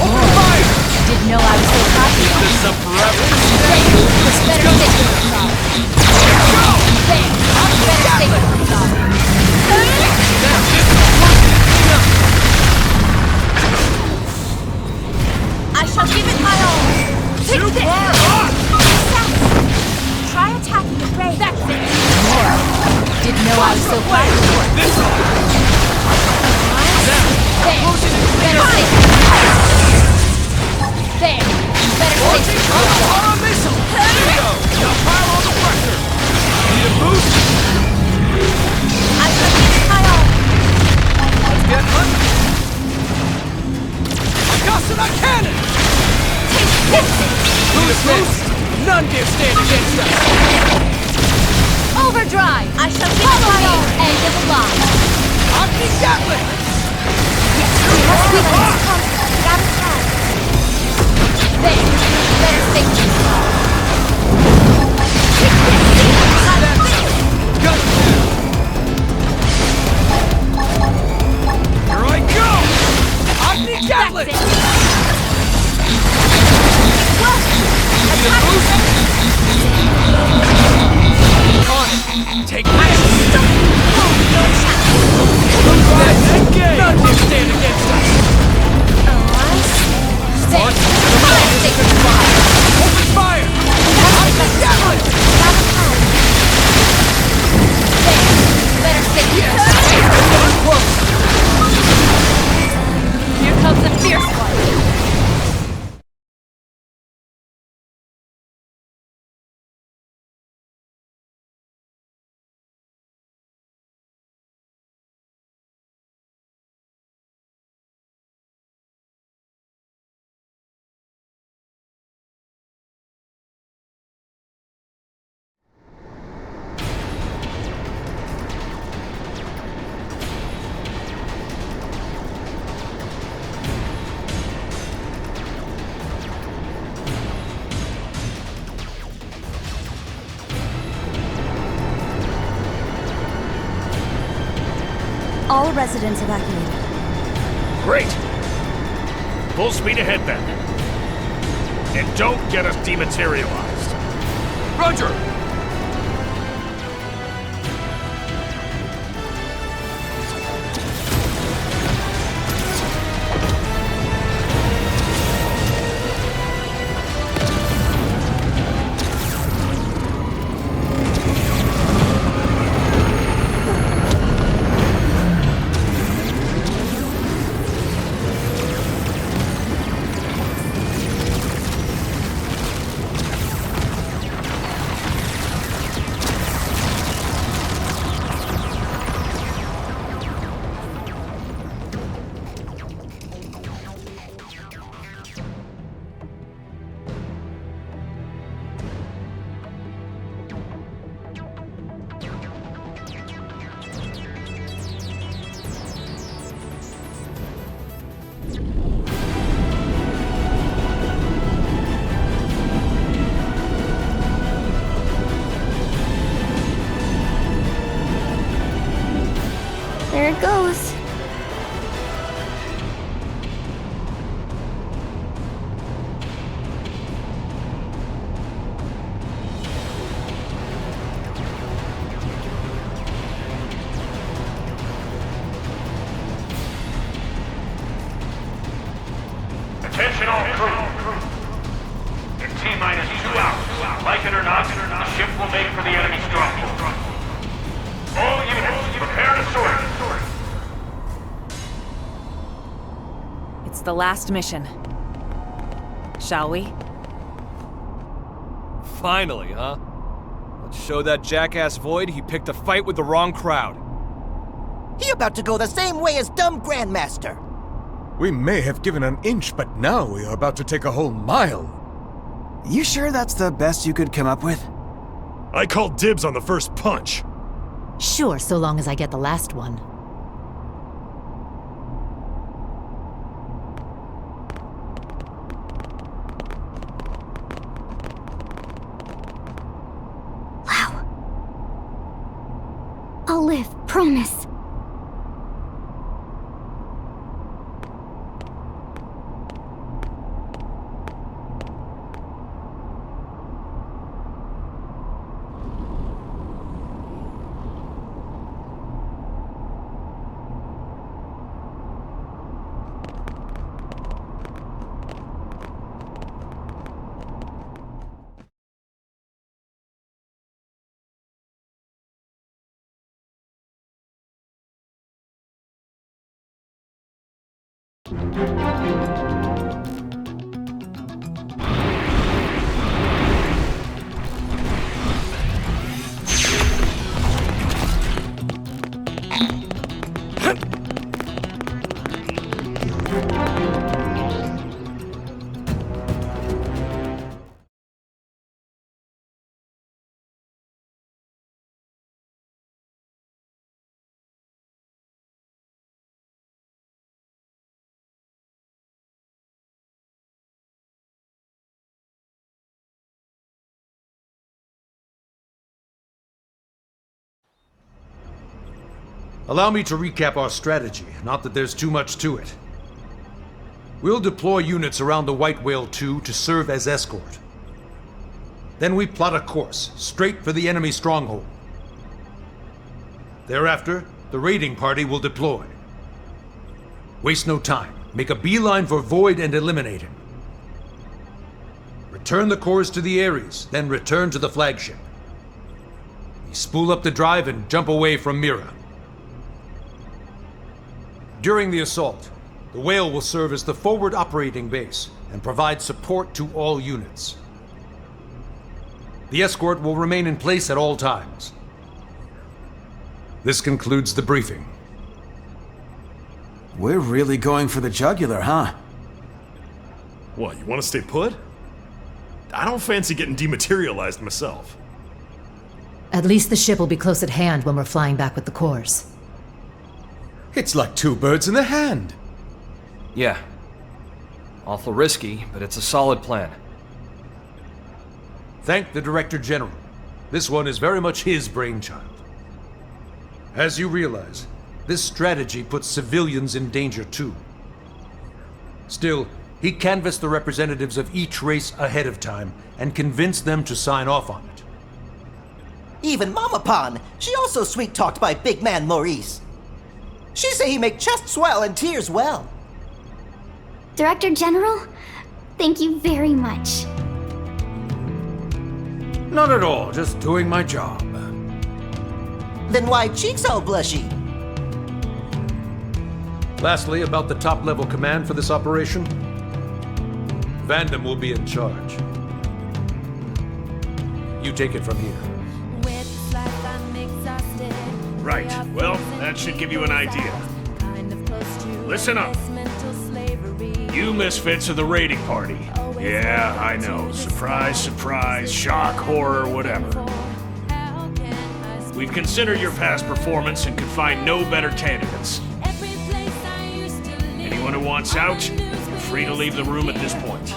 Open fire! Didn't know I was so popular. This up forever. Better stay to the side. Go! There! Better stay to the side. Now, this is clean up. I shall give it my all. Take Super this. hot! Try attacking the rain. That's it. More. Didn't know I was so popular. None dare stand against us! Overdrive! I shall give you end of the line! Omni Gatling! There, better stay Here I go! Omni Gatling! Take this! None can stand against us! Open fire! Omni Gatling! better stay here! Here comes the fierce one! All residents evacuated. Great! Full speed ahead then. And don't get us dematerialized. Roger! There it goes. Attention all crew. In T-minus 2 hours, like it or not, the ship will make for the enemy stronghold. All units, prepare to sword. It's the last mission. Shall we? Finally, huh? Let's show that jackass Void he picked a fight with the wrong crowd. He about to go the same way as dumb Grandmaster. We may have given an inch, but now we are about to take a whole mile. You sure that's the best you could come up with? I call dibs on the first punch. Sure, so long as I get the last one. I'll live, promise. Allow me to recap our strategy, not that there's too much to it. We'll deploy units around the White Whale 2 to serve as escort. Then we plot a course, straight for the enemy stronghold. Thereafter, the raiding party will deploy. Waste no time. Make a beeline for Void and eliminate him. Return the cores to the Ares, then return to the flagship. We spool up the drive and jump away from Mira. During the assault, the Whale will serve as the forward operating base and provide support to all units. The escort will remain in place at all times. This concludes the briefing. We're really going for the jugular, huh? What, you want to stay put? I don't fancy getting dematerialized myself. At least the ship will be close at hand when we're flying back with the cores. It's like 2 birds in the hand. Yeah. Awful risky, but it's a solid plan. Thank the Director General. This one is very much his brainchild. As you realize, this strategy puts civilians in danger too. Still, he canvassed the representatives of each race ahead of time and convinced them to sign off on it. Even Mama Pan, she also sweet-talked by big man Maurice. She say he make chest swell and tears well. Director General, thank you very much. Not at all, just doing my job. Then why cheeks all blushy? Lastly, about the top-level command for this operation. Vandam will be in charge. You take it from here. Right, well, that should give you an idea. Listen up. You misfits are the raiding party. Yeah, I know. Surprise, surprise, shock, horror, whatever. We've considered your past performance and could find no better candidates. Anyone who wants out, you're free to leave the room at this point.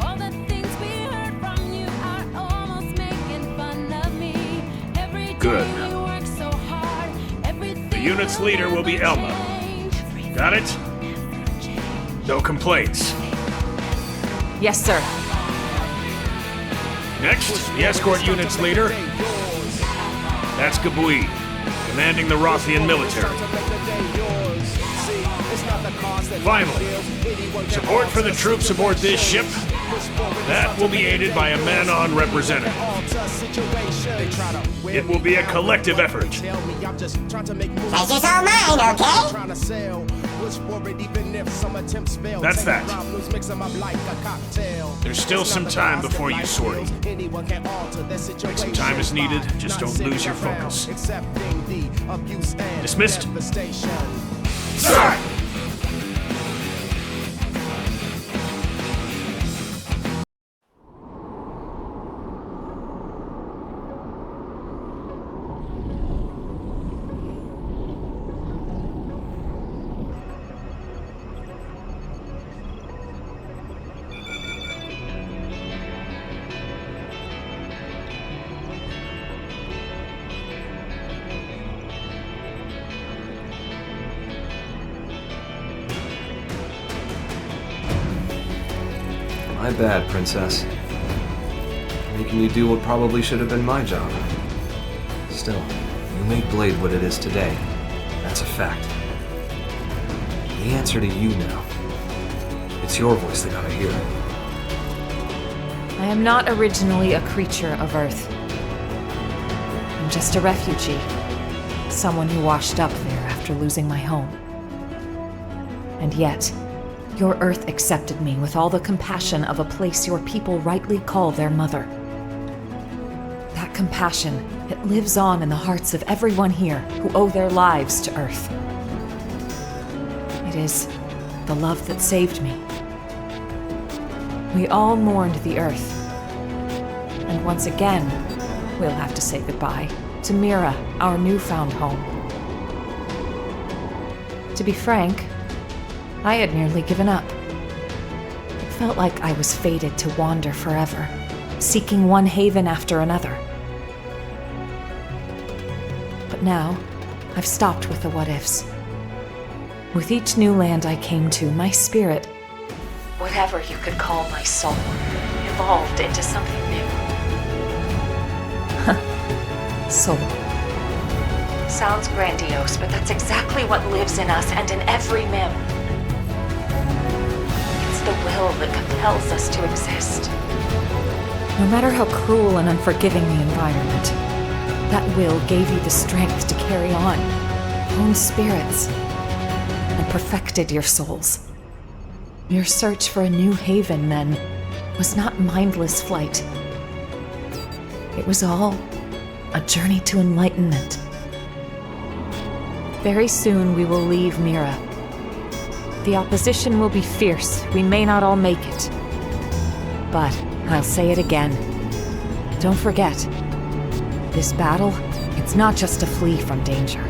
Good. The unit's leader will be Elma. Got it? No complaints. Yes, sir. Next, the escort unit's leader. That's Gabui, commanding the Rothian military. Finally, support for the troops aboard this ship. That will be aided by a man-on representative. It will be a collective effort. Pleasure's all mine, okay? That's that. There's still some time before you sortie. Like some time is needed, just don't lose your focus. Dismissed? Sir! My bad, Princess. Making you do what probably should have been my job. Still, you made Blade what it is today. That's a fact. The answer to you now. It's your voice they gotta hear. I am not originally a creature of Earth. I'm just a refugee. Someone who washed up there after losing my home. And yet, your Earth accepted me with all the compassion of a place your people rightly call their mother. That compassion, it lives on in the hearts of everyone here who owe their lives to Earth. It is the love that saved me. We all mourned the Earth. And once again, we'll have to say goodbye to Mira, our newfound home. To be frank, I had nearly given up. It felt like I was fated to wander forever, seeking one haven after another. But now, I've stopped with the what-ifs. With each new land I came to, my spirit, whatever you could call my soul, evolved into something new. Soul. Sounds grandiose, but that's exactly what lives in us and in every Mim. It's the will that compels us to exist. No matter how cruel and unforgiving the environment, that will gave you the strength to carry on, honed spirits, and perfected your souls. Your search for a new haven, then, was not mindless flight. It was all a journey to enlightenment. Very soon we will leave Mira. The opposition will be fierce. We may not all make it. But I'll say it again. Don't forget, this battle, it's not just to flee from danger.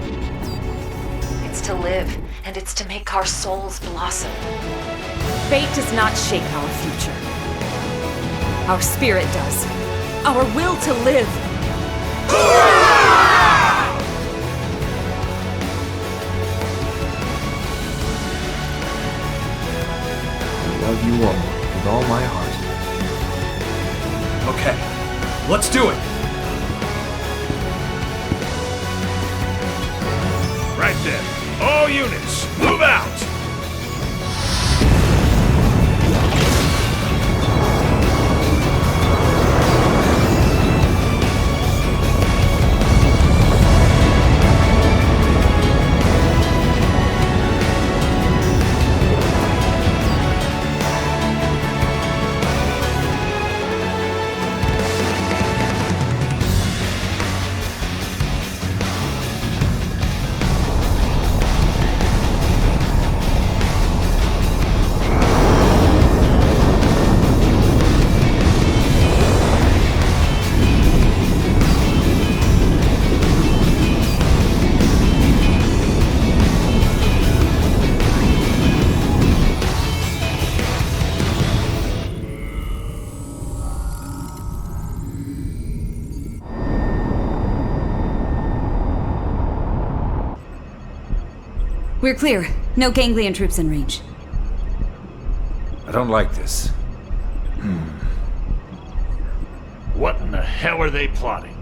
It's to live, and it's to make our souls blossom. Fate does not shape our future. Our spirit does. Our will to live. I love you all with all my heart. Okay, let's do it! Right then. All units, move out! We're clear. No Gangelion troops in range. I don't like this. What in the hell are they plotting?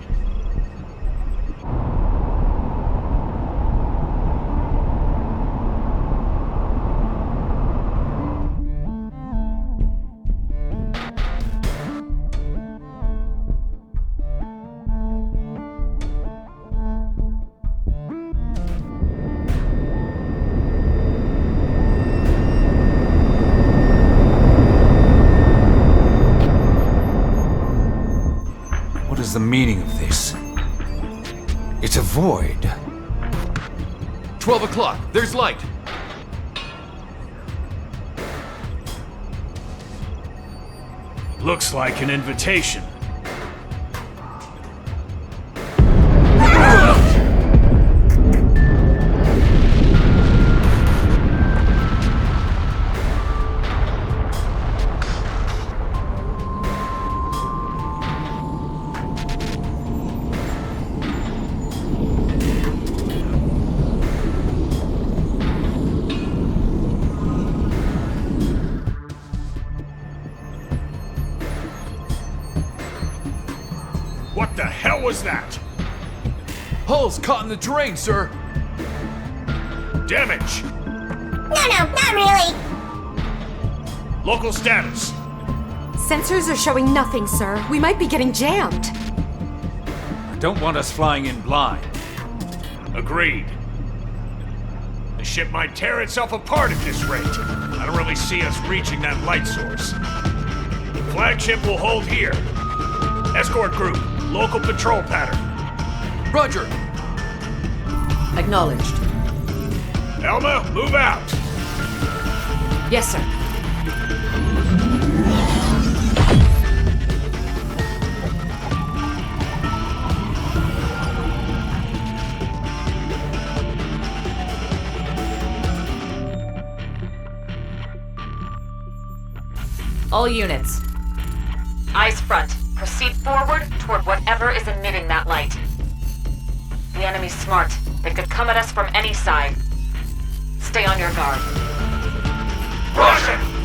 What is the meaning of this? It's a void. 12 o'clock. There's light. Looks like an invitation. What the hell was that? Hull's caught in the terrain, sir. Damage! No, not really. Local status. Sensors are showing nothing, sir. We might be getting jammed. I don't want us flying in blind. Agreed. The ship might tear itself apart at this rate. I don't really see us reaching that light source. Flagship will hold here. Escort group, local patrol pattern. Roger. Acknowledged. Elma, move out. Yes, sir. All units. Eyes front. Proceed forward toward whatever is emitting that light. The enemy's smart. They could come at us from any side. Stay on your guard. Rush it!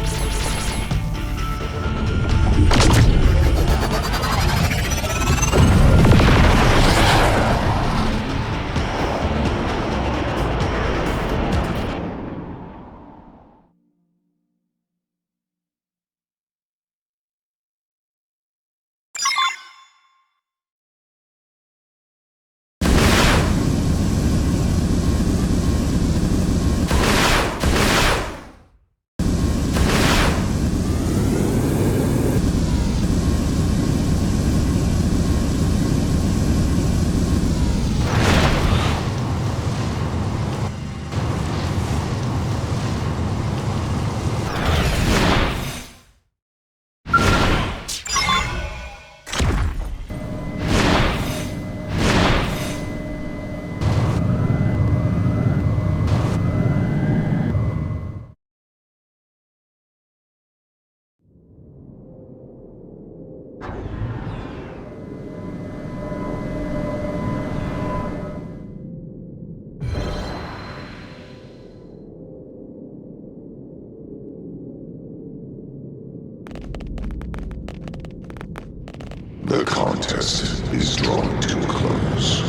The contest is drawing to a close.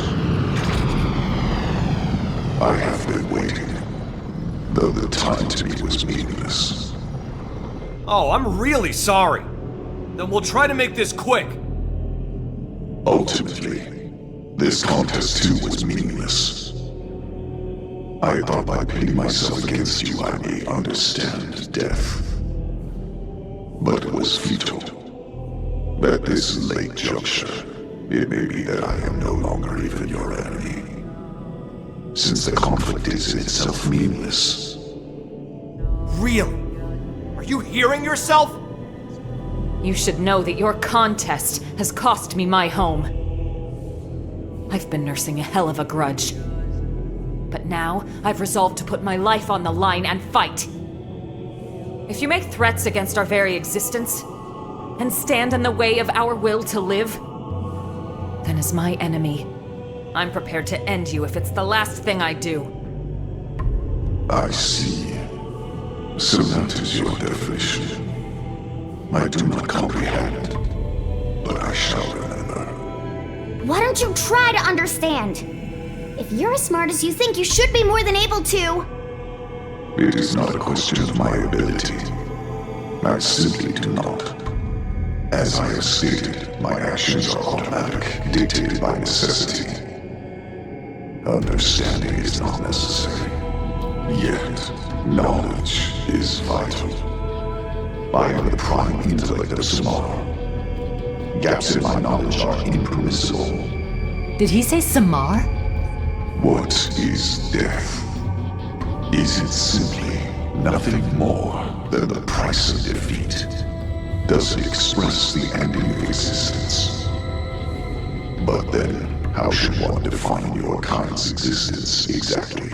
I have been waiting, though the time to me was meaningless. Oh, I'm really sorry. Then we'll try to make this quick. Ultimately, this contest too was meaningless. I thought by pitting myself against you I may understand death. But it was futile. At this late juncture, it may be that I am no longer even your enemy. Since the conflict is in itself meaningless. Really? Are you hearing yourself? You should know that your contest has cost me my home. I've been nursing a hell of a grudge. But now, I've resolved to put my life on the line and fight. If you make threats against our very existence, and stand in the way of our will to live, then as my enemy, I'm prepared to end you if it's the last thing I do. I see. So that is your definition. I do not comprehend, but I shall remember. Why don't you try to understand? If you're as smart as you think, you should be more than able to. It is not a question of my ability. I simply do not. As I have stated, my actions are automatic, dictated by necessity. Understanding is not necessary. Yet, knowledge is vital. I am the prime intellect of Samar. Gaps in my knowledge are impermissible. Did he say Samar? What is death? Is it simply nothing more than the price of defeat? Does it express the ending of existence? But then, how should one define your kind's existence exactly?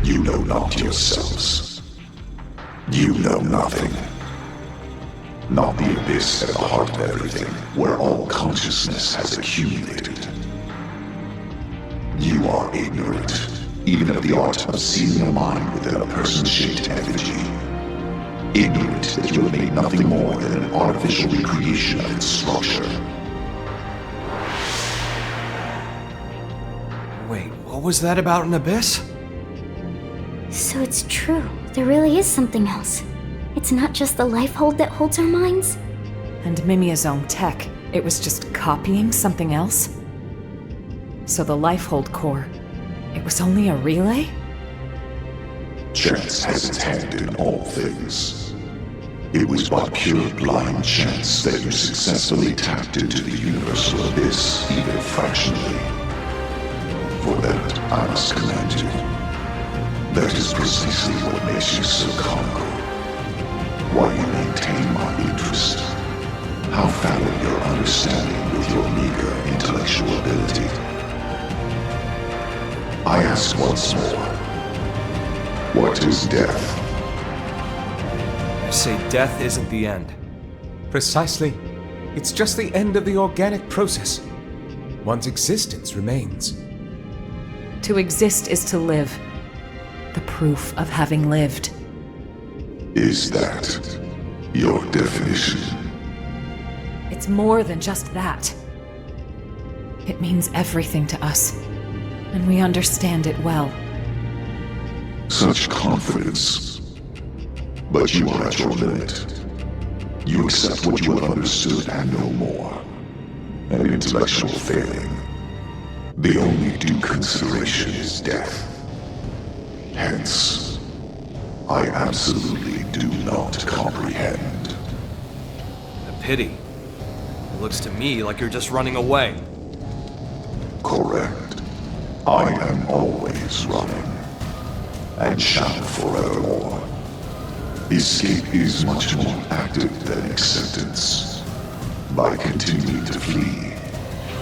You know not yourselves. You know nothing. Not the abyss at the heart of everything, where all consciousness has accumulated. You are ignorant, even of the art of seeing a mind within a person-shaped effigy. Ignorant that you have made nothing more than an artificial recreation of its structure. Wait, what was that about an abyss? So it's true. There really is something else. It's not just the life hold that holds our minds. And Mimia's own tech, it was just copying something else? So the life hold core, it was only a relay? Chance has its hand in all things. It was but pure blind chance that you successfully tapped into the universal abyss, even fractionally. For that, I must commend you. That is precisely what makes you so comical. Why you maintain my interest. How fallow your understanding with your meager intellectual ability. I ask once more. What is death? I say death isn't the end. Precisely. It's just the end of the organic process. One's existence remains. To exist is to live. The proof of having lived. Is that your definition? It's more than just that. It means everything to us, and we understand it well. Such confidence. But you are at your limit. You accept what you have understood and no more. An intellectual failing. The only due consideration is death. Hence, I absolutely do not comprehend. A pity. It looks to me like you're just running away. Correct. I am always running. And shall forevermore. Escape is much more active than acceptance. By continuing to flee,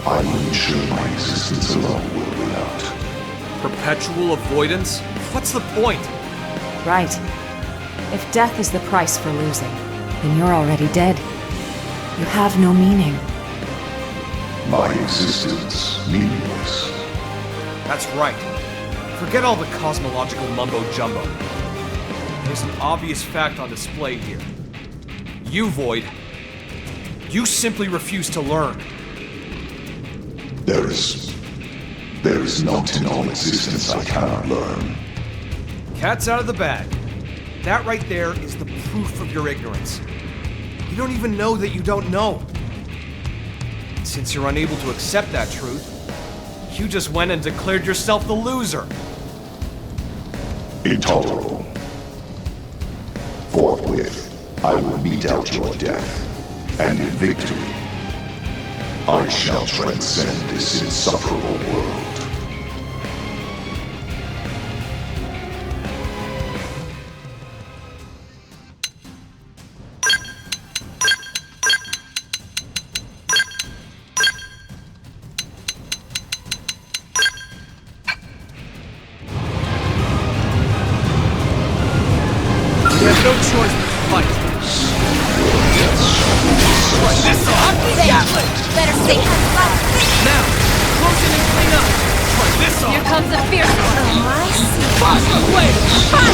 I will ensure my existence alone will win out. Perpetual avoidance? What's the point? Right. If death is the price for losing, then you're already dead. You have no meaning. My existence meaningless. That's right. Forget all the cosmological mumbo-jumbo. There's an obvious fact on display here. You, Void, you simply refuse to learn. There is not in all existence I cannot learn. Cat's out of the bag. That right there is the proof of your ignorance. You don't even know that you don't know. Since you're unable to accept that truth, you just went and declared yourself the loser. Intolerable. Forthwith, I will mete out your death, and in victory, I shall transcend this insufferable world. We have no choice but to fight. Try this on! Better stay Now, close in and clean up! Try this on! Here comes a fierce one. Oh, I see. Flash the blade! Fine!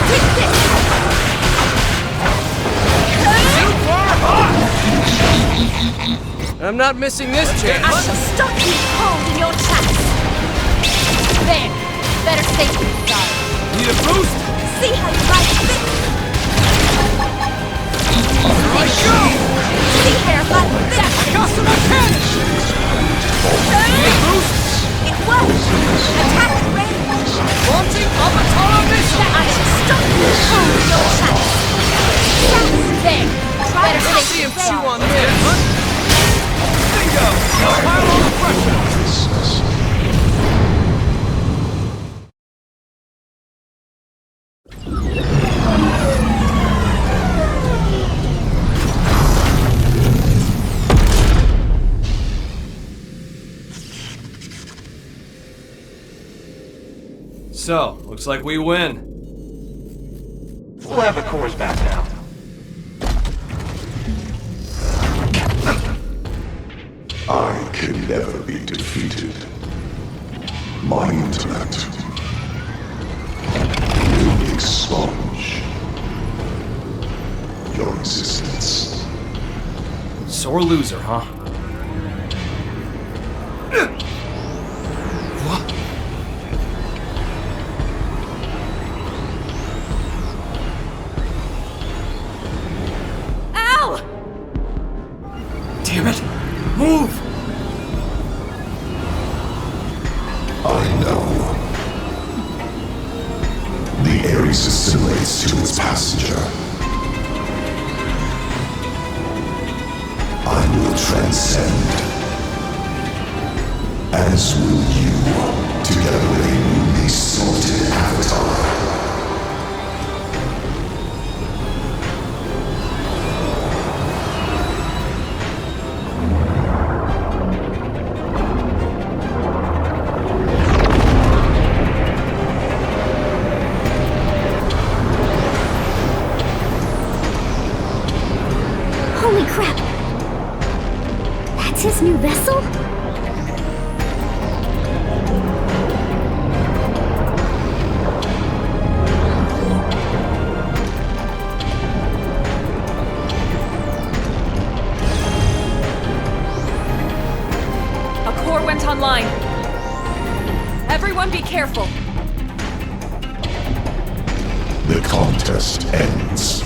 Take this! Super hot! I'm not missing this chance. I shall stop you cold in your tracks. There. Better stay to the side. Need a boost? See how you like this? Here I go! See how you like this? I got some mechanics! Need a boost? It works! Attack at range! Launching Avatar mission! I shall stop you cold in your tracks. There. Better stay See to him the chew side. on this! Bingo! Now pile on the pressure! So, looks like we win. We'll have the cores back now. I can never be defeated. My intellect will expunge your existence. Sore loser, huh? Ow! Damn it! Move! I know. The Ares assimilates to its passenger. I will transcend. As will you, together with a newly sorted avatar. Holy crap! That's his new vessel? careful. The contest ends.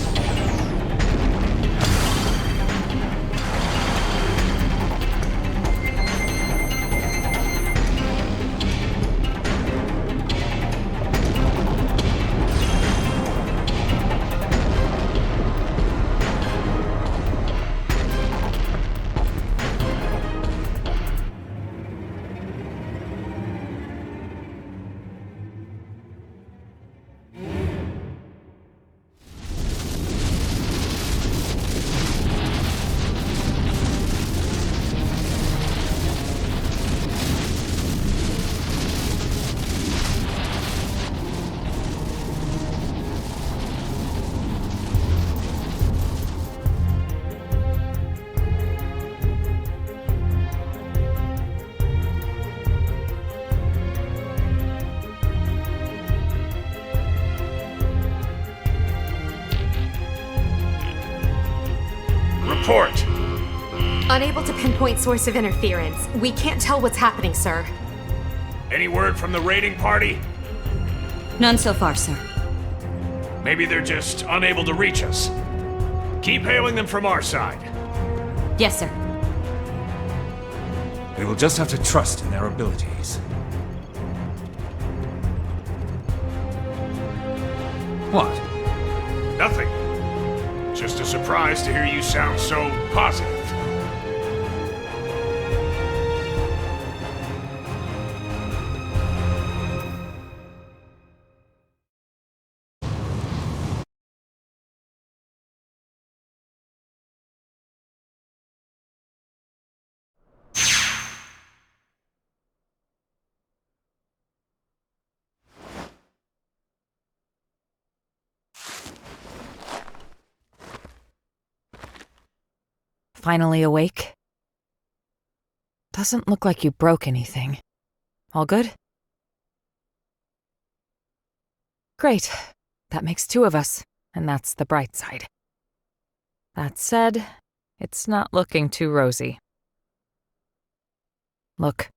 Report! Unable to pinpoint source of interference. We can't tell what's happening, sir. Any word from the raiding party? None so far, sir. Maybe they're just unable to reach us. Keep hailing them from our side. Yes, sir. We will just have to trust in their abilities. What? Nothing. Just a surprise to hear you sound so positive. Finally awake? Doesn't look like you broke anything. All good? Great. That makes 2 of us, and that's the bright side. That said, it's not looking too rosy. Look.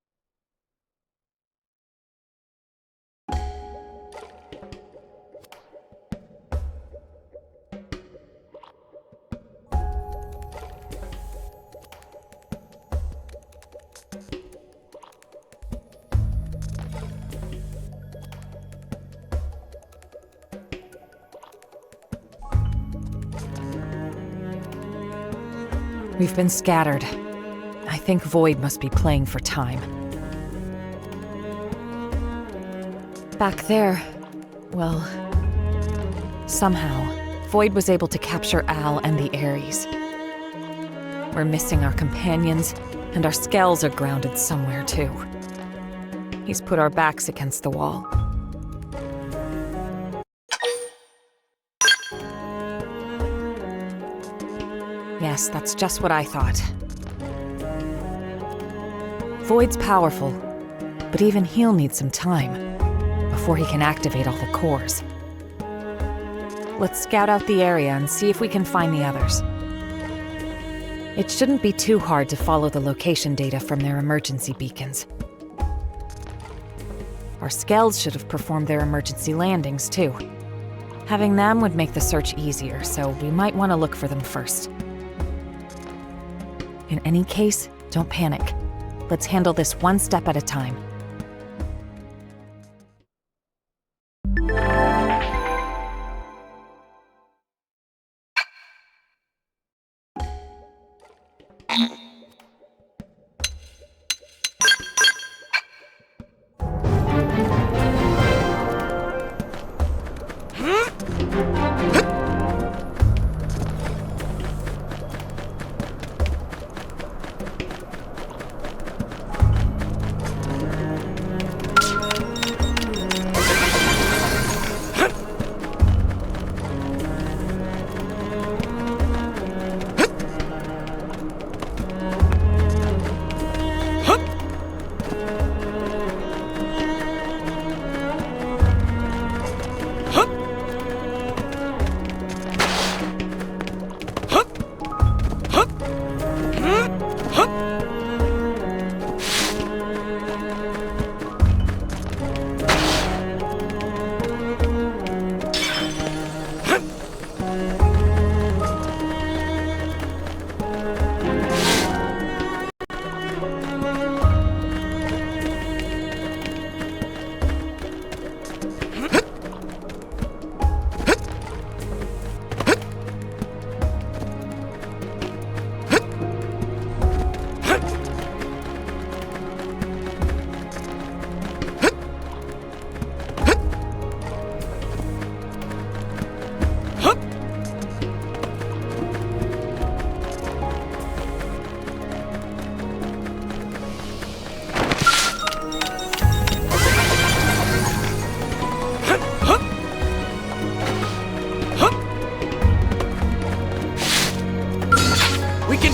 We've been scattered. I think Void must be playing for time. Back there, well, somehow, Void was able to capture Al and the Ares. We're missing our companions, and our Skells are grounded somewhere too. He's put our backs against the wall. Yes, that's just what I thought. Void's powerful, but even he'll need some time before he can activate all the cores. Let's scout out the area and see if we can find the others. It shouldn't be too hard to follow the location data from their emergency beacons. Our Skells should have performed their emergency landings too. Having them would make the search easier, so we might want to look for them first. In any case, don't panic. Let's handle this one step at a time.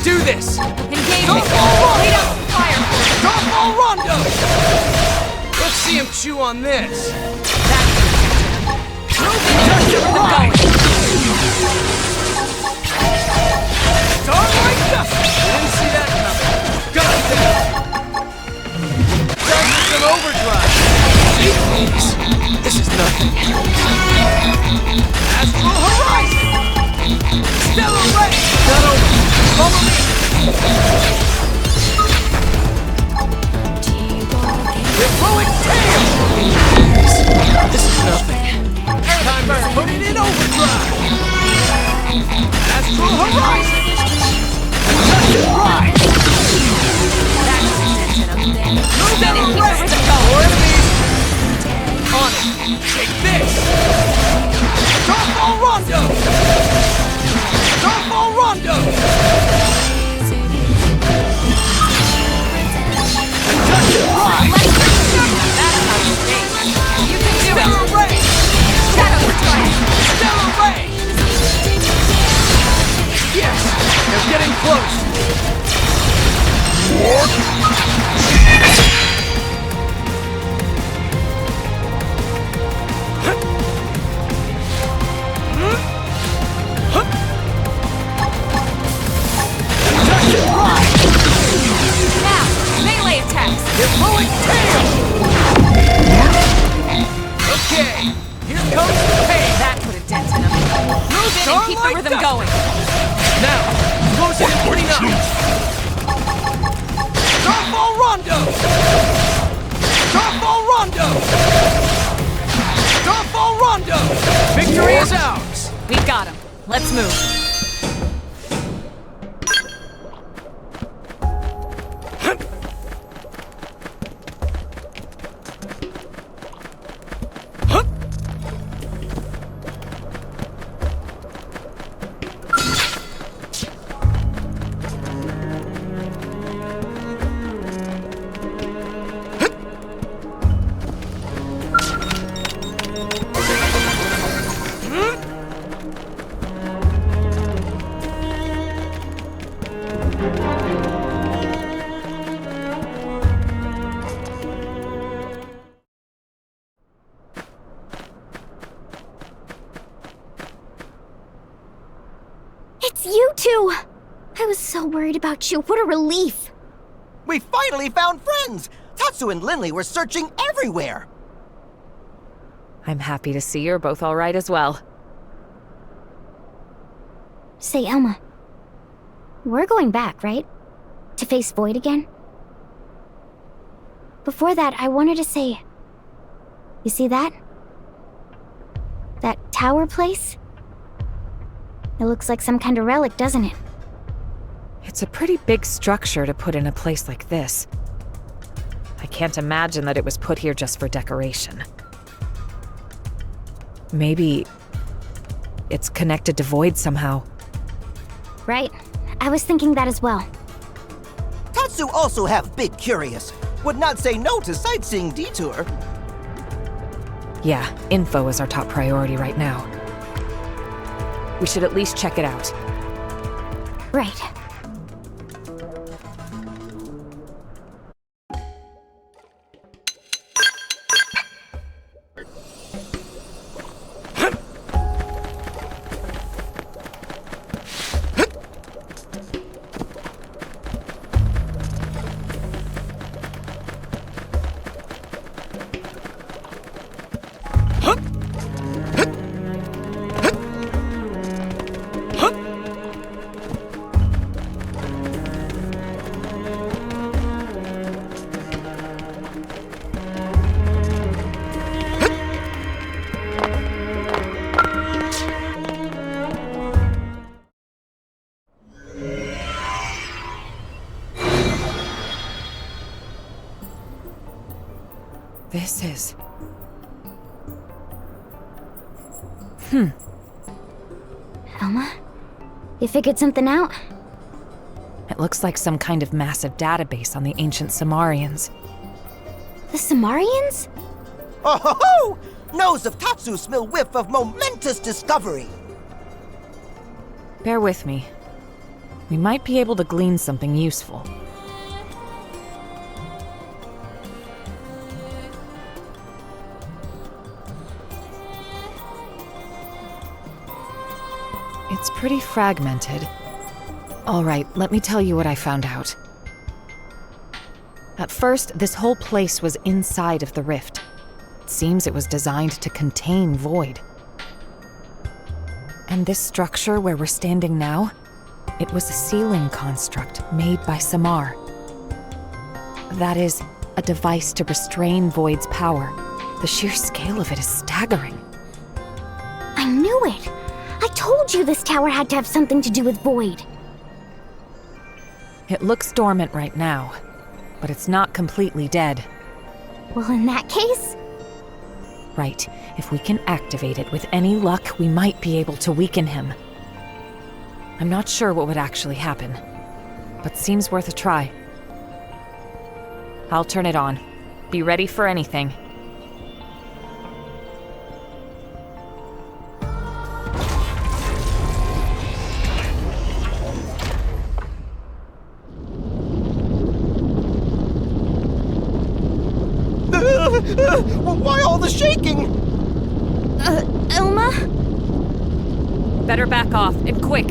do this! Engage! Starfall Lead Rondo! out some fire! Starfall Rondo! Let's see him chew on this. Starlight Dust! Didn't see that coming. Got that! Down with some overdrive. This is nothing. Astral Horizon! Stellar Ray! Not over. Follow me! Heroic Tail! This is nothing. Time to put it in overdrive! Astral Horizon! Touch and ride! Stellar Ray! More enemies! On it! Take this! Starfall Rondo! Starfall Rondo! Touch and ride! You can do Stellar it! Ray! Shadow Strike! Stellar Ray! Yes! They're getting close! Touch and ride! Now, melee attacks! Heroic Tail! Okay, here comes the pain! That put a dent in him. Move in and keep the Starlight rhythm Dust! going. Now, close it and clean up! Starfall Rondo! Starfall Rondo! Starfall Rondo! Victory is ours! We've got him. Let's move. It's you two! I was so worried about you. What a relief. We finally found friends! Tatsu and Linley were searching everywhere! I'm happy to see you're both all right as well. Say, Elma. We're going back, right? To face Void again? Before that, I wanted to say... You see that? That tower place? It looks like some kind of relic, doesn't it? It's a pretty big structure to put in a place like this. I can't imagine that it was put here just for decoration. Maybe it's connected to Void somehow. Right. I was thinking that as well. Tatsu also have Big Curious. Would not say no to sightseeing detour. Yeah, info is our top priority right now. We should at least check it out. Right. This is... Elma? You figured something out? It looks like some kind of massive database on the ancient Samarians. The Samarians? Oh ho ho! Nose of Tatsu smell whiff of momentous discovery. Bear with me. We might be able to glean something useful. It's pretty fragmented. All right, let me tell you what I found out. At first, this whole place was inside of the rift. It seems it was designed to contain void. And this structure where we're standing now, it was a sealing construct made by Samar. That is, a device to restrain void's power. The sheer scale of it is staggering. I knew it! I told you this tower had to have something to do with void. It looks dormant right now, but it's not completely dead. Well, in that case... Right. If we can activate it with any luck, we might be able to weaken him. I'm not sure what would actually happen, but seems worth a try. I'll turn it on. Be ready for anything. Why all the shaking? Elma? Better back off, and quick.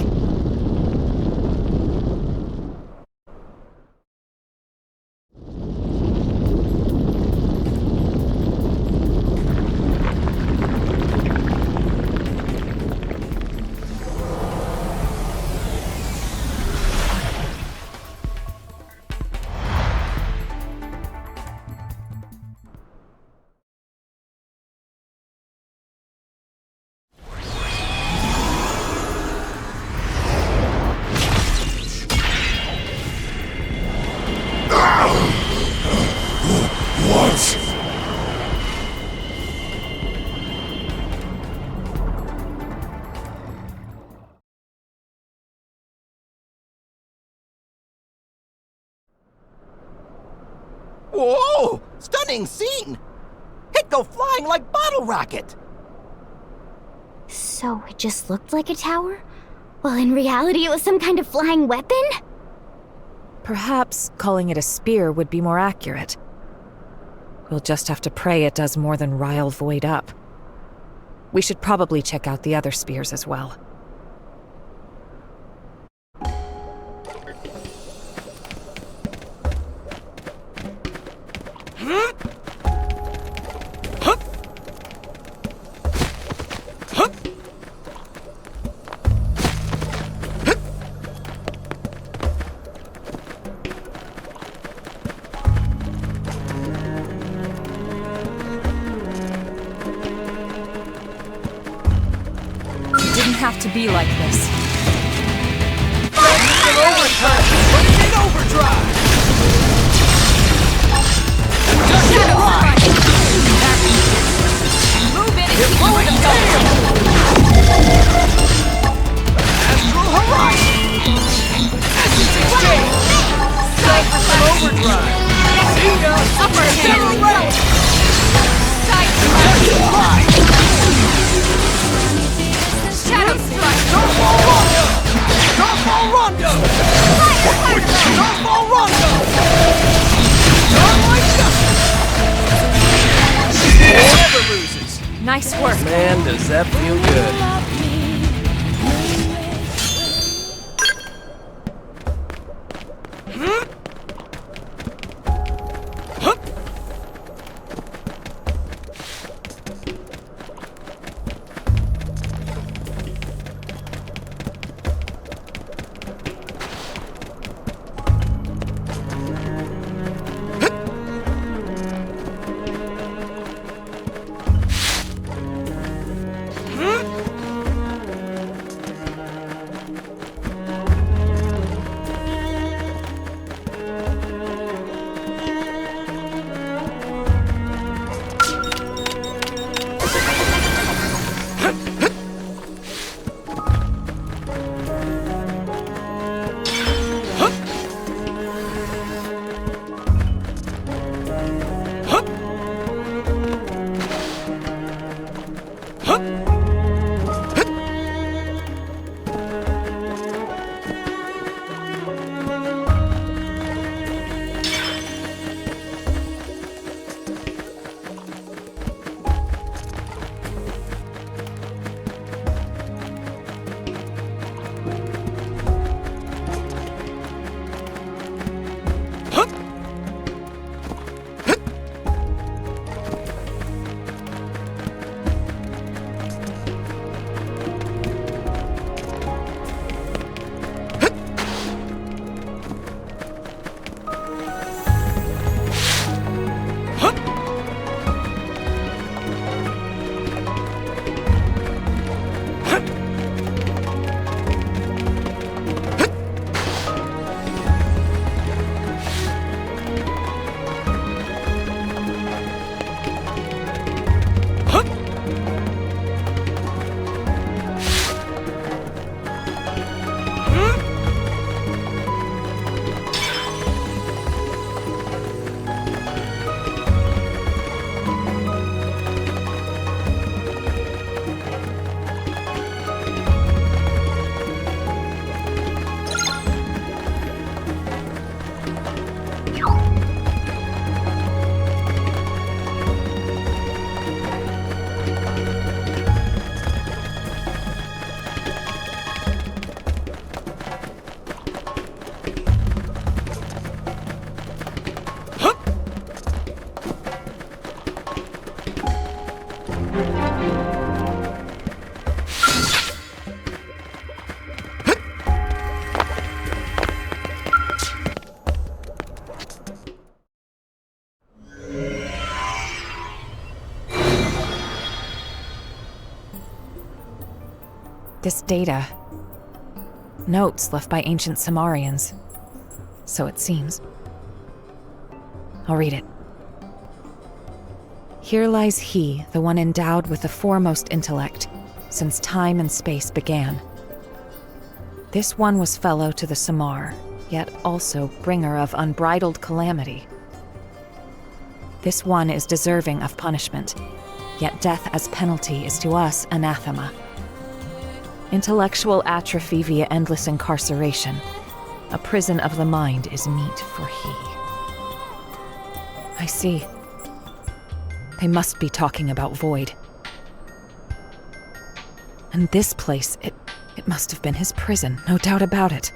Whoa! Stunning scene! It go flying like bottle rocket! So it just looked like a tower? Well, in reality, it was some kind of flying weapon? Perhaps calling it a spear would be more accurate. We'll just have to pray it does more than rile Void up. We should probably check out the other spears as well. Have to be like this. In overtime! Put it in overdrive! Just hit it right! Move it and You're keep blowing it tail! Astral Horizon! Essence Exchange! Cypress in overdrive! Vita! Upper hand! Realm! Side Astral Pride! Shadow Strike! Starfall Rondo! Starfall Rondo! Starfall Rondo! Starlight Justice! Never loses! Nice work. Man, does that feel good. This data. Notes left by ancient Samarians. So it seems. I'll read it. Here lies he, the one endowed with the foremost intellect, since time and space began. This one was fellow to the Samar, yet also bringer of unbridled calamity. This one is deserving of punishment, yet death as penalty is to us anathema. Intellectual atrophy via endless incarceration, a prison of the mind is meet for he. I see. They must be talking about Void. And this place, it must have been his prison, no doubt about it.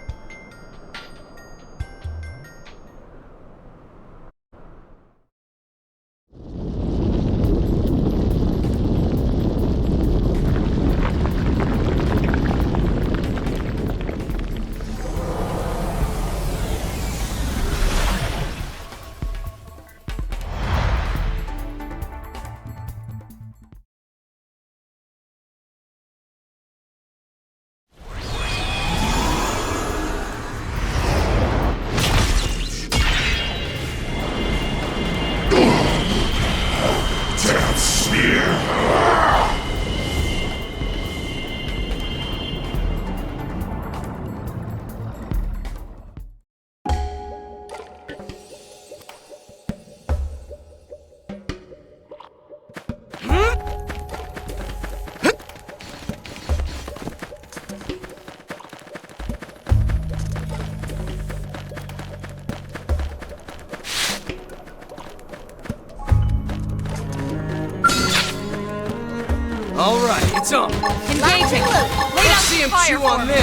All right, it's on. Engaging. Lay down See him fire chew on for this.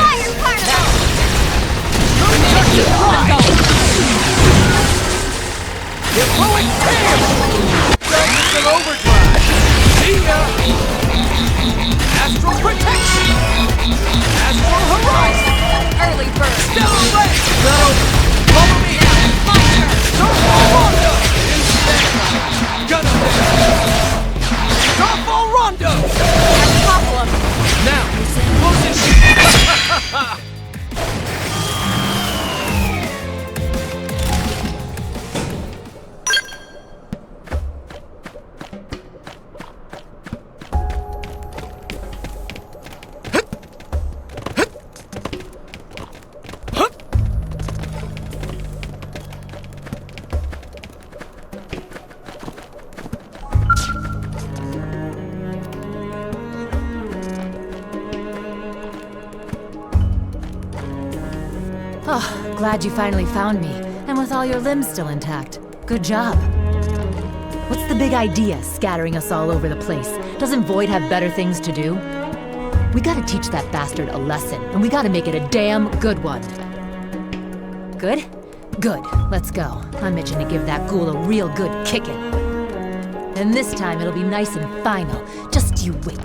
You're blowing tail! That's an overdrive! See ya! Astral protection! Astral horizon! Early bird. Stellar ray! No! Follow me! My turn. Starfall Rondo! Gonna Starfall Rondo! Couple of them. Now, position! Oh, glad you finally found me, and with all your limbs still intact. Good job. What's the big idea, scattering us all over the place? Doesn't Void have better things to do? We gotta teach that bastard a lesson, and we gotta make it a damn good one. Good? Good. Let's go. I'm itching to give that ghoul a real good kicking. And this time it'll be nice and final. Just you wait.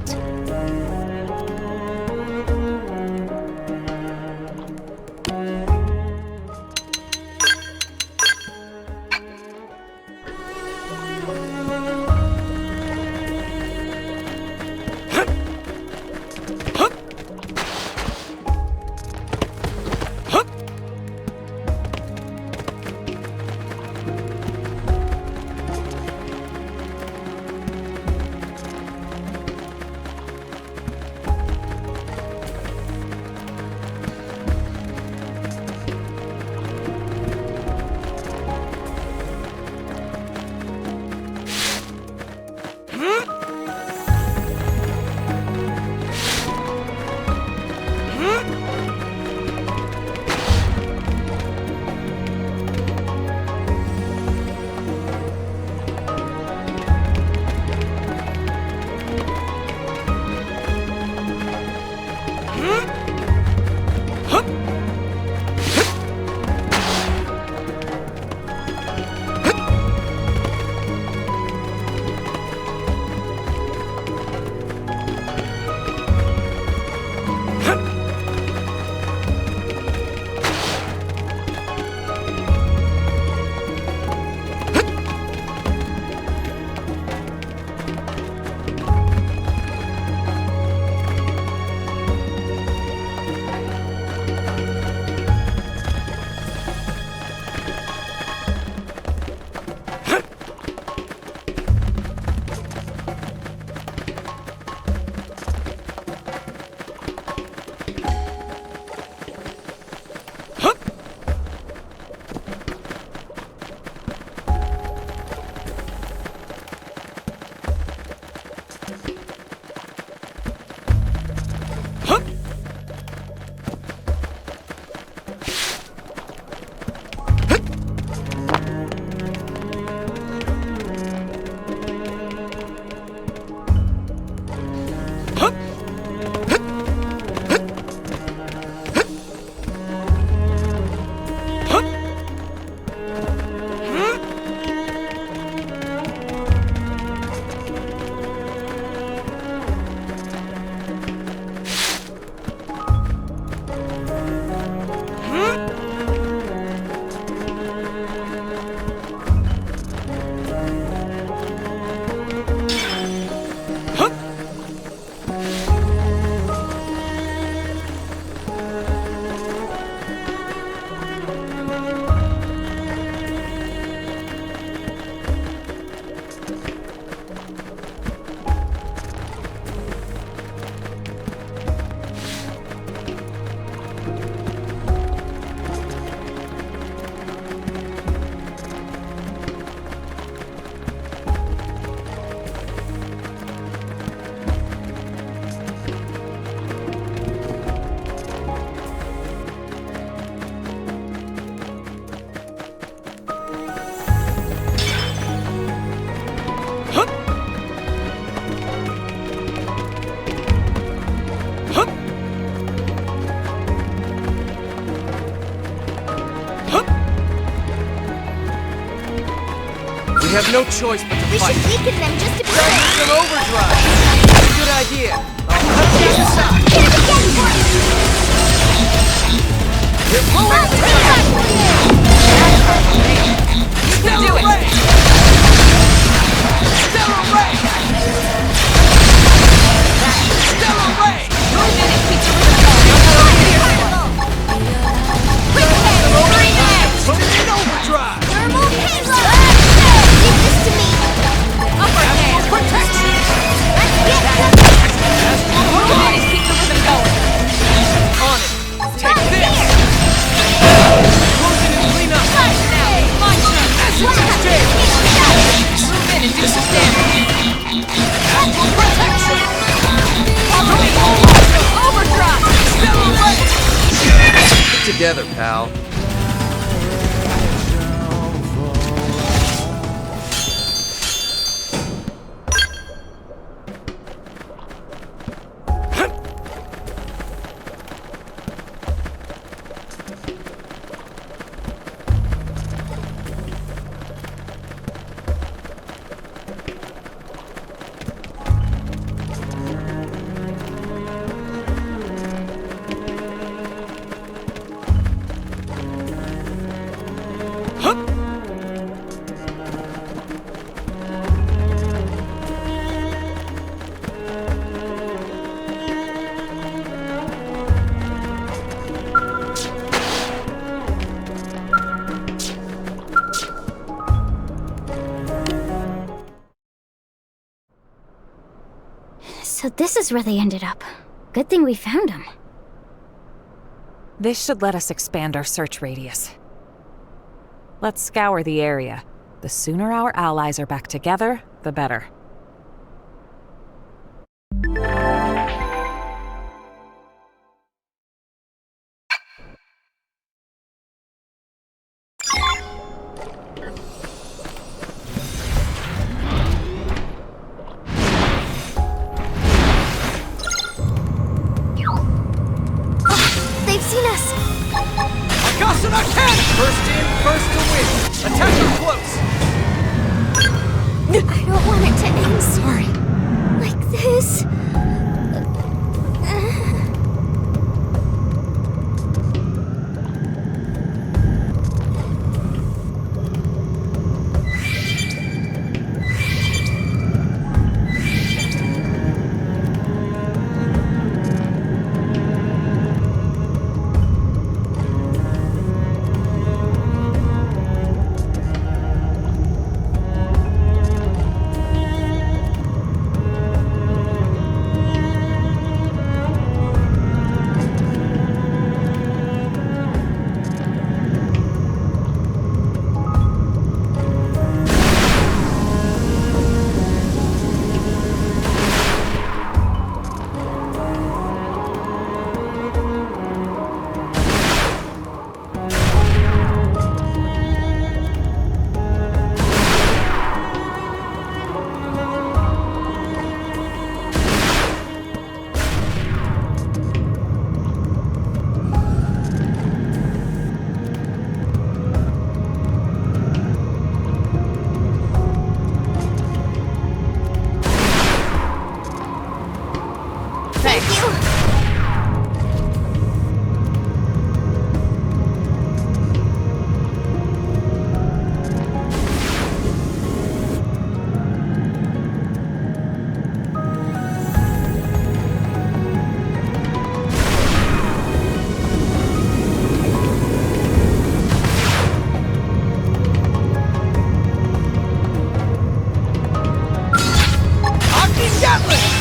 We have no choice but to fight. We should weaken them just to be Try sure. some overdrive. Good idea. I'll cut you aside. Hit it again for you! Here, blow I'll it. take that for you! You can do it. Stellar Ray. Stellar Ray. Move in and keep the rhythm going. Quick hit! Green edge! Put it in overdrive. Thermal payload! Give this to me! Upper hand. Protection. Let's get them! Move in and keep the rhythm going. On it. Take this. Close it and clean up. Now, my turn. Acid exchange. Move in and do some damage. Astral protection. Overdrive. Stellar Ray. Get together, pal. So this is where they ended up. Good thing we found them. This should let us expand our search radius. Let's scour the area. The sooner our allies are back together, the better. They've seen us! Akasana cannon! First in, first to win. Attack them close. I don't want it to end. Sorry. Like this.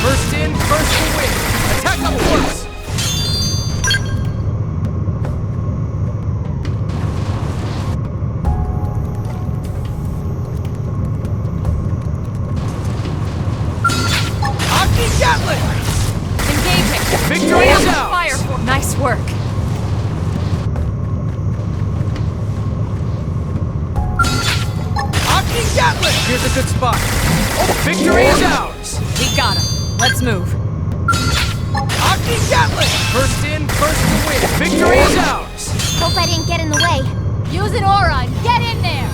First in, first to win. Attack them close. Aki Gatling! Engaging. Victory is ours. Fire for nice work. Aki Gatling! Here's a good spot. Oh, victory is ours. We got him. Let's move. Aki Gatling! First in, first to win. Victory is ours. Hope I didn't get in the way. Use an aura and get in there!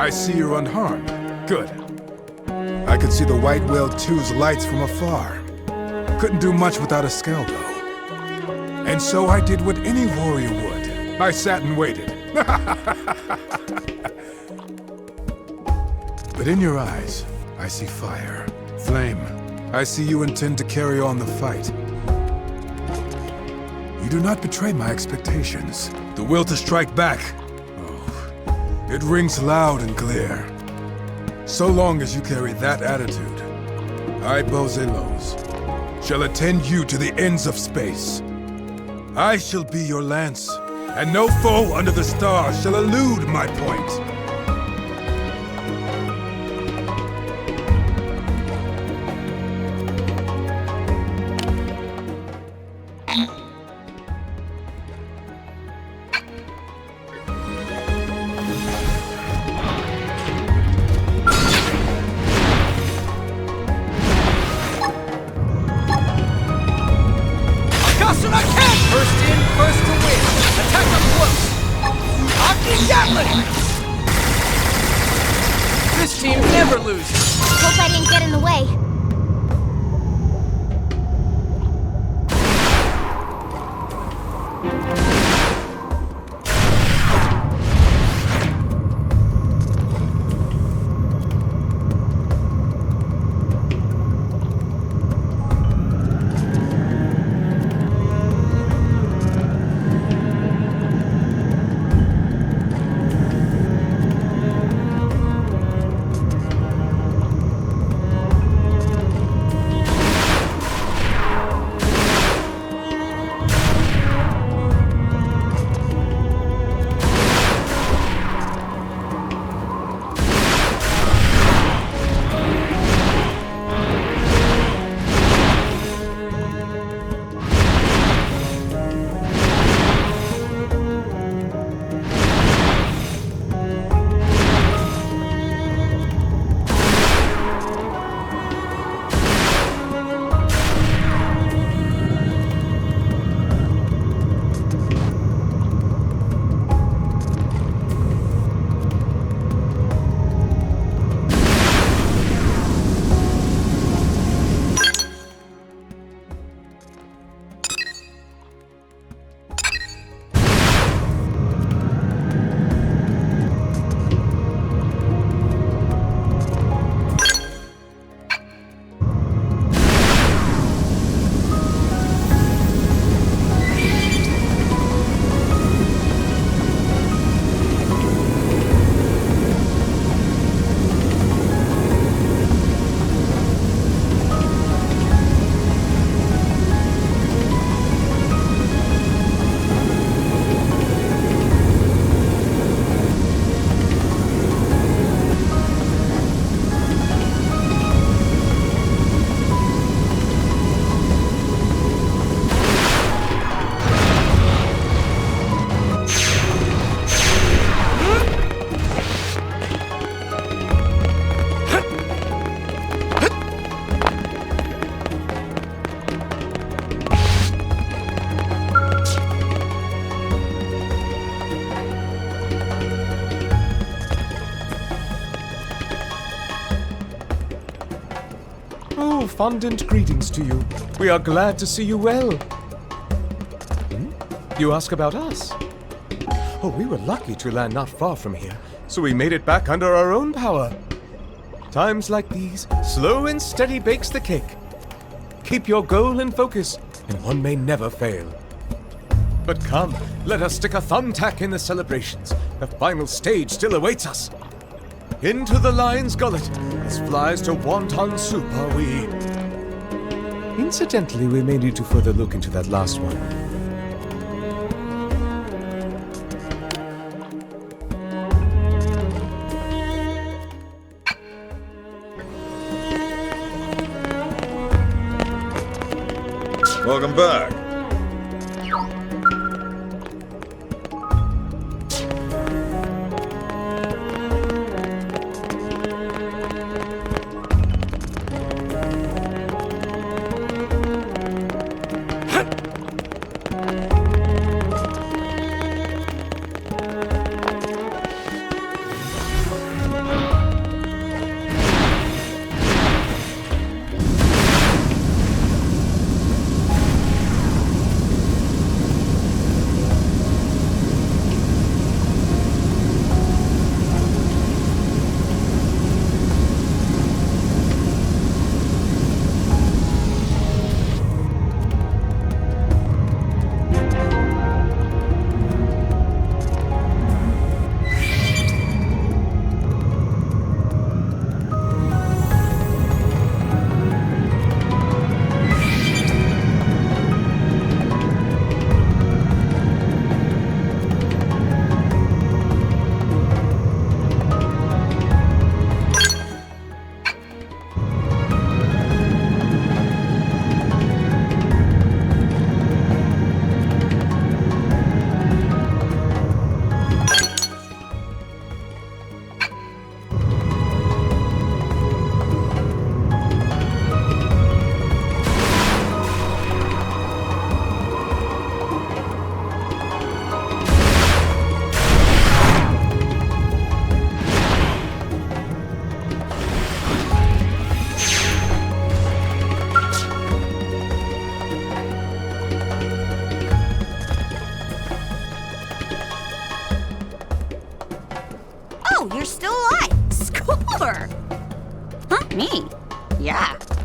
I see you're unharmed. Good. I could see the White Whale 2's lights from afar. Couldn't do much without a Skell, though. And so I did what any warrior would. I sat and waited. But in your eyes, I see fire. Flame. I see you intend to carry on the fight. You do not betray my expectations. The will to strike back. Oh, it rings loud and clear. So long as you carry that attitude, I, Bozelos, shall attend you to the ends of space. I shall be your lance, and no foe under the stars shall elude my point. This team never loses. Hope I didn't get in the way. Fondant greetings to you. We are glad to see you well. You ask about us? Oh, we were lucky to land not far from here, so we made it back under our own power. Times like these, slow and steady bakes the cake. Keep your goal in focus, and one may never fail. But come, let us stick a thumbtack in the celebrations. The final stage still awaits us. Into the lion's gullet, as flies to wonton soup are we. Incidentally, we may need to further look into that last one. Welcome back.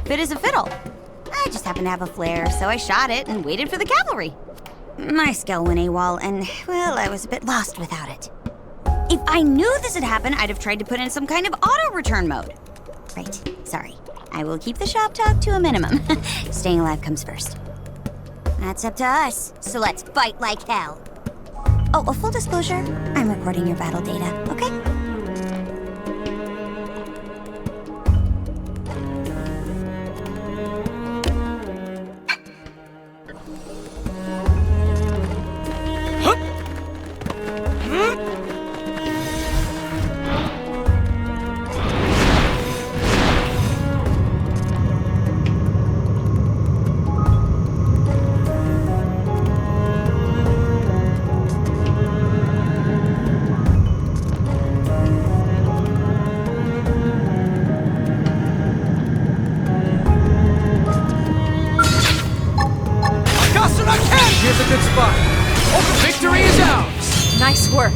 fit as a fiddle. I just happened to have a flare, so I shot it and waited for the cavalry. My Skell went AWOL, and, well, I was a bit lost without it. If I knew this had happened, I'd have tried to put in some kind of auto-return mode. Right, sorry. I will keep the shop talk to a minimum. Staying alive comes first. That's up to us, so let's fight like hell. Oh, a full disclosure, I'm recording your battle data, okay? Here's a good spot. Oh, victory is ours! Nice work.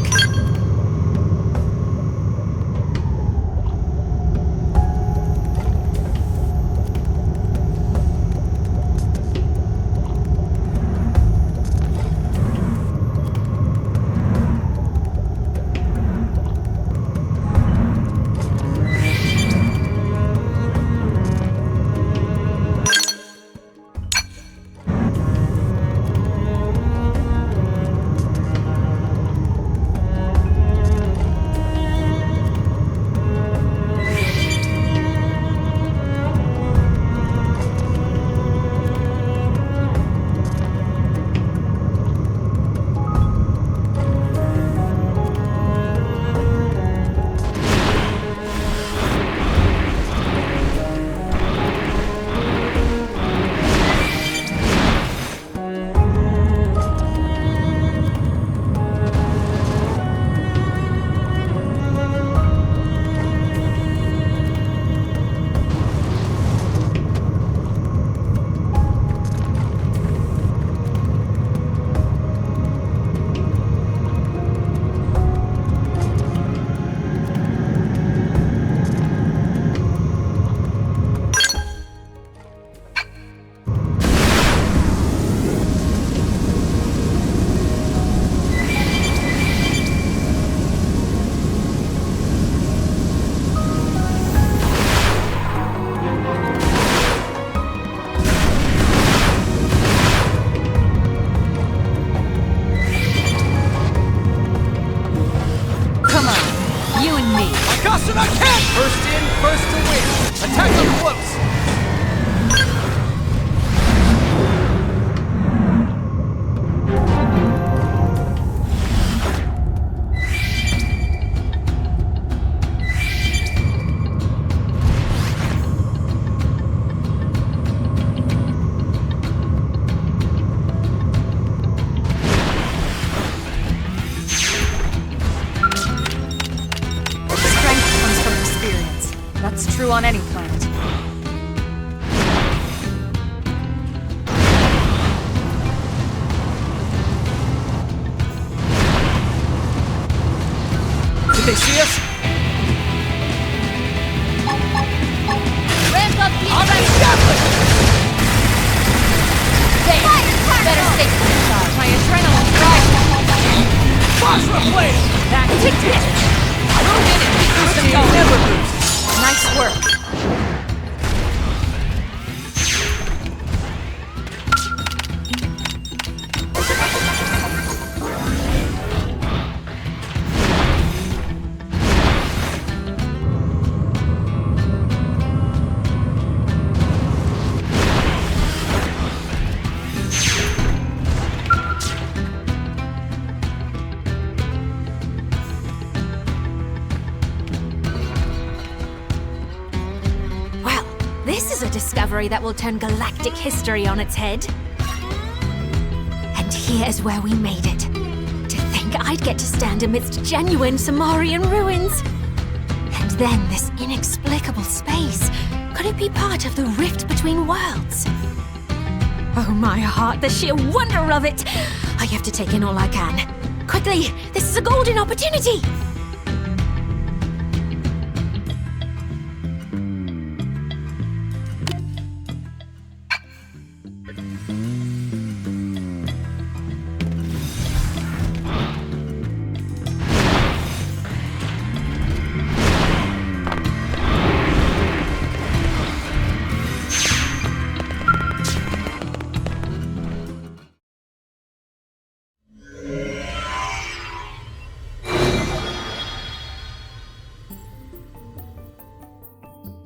First in, first to win. Attack up close. That's true on any planet. Did they see us? Ramp up the on that javelin! Better stay to the side. My adrenaline's rising. Basra blade! That ticked it! Move in and keep This them team going. never loses. Nice work. This is a discovery that will turn galactic history on its head. And here's where we made it. To think I'd get to stand amidst genuine Samarian ruins. And then this inexplicable space. Could it be part of the rift between worlds? Oh my heart, the sheer wonder of it! I have to take in all I can. Quickly, this is a golden opportunity!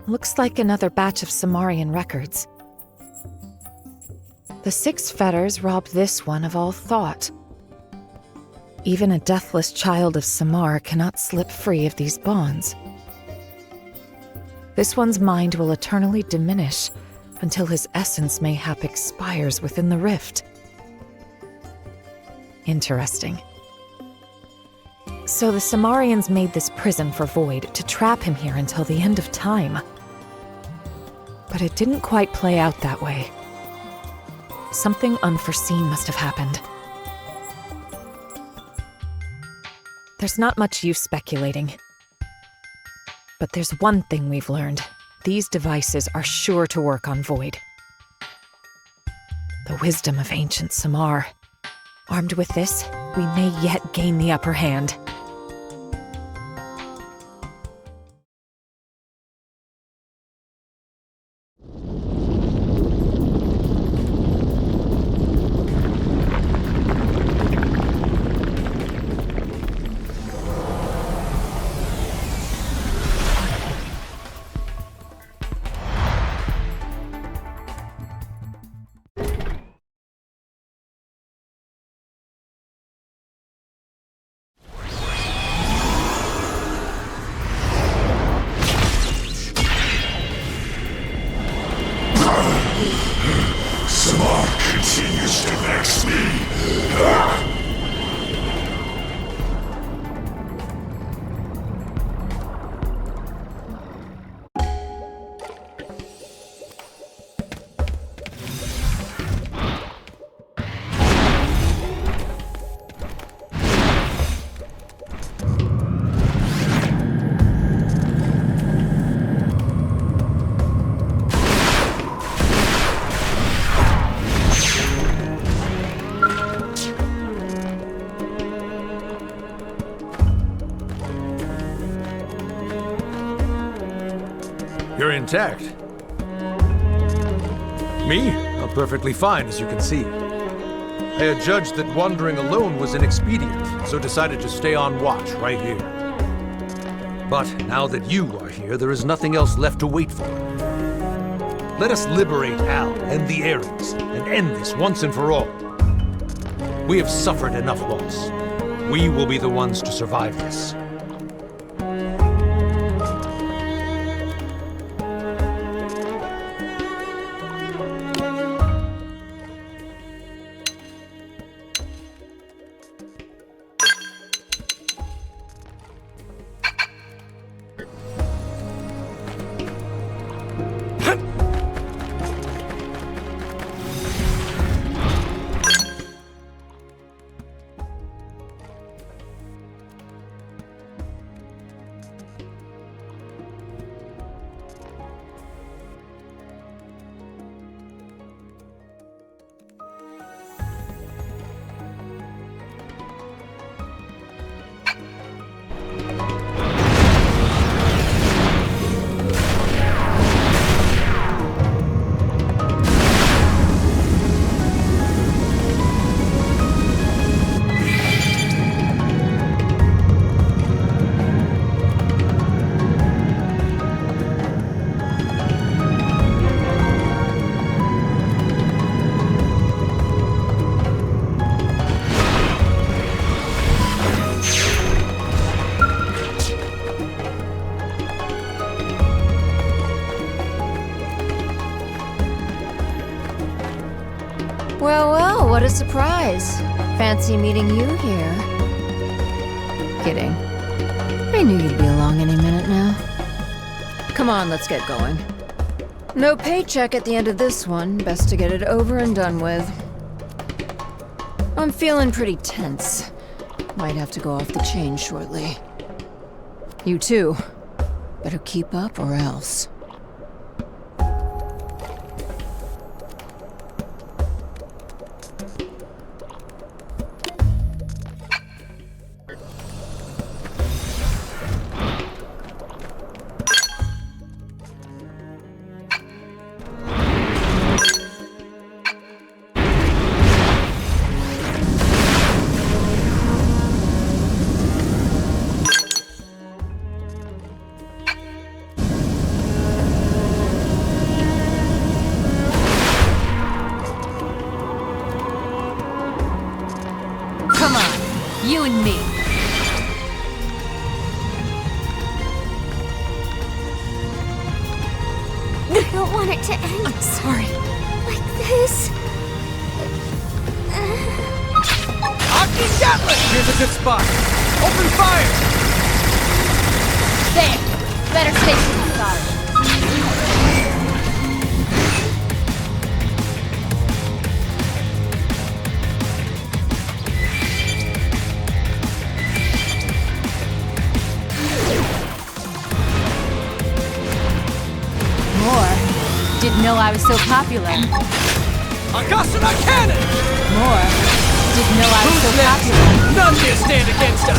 Looks like another batch of Samarian records. The 6 fetters robbed this one of all thought. Even a deathless child of Samar cannot slip free of these bonds. This one's mind will eternally diminish until his essence mayhap expires within the rift. Interesting. So the Samarians made this prison for Void to trap him here until the end of time. But it didn't quite play out that way. Something unforeseen must have happened. There's not much use speculating. But there's one thing we've learned. These devices are sure to work on Void. The wisdom of ancient Samar. Armed with this, we may yet gain the upper hand. You're intact. Me? I'm perfectly fine, as you can see. I had judged that wandering alone was inexpedient, so decided to stay on watch right here. But now that you are here, there is nothing else left to wait for. Let us liberate Al and the Ares, and end this once and for all. We have suffered enough loss. We will be the ones to survive this. Well, what a surprise. Fancy meeting you here. Kidding. I knew you'd be along any minute now. Come on, let's get going. No paycheck at the end of this one. Best to get it over and done with. I'm feeling pretty tense. Might have to go off the chain shortly. You too. Better keep up or else. You and me. I don't want it to end. I'm sorry. Like this. Octane Gatling! Here's a good spot. Open fire! There! Better safe than sorry. Didn't know I was so popular. Akasuna Cannon! More. Didn't know I was so popular. None can stand against us!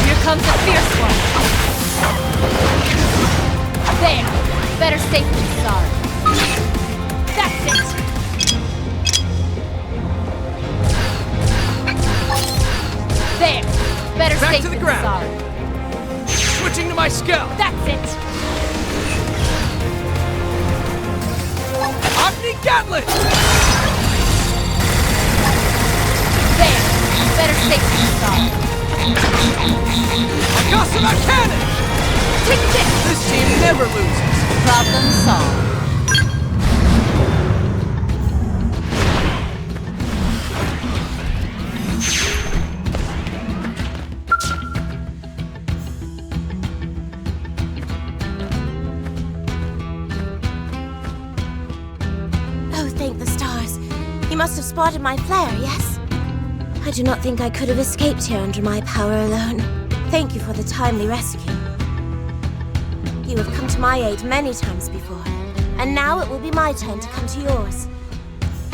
Here comes a fierce one. There. Better safe than sorry. That's it. There. Better Back safe to the than ground. sorry. Switching to my Skell. That's it. Octane Gatling! There. Better safe than sorry. Akasuna Cannon! Take this! This team never loses. Problem solved. Thank the stars. You must have spotted my flare, yes? I do not think I could have escaped here under my power alone. Thank you for the timely rescue. You have come to my aid many times before, and now it will be my turn to come to yours.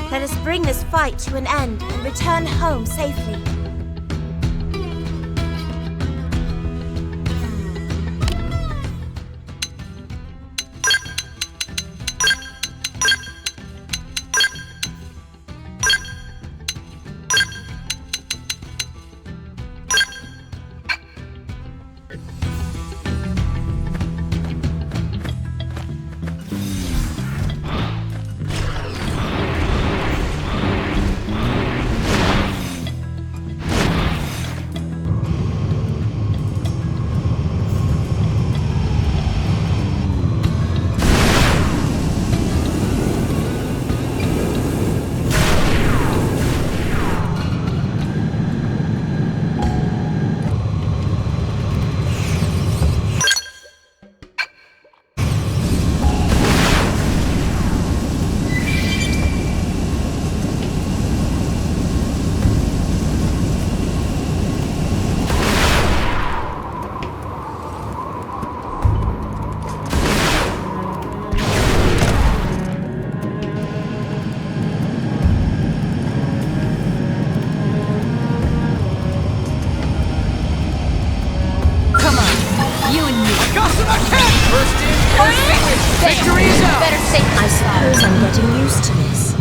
Let us bring this fight to an end and return home safely. Victory is out! Better safe. I suppose I'm getting used to this.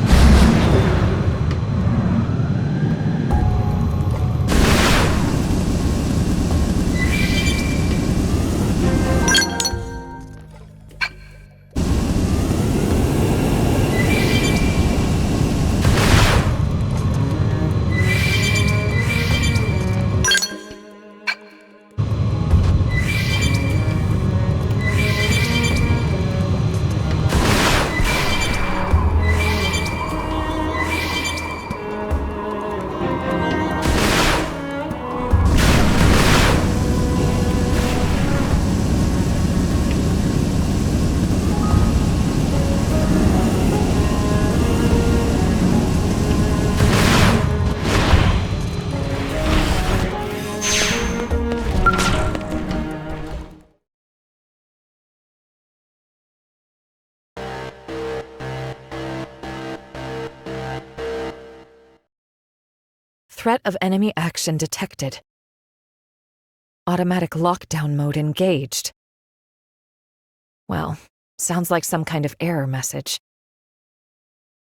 Threat of enemy action detected. Automatic lockdown mode engaged. Well, sounds like some kind of error message.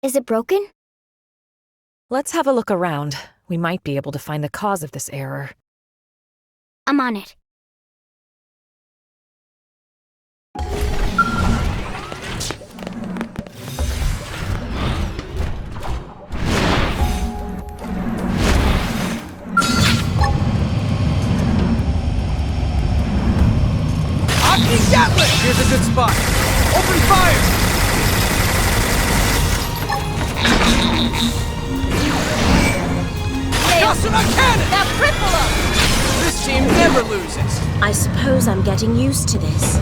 Is it broken? Let's have a look around. We might be able to find the cause of this error. I'm on it. Akasuna Cannon! Now cripple them! This team never loses. I suppose I'm getting used to this.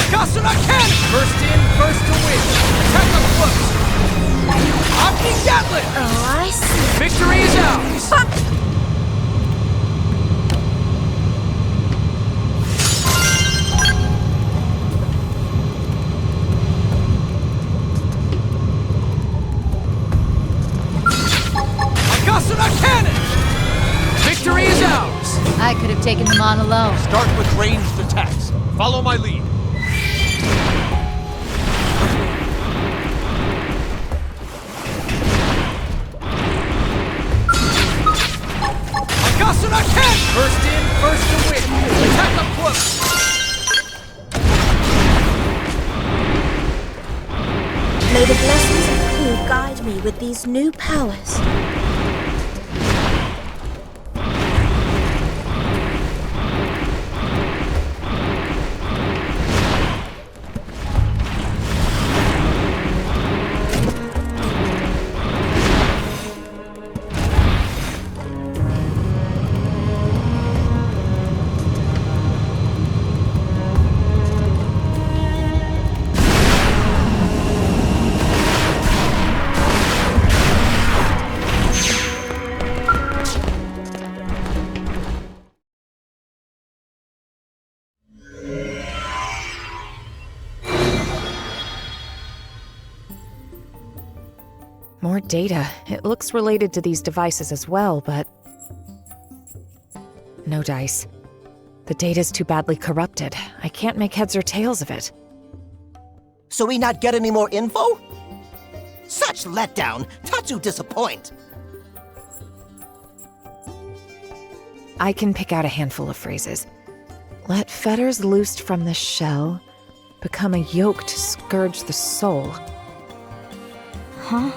Akasuna Cannon! First in, first to win. Attack up close. Omni Gatling! Oh, I see. Victory is ours! Akasuna Cannon! Victory is ours! I could have taken them on alone. Start with ranged attacks. Follow my lead. Akasuna Cannon! First in, first to win. Attack up close. May the blessings of Ku guide me with these new powers. More data. It looks related to these devices as well, but... no dice. The data's too badly corrupted. I can't make heads or tails of it. So we not get any more info? Such letdown! Tatsu disappoint! I can pick out a handful of phrases. Let fetters loosed from the shell become a yoke to scourge the soul. Huh?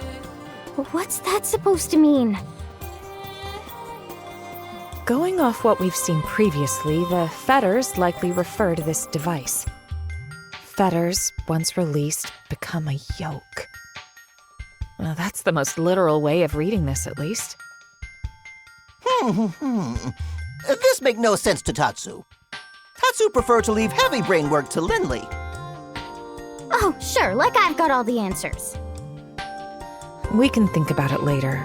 What's that supposed to mean? Going off what we've seen previously, the fetters likely refer to this device. Fetters, once released, become a yoke. Well, that's the most literal way of reading this, at least. This make no sense to Tatsu. Tatsu prefer to leave heavy brain work to Lindley. Oh, sure, like I've got all the answers. We can think about it later.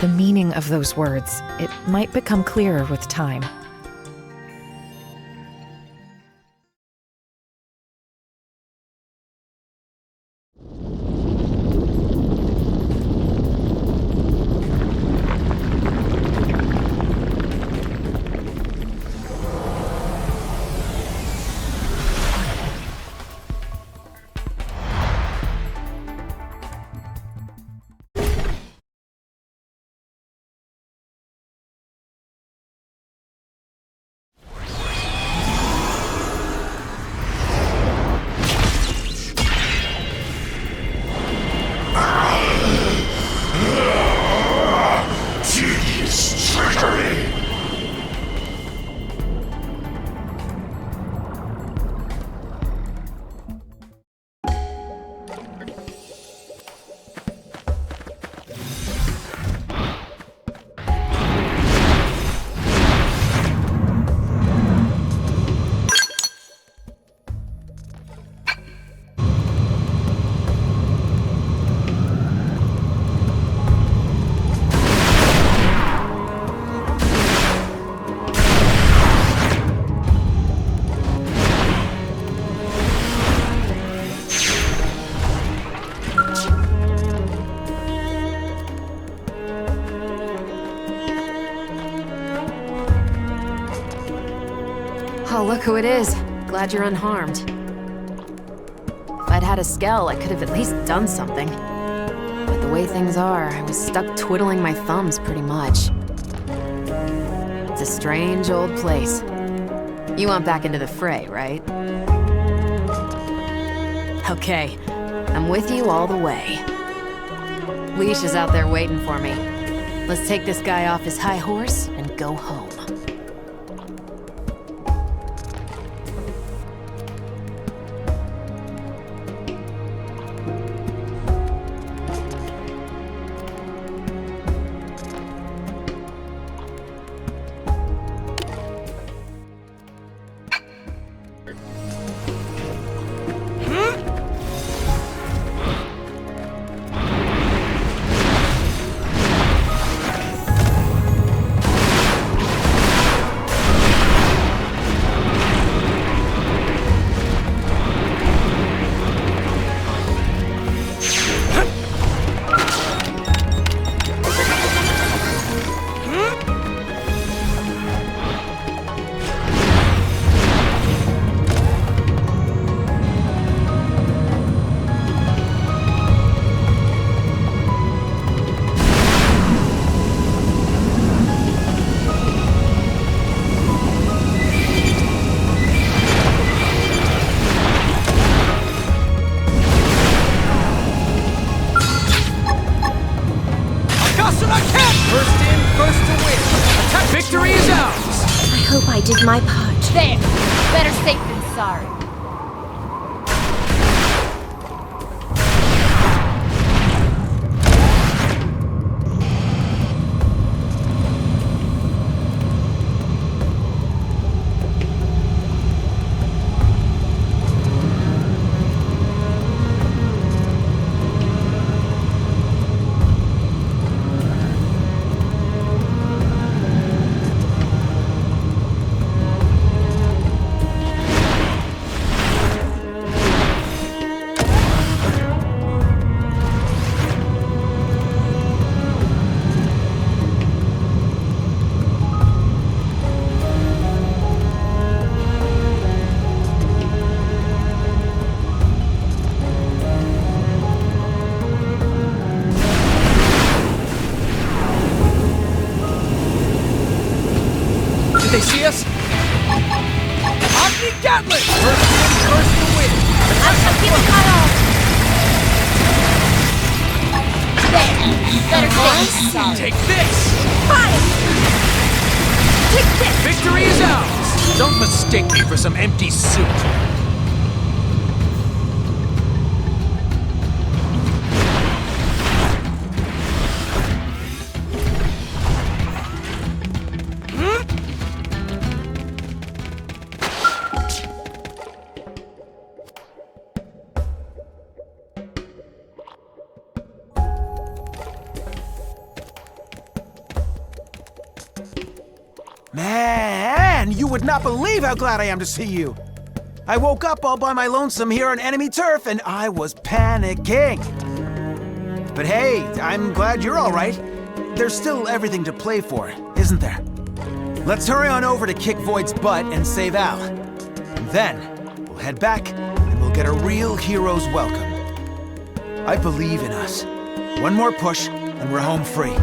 The meaning of those words, it might become clearer with time. Oh, look who it is. Glad you're unharmed. If I'd had a Skell, I could have at least done something. But the way things are, I was stuck twiddling my thumbs pretty much. It's a strange old place. You want back into the fray, right? Okay, I'm with you all the way. Leash is out there waiting for me. Let's take this guy off his high horse and go home. I did my part. There! Better safe than sorry. Did they see us? Omni Gatling! First in, first to win! I'm keeping cut off! There! Better safe than sorry. Take this! Fire! Take this! Victory is ours! Don't mistake me for some empty suit. Man, you would not believe how glad I am to see you. I woke up all by my lonesome here on enemy turf, and I was panicking. But hey, I'm glad you're all right. There's still everything to play for, isn't there? Let's hurry on over to kick Void's butt and save Al. And then, we'll head back, and we'll get a real hero's welcome. I believe in us. One more push, and we're home free.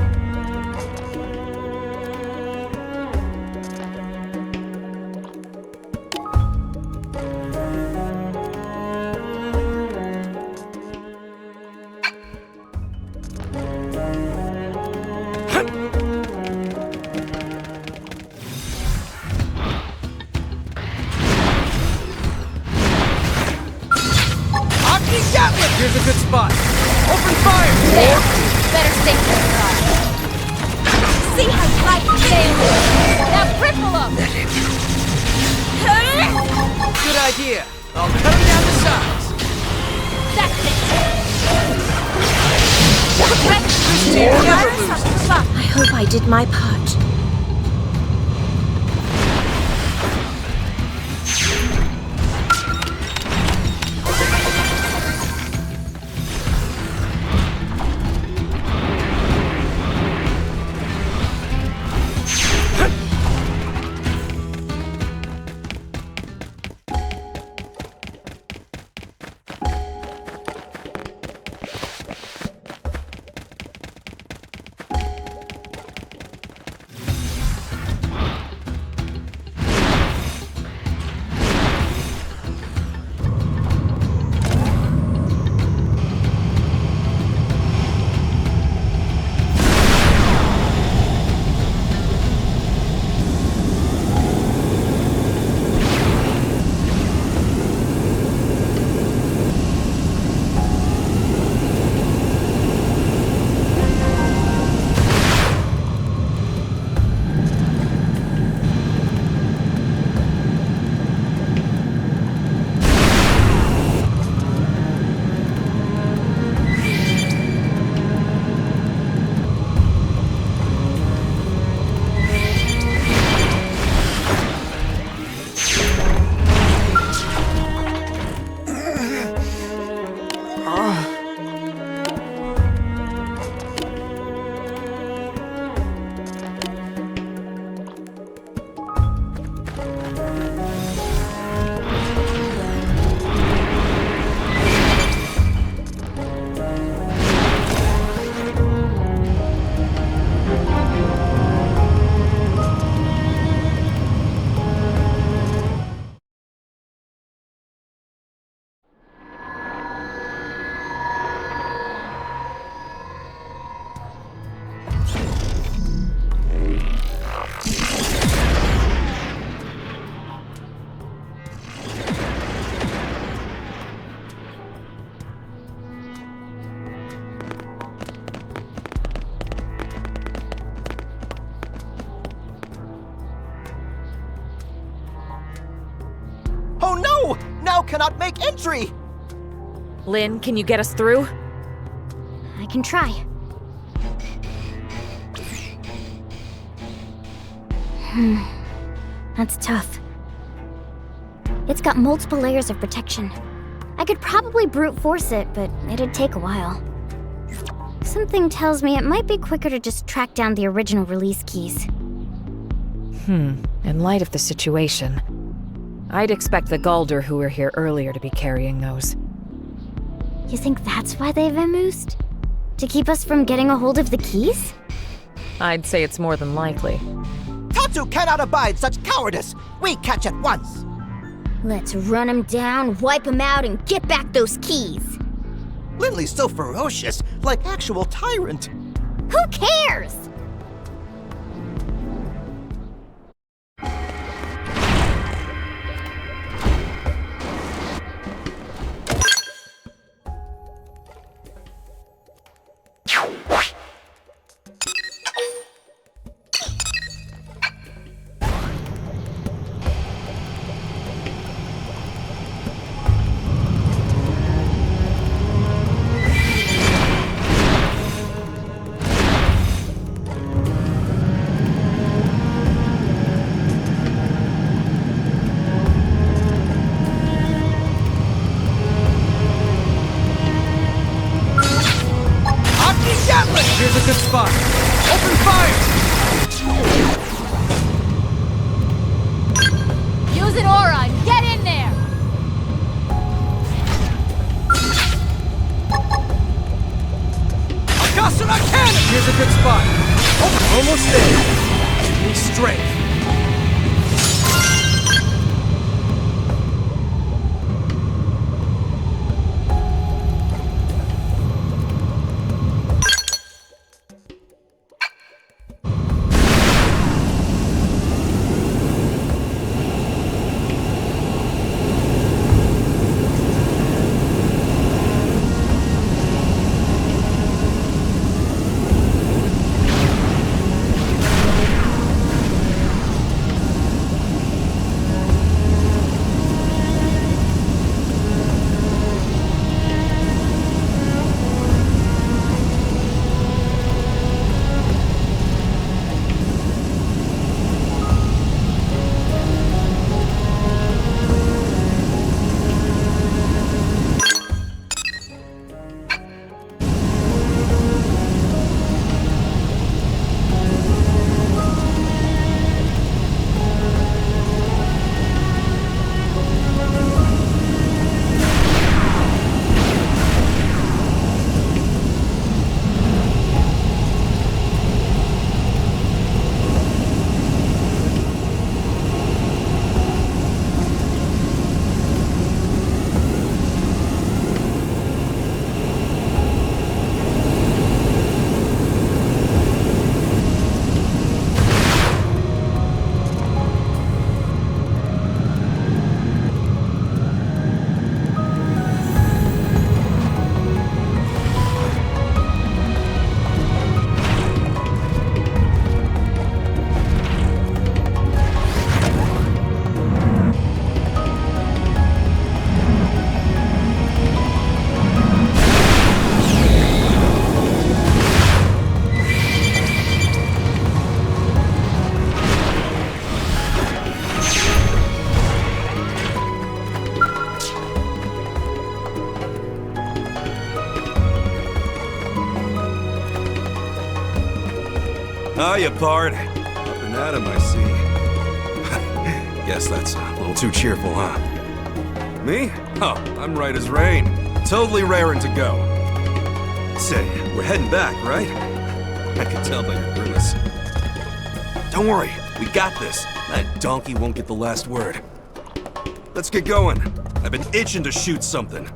Here's a good spot. Open fire! There! Better safe than sorry. See how you like it, Now cripple him! Good idea. I'll cut him down to size. That's it! This team never loses. I hope I did my part. cannot make entry! Lynn, can you get us through? I can try. That's tough. It's got multiple layers of protection. I could probably brute force it, but it'd take a while. Something tells me it might be quicker to just track down the original release keys. In light of the situation, I'd expect the Galder who were here earlier to be carrying those. You think that's why they've vamoosed? To keep us from getting a hold of the keys? I'd say it's more than likely. Tatsu cannot abide such cowardice! We catch at once! Let's run him down, wipe him out, and get back those keys! Lindley's so ferocious, like actual tyrant. Who cares? Here's a good spot. Open fire! Use an aura and get in there! Akasura cannon! Here's a good spot. Oh, almost there. Be straight. Hiya, Bard. Up and at him, I see. Guess that's a little too cheerful, huh? Me? Oh, I'm right as rain. Totally raring to go. Say, we're heading back, right? I can tell by your grimace. Don't worry, we got this. That donkey won't get the last word. Let's get going. I've been itching to shoot something.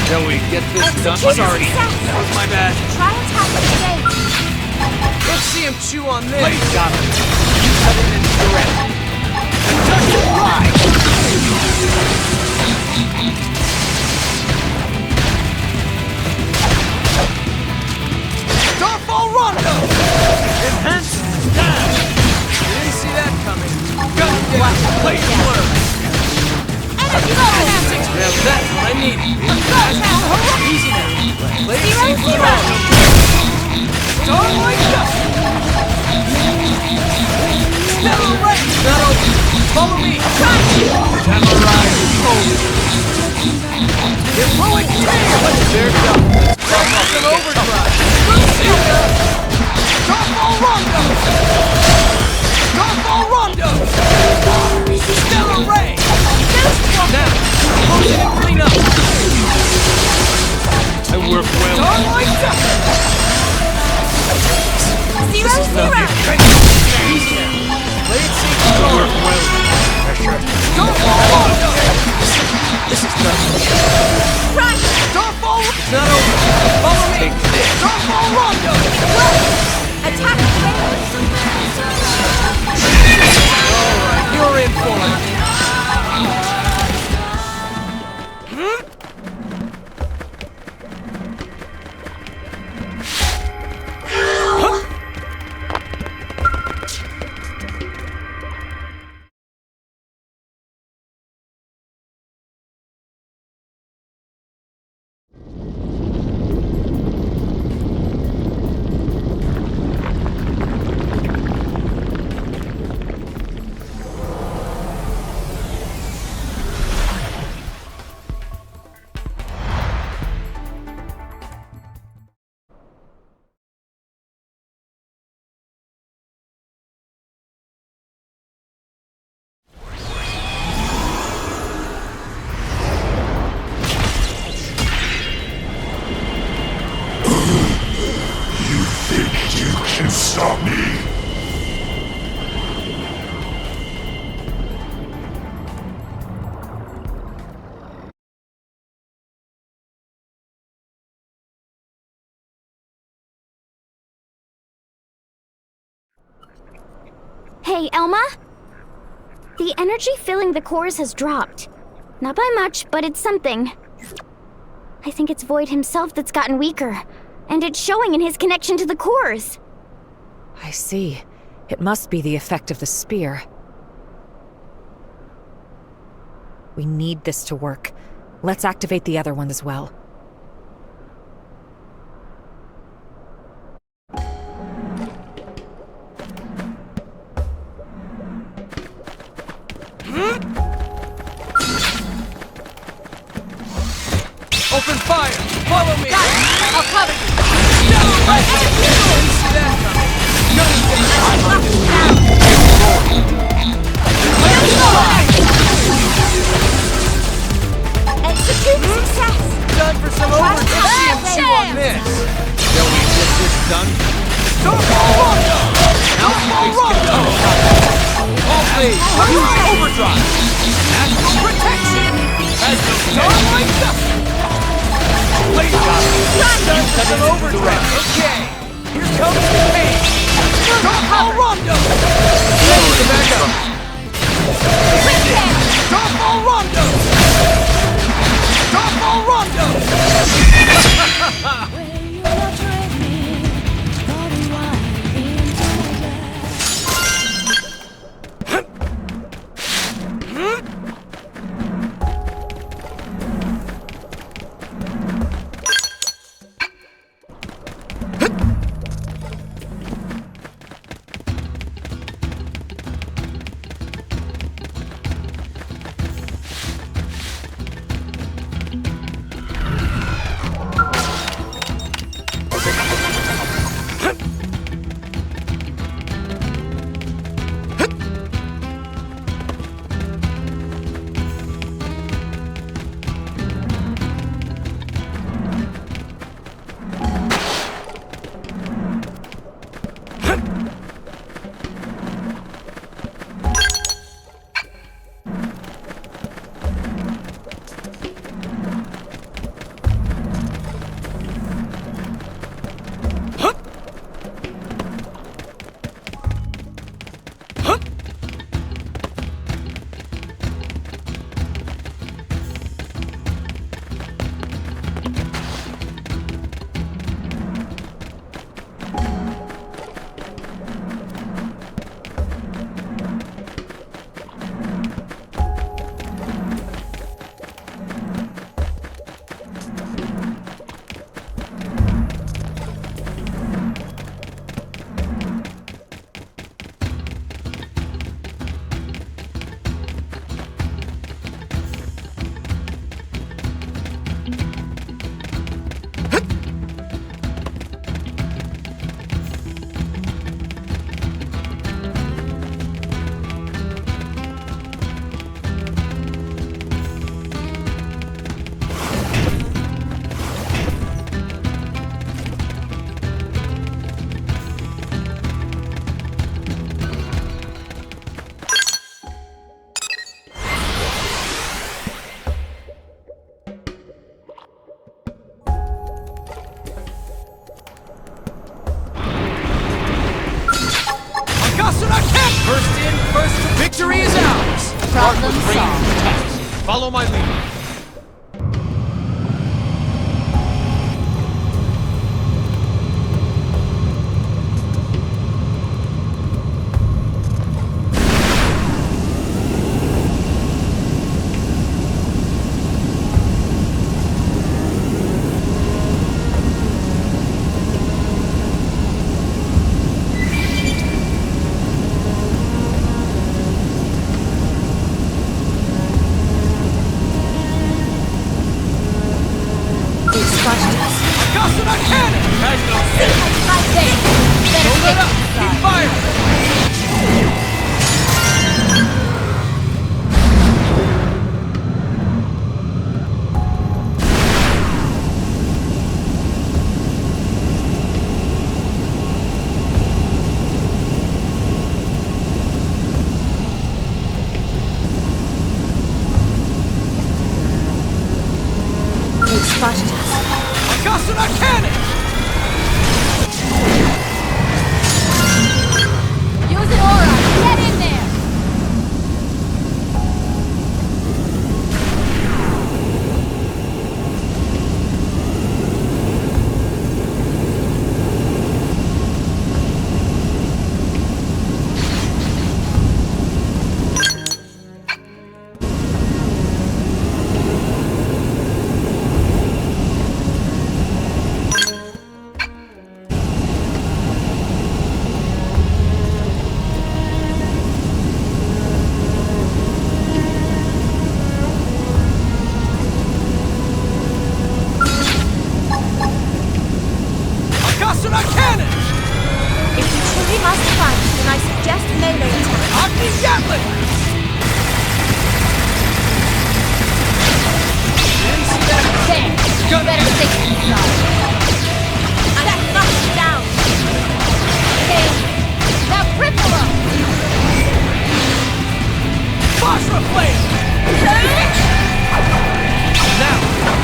Shall we get this done? Sorry, that was my bad. Try attacking the gate. Let's see him chew on this. Blade got him. You have it in direct. And touch it right. Starfall Rondo! Enhance down! You didn't see that coming. Gun down! Blade blur! Energy level! Now that's what I need. Easy now. Blade Zero, zero! Starlight dust! Stellar ray! Not open! Follow me! Samurai hold! Heroic tail! There it goes! Let's an overdrive! Starfall Rondo! Starfall Rondo! Stellar ray! Now, potion and clean up! I work well. Starlight dust! Zero! Easy now. Play it safe and I work well. Pressure. Starfall Rondo! This is nothing. Right! Starfall! It's not over. Follow me! Take this. Starfall Rondo! Attack the gate! Alright, you're in for it. Stop me! Hey, Elma? The energy filling the cores has dropped. Not by much, but it's something. I think it's Void himself that's gotten weaker, and it's showing in his connection to the cores. I see. It must be the effect of the spear. We need this to work. Let's activate the other one as well. Open fire! Follow me! Got it! I'll cover you! No! Didn't see that coming! Execute success! Done for some overtime on this! Don't we get this done? All phase, overdrive! National protection! As the star lights up! Please, done for some overdrive! Okay, here comes the pain! Starfall Rondo! Ready to back up! Starfall Rondo! Starfall Rondo! First in, first victory is ours! Problem solved. Follow my lead. must fight, then I suggest melee attack. Agni Gatling! There! You better take it down. I got knocked down. Okay. Now cripple him! Basra Flame! Now,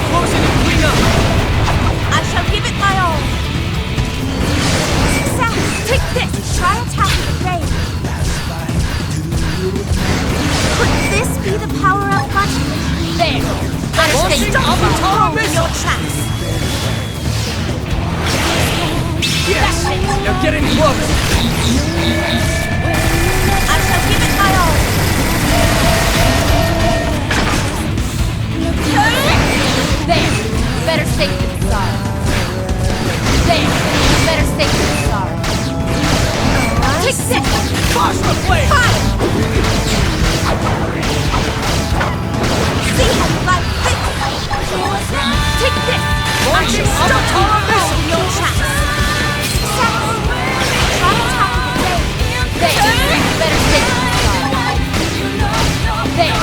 close it and clean up. I shall give it my all. Success! Take this! Try attacking the rain. Could this be the power-up button? There! Launching Avatar Missile! Your tracks. Yes! Now get in close! I shall give it my all. There! Better stay to the side. There! Better stay to the side. Take this! Basra Flame! See how you like this! Take this! Launching Avatar Missile! Your tracks. Success! Try attacking the rain. There! Better stay to the side. There!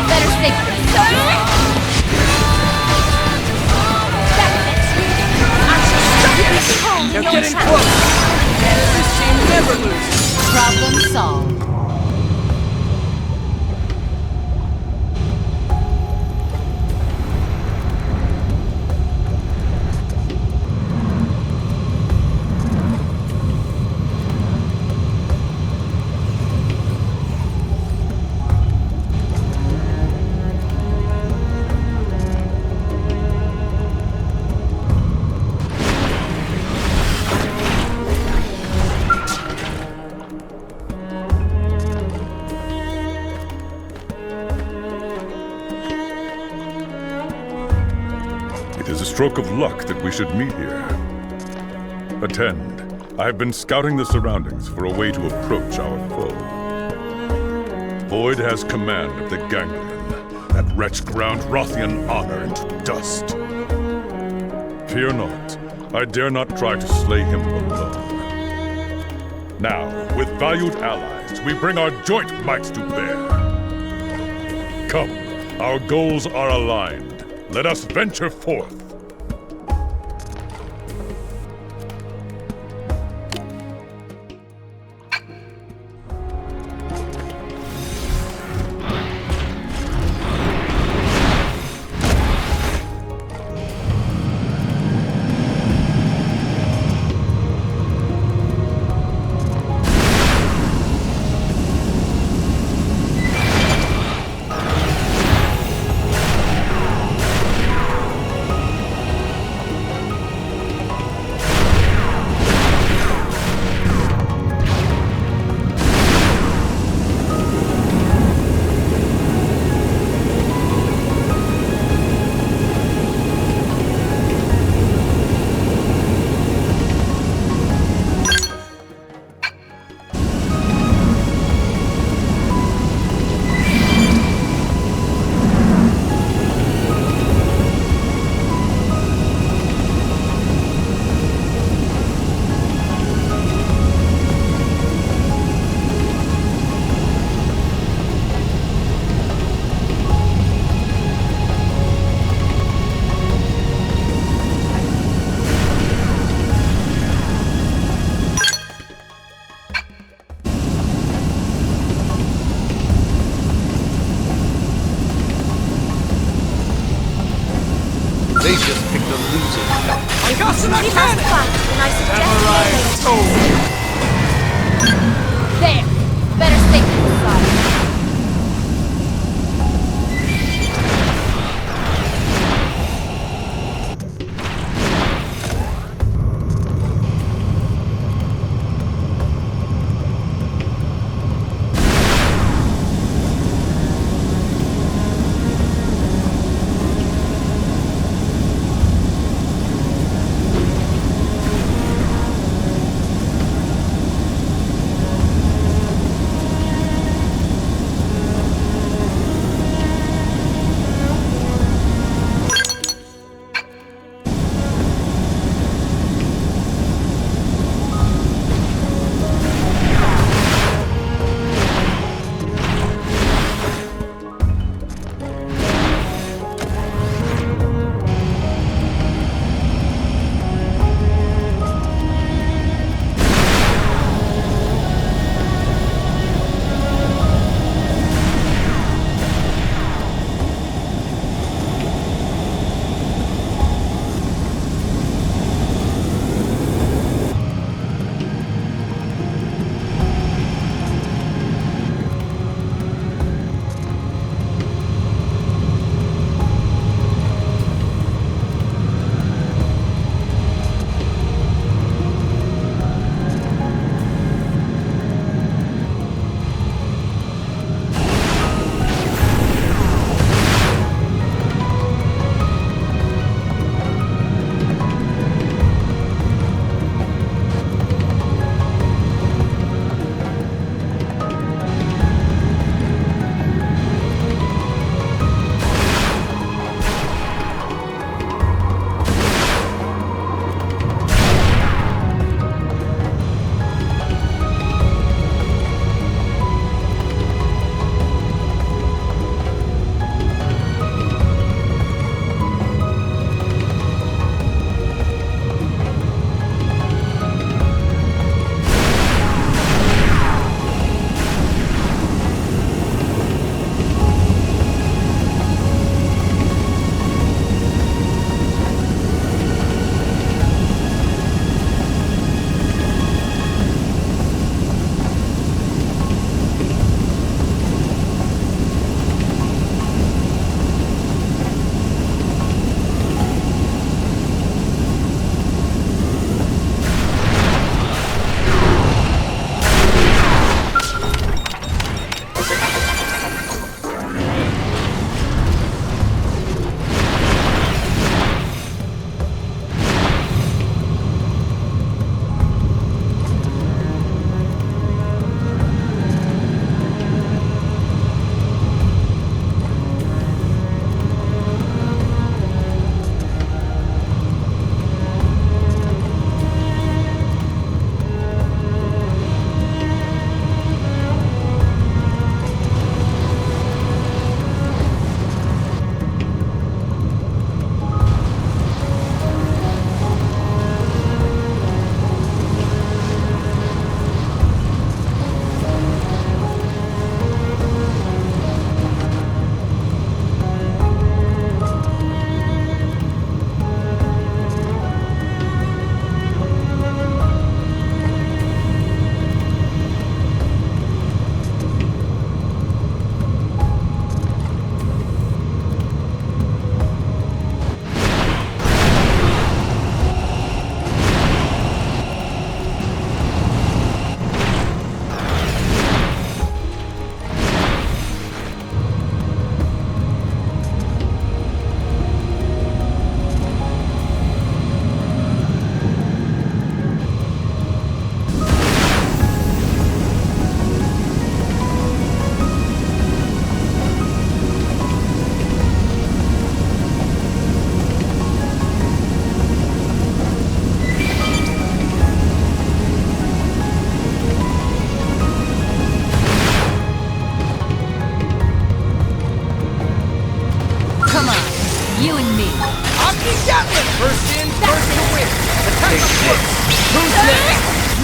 Better stay to the side. Now get in close! This team never loses! Problem solved. Stroke of luck that we should meet here. Attend. I have been scouting the surroundings for a way to approach our foe. Void has command of the Gangelion. That wretch ground Rothian honor into dust. Fear not. I dare not try to slay him alone. Now, with valued allies, we bring our joint might to bear. Come, our goals are aligned. Let us venture forth. They just picked a losing fight. I got some cannon! And I suggest there! Better stay to the side.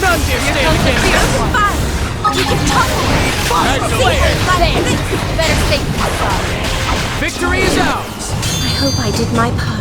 None dare stand against us! Fine! We can topple it! Better stay inside. Victory is ours! I hope I did my part.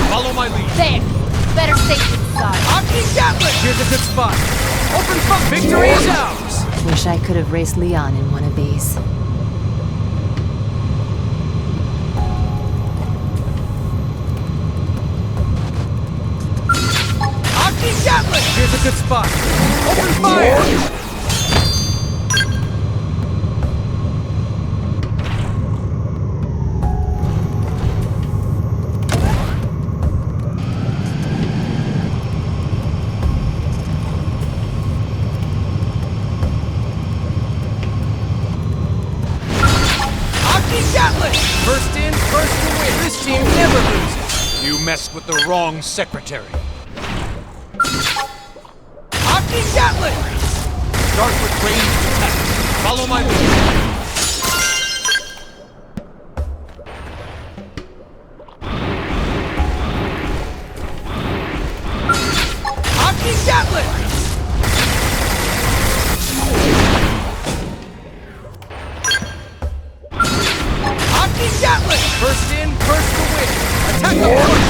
Follow my lead. There! Better stay inside. Aki Gatling! Here's a good spot. Open front. Victory is ours! Wish I could have raced Leon in one of these. Aki Gatling! Here's a good spot. Open fire! First in, first to win. This team never loses. You messed with the wrong secretary. Aki Gatling! Start with ranged attack. Follow my lead. Aki Gatling! Gatling! First in, first to win. Attack the horse!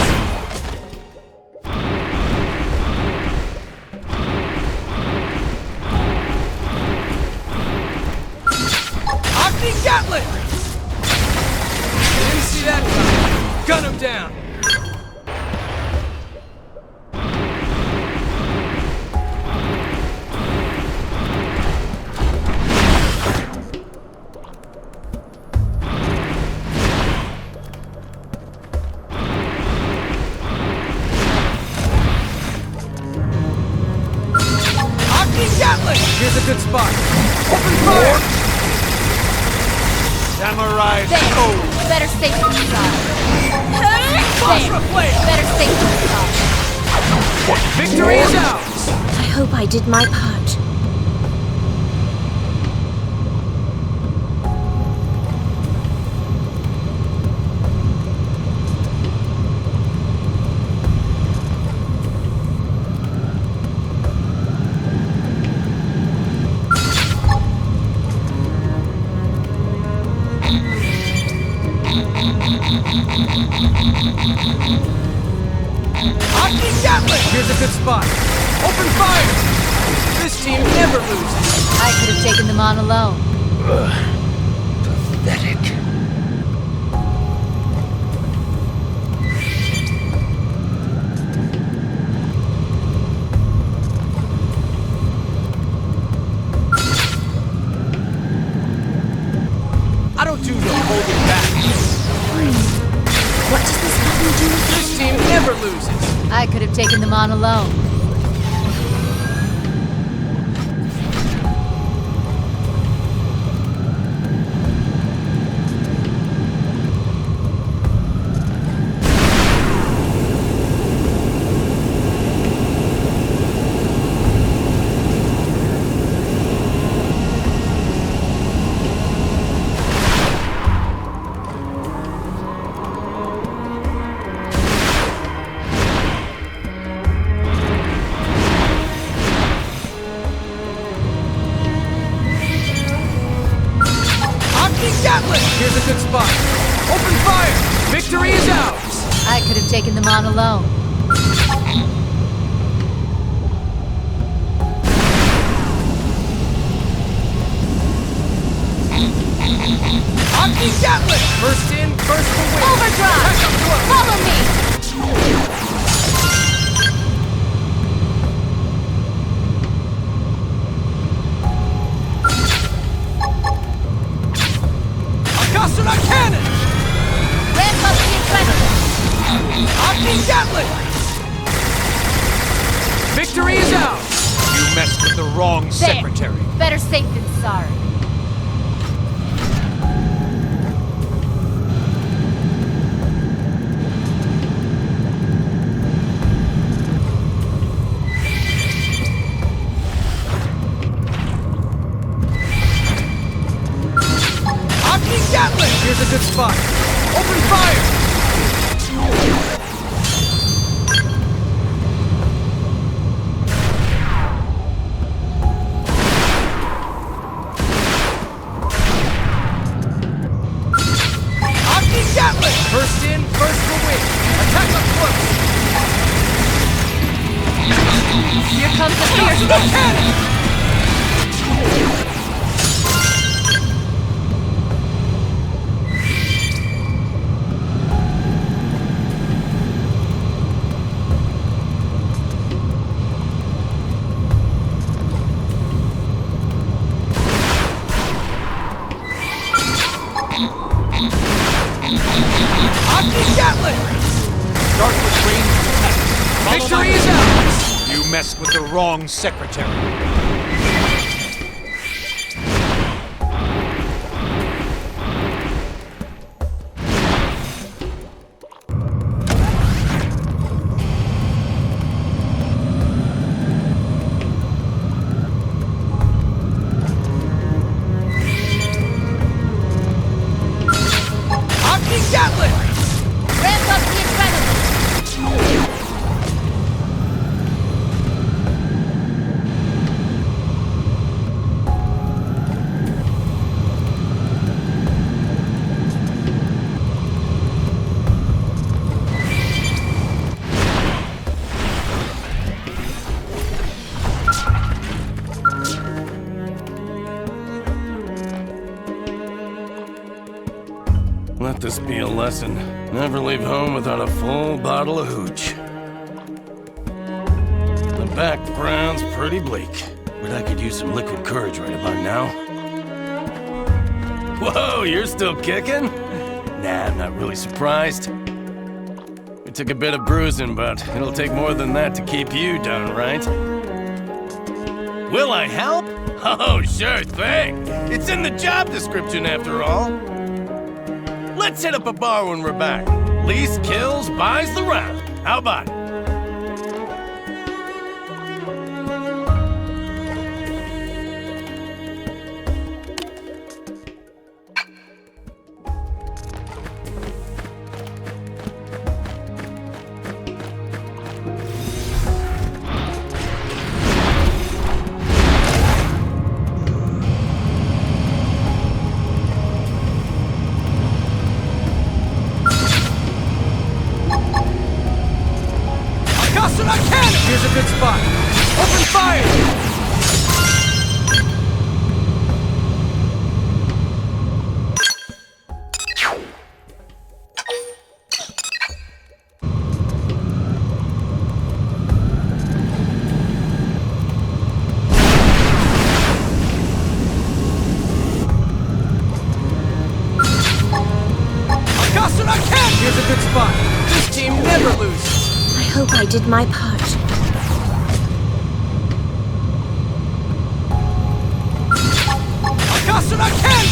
Aki Gatling! Didn't see that coming. Gun him down. Here's a good spot. Open fire! Samurai Code! Better stay inside. Better stay inside. Victory is ours! I hope I did my part. Aki Gatling! Here's a good spot. Open fire! This team never loses. I could have taken them on alone. Pathetic. I don't do no holding back. What does this button do? This team never loses. I could have taken them on alone. Gatling! Here's a good spot. Open fire! Victory is ours! I could have taken them on alone. Aki Gatling! First in, first to win! Overdrive! Follow me! Akasura Cannon! Ramp up the adrenaline! Aki Gatling! Victory is ours! You messed with the wrong secretary. Better safe than sorry. Aki Gatling! Here's a good spot. Open fire! Aki Gatling! First in, first to win. Attack up close. Here comes the fierce Cannon! Aki Gatling! Start with range attack. Victory is ours! You messed with the wrong secretary. Aki Gatling! Ramp up the adrenaline! Let this be a lesson. Never leave home without a full bottle of hooch. The background's pretty bleak, but I could use some liquid courage right about now. Whoa, you're still kicking? Nah, I'm not really surprised. We took a bit of bruising, but it'll take more than that to keep you down, right? Will I help? Oh, sure thing. It's in the job description after all. Let's hit up a bar when we're back. Least kills buys the round. How about it? Here's a good spot. Open fire! Here's a good spot. This team never loses. I hope I did my part.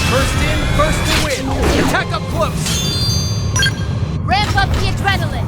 First in, first to win. Attack up close. Ramp up the adrenaline.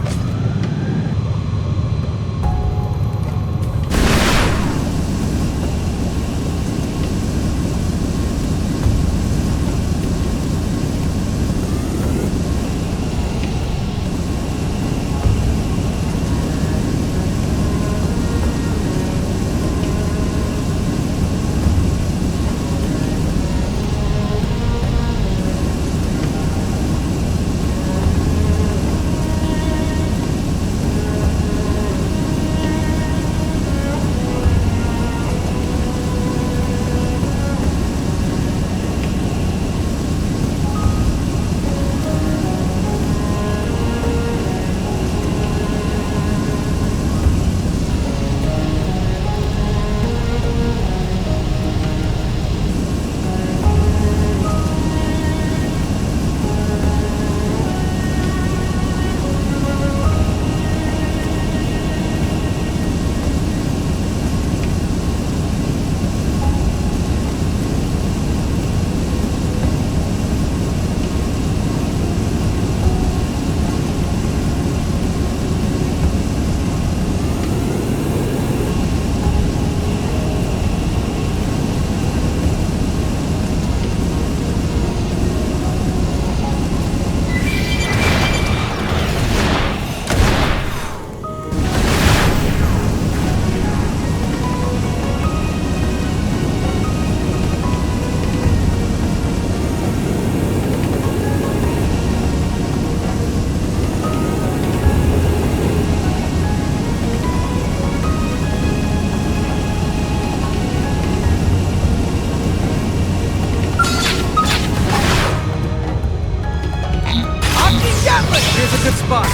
nearby!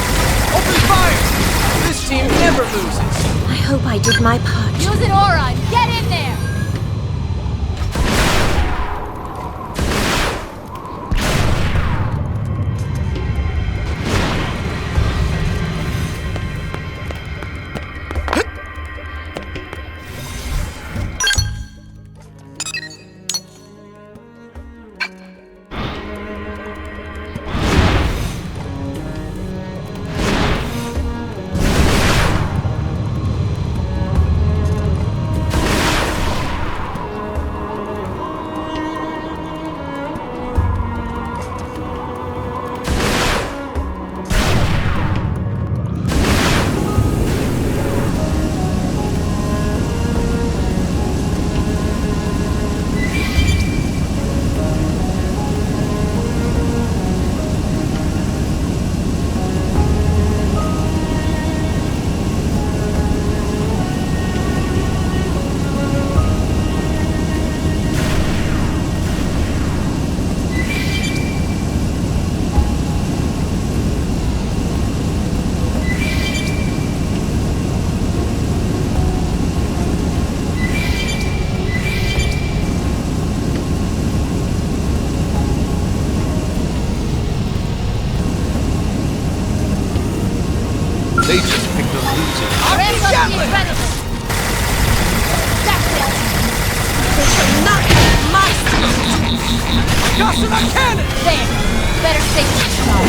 Open fire! This team never loses! I hope I did my part. Use an aura and get in there! They just picked a losing. That's it! They shall not have my secret! Gossamer cannon! There! Better safety shot.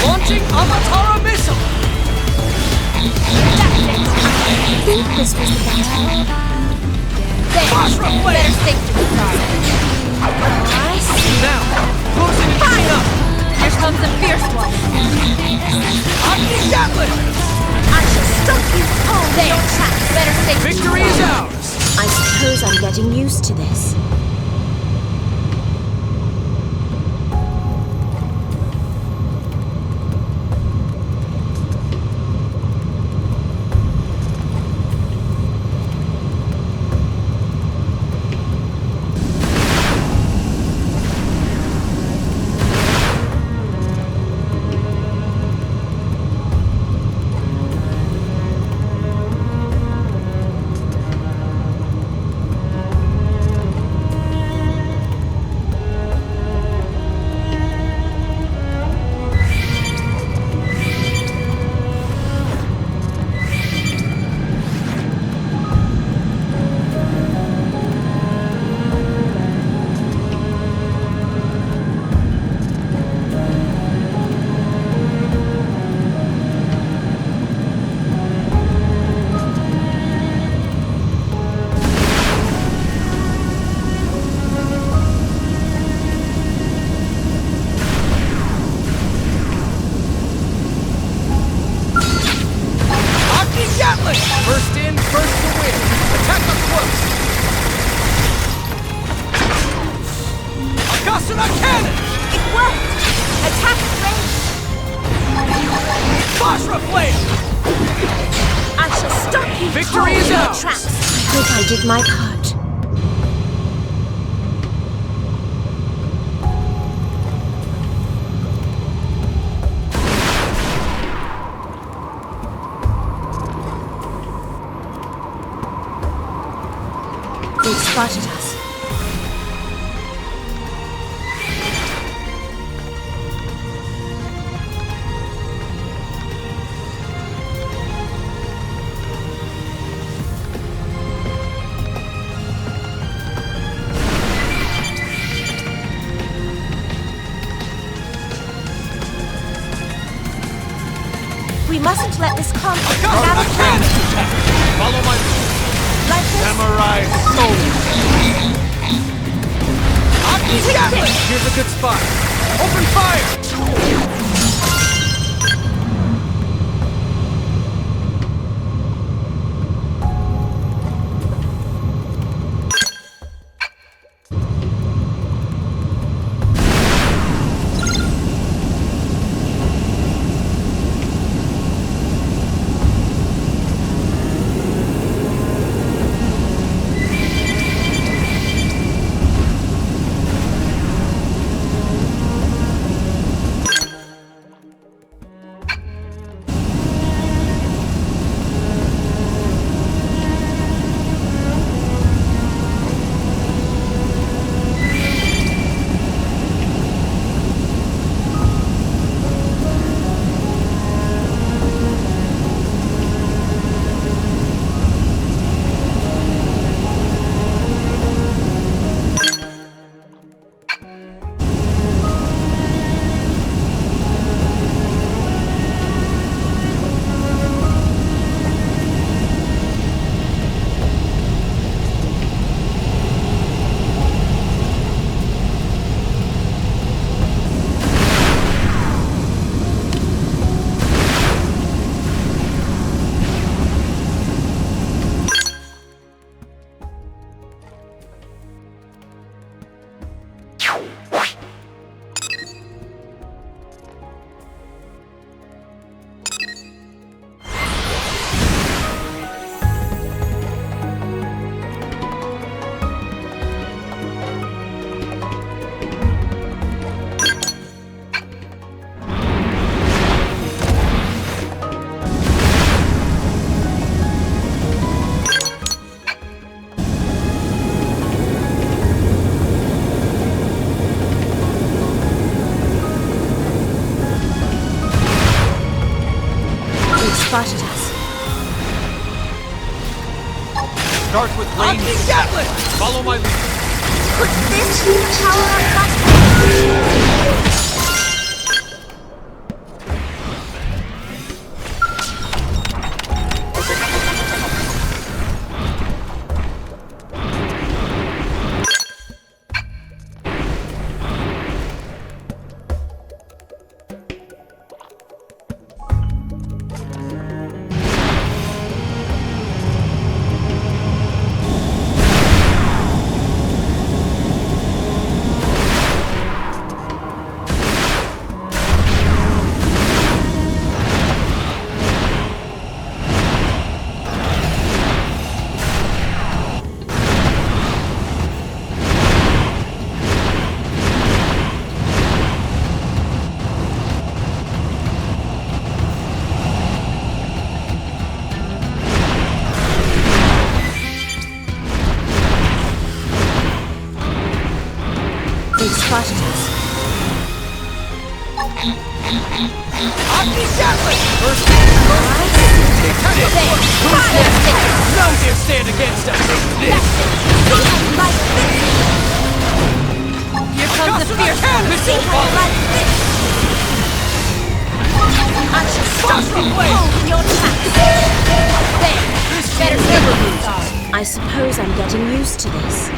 Launching Avatara missile! That's it! I think this was the best. There! Better safety start. I see. Now, closing and coming up! Here comes the fierce one! Omni Gatling! I shall stump you home in your tracks! Better safety. Victory is ours! I suppose I'm getting used to this. First in, first to win. Attack up close. Akasuna cannon! It worked! Attack range! Basra flame! I shall stop you Victory is in your ours! tracks! I hope I did my part. They've spotted us. mustn't let this conflict Got get out of hand. Follow my Like this. samurai soul. Here's a good spot. Open fire! Spotted us. Start with range. Follow my lead. Put this power on that. They spotted us. First no dare stand against us. Here comes the fierce missile ball. I shall stop you holding your tracks. There, better never lose. I suppose I'm getting used to this.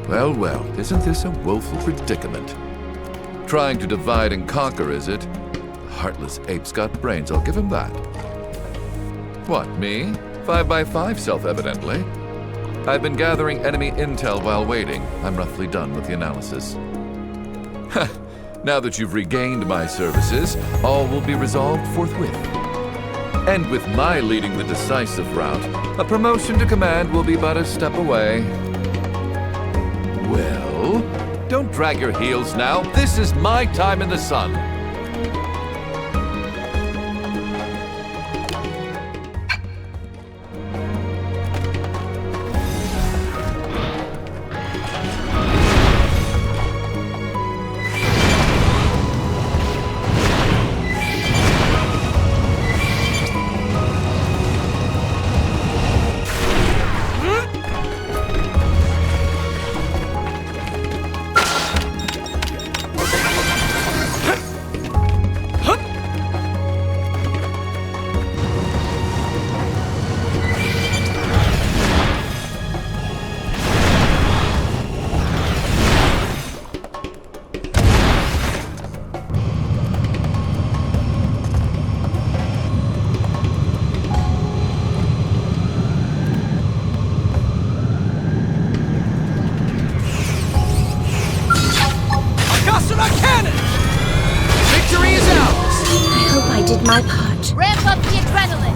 Well, well, isn't this a woeful predicament? Trying to divide and conquer, is it? The heartless ape's got brains, I'll give him that. What, me? 5x5, self-evidently. I've been gathering enemy intel while waiting. I'm roughly done with the analysis. Now that you've regained my services, all will be resolved forthwith. And with my leading the decisive route, a promotion to command will be but a step away. Well, don't drag your heels now. This is my time in the sun. My part. Ramp up the adrenaline!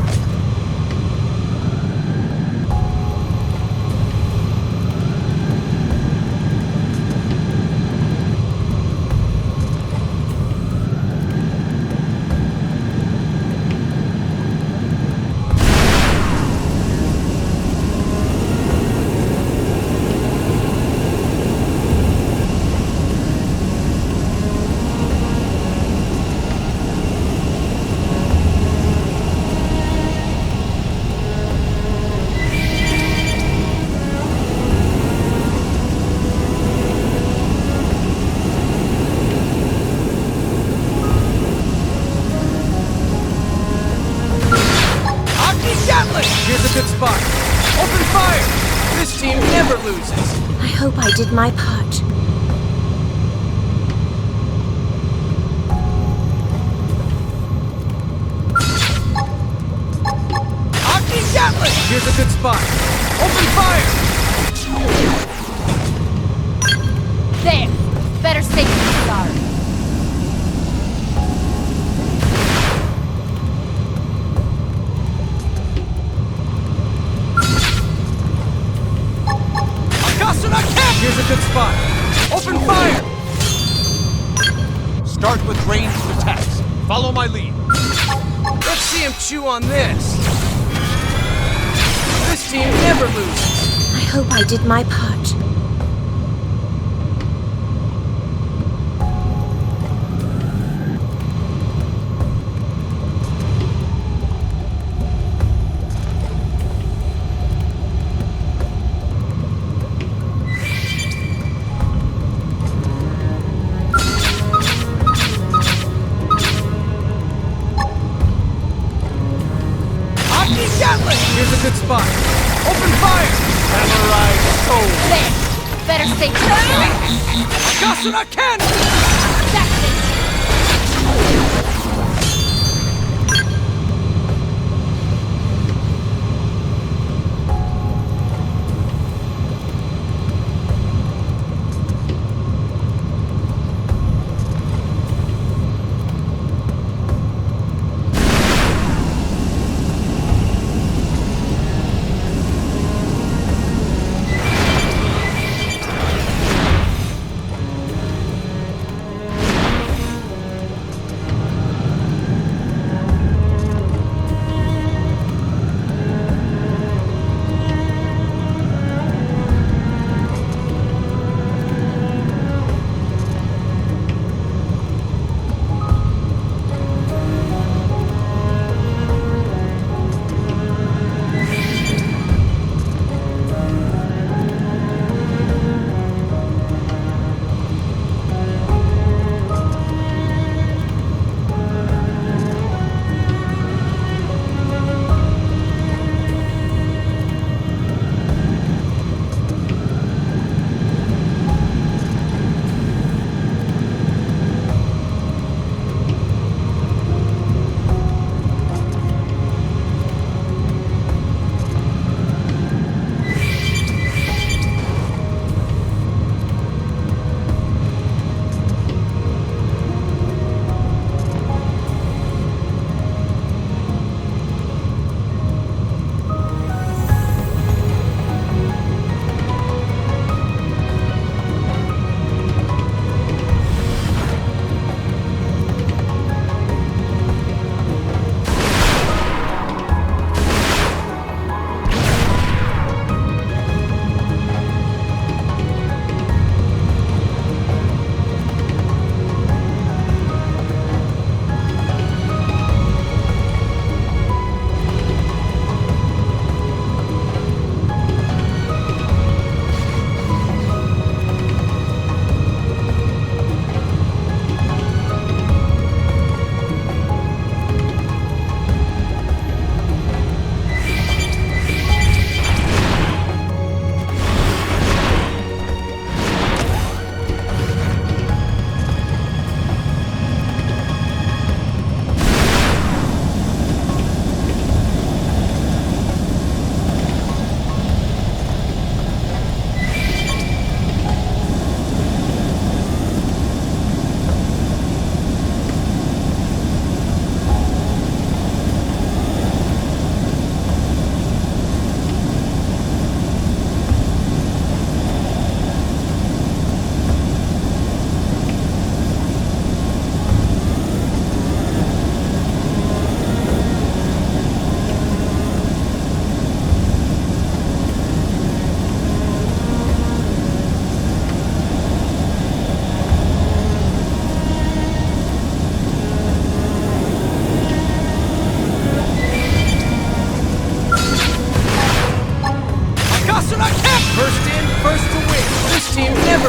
I hope I did my part. Here's a good spot. Open fire! There! Better safe than sorry. Here's a good spot. Open fire! Start with ranged attacks. Follow my lead. Let's see him chew on this. This team never loses. I hope I did my part. Here's a good spot. Open fire! Samurai soul. There! Better safe than Gasuna cannon! That's it!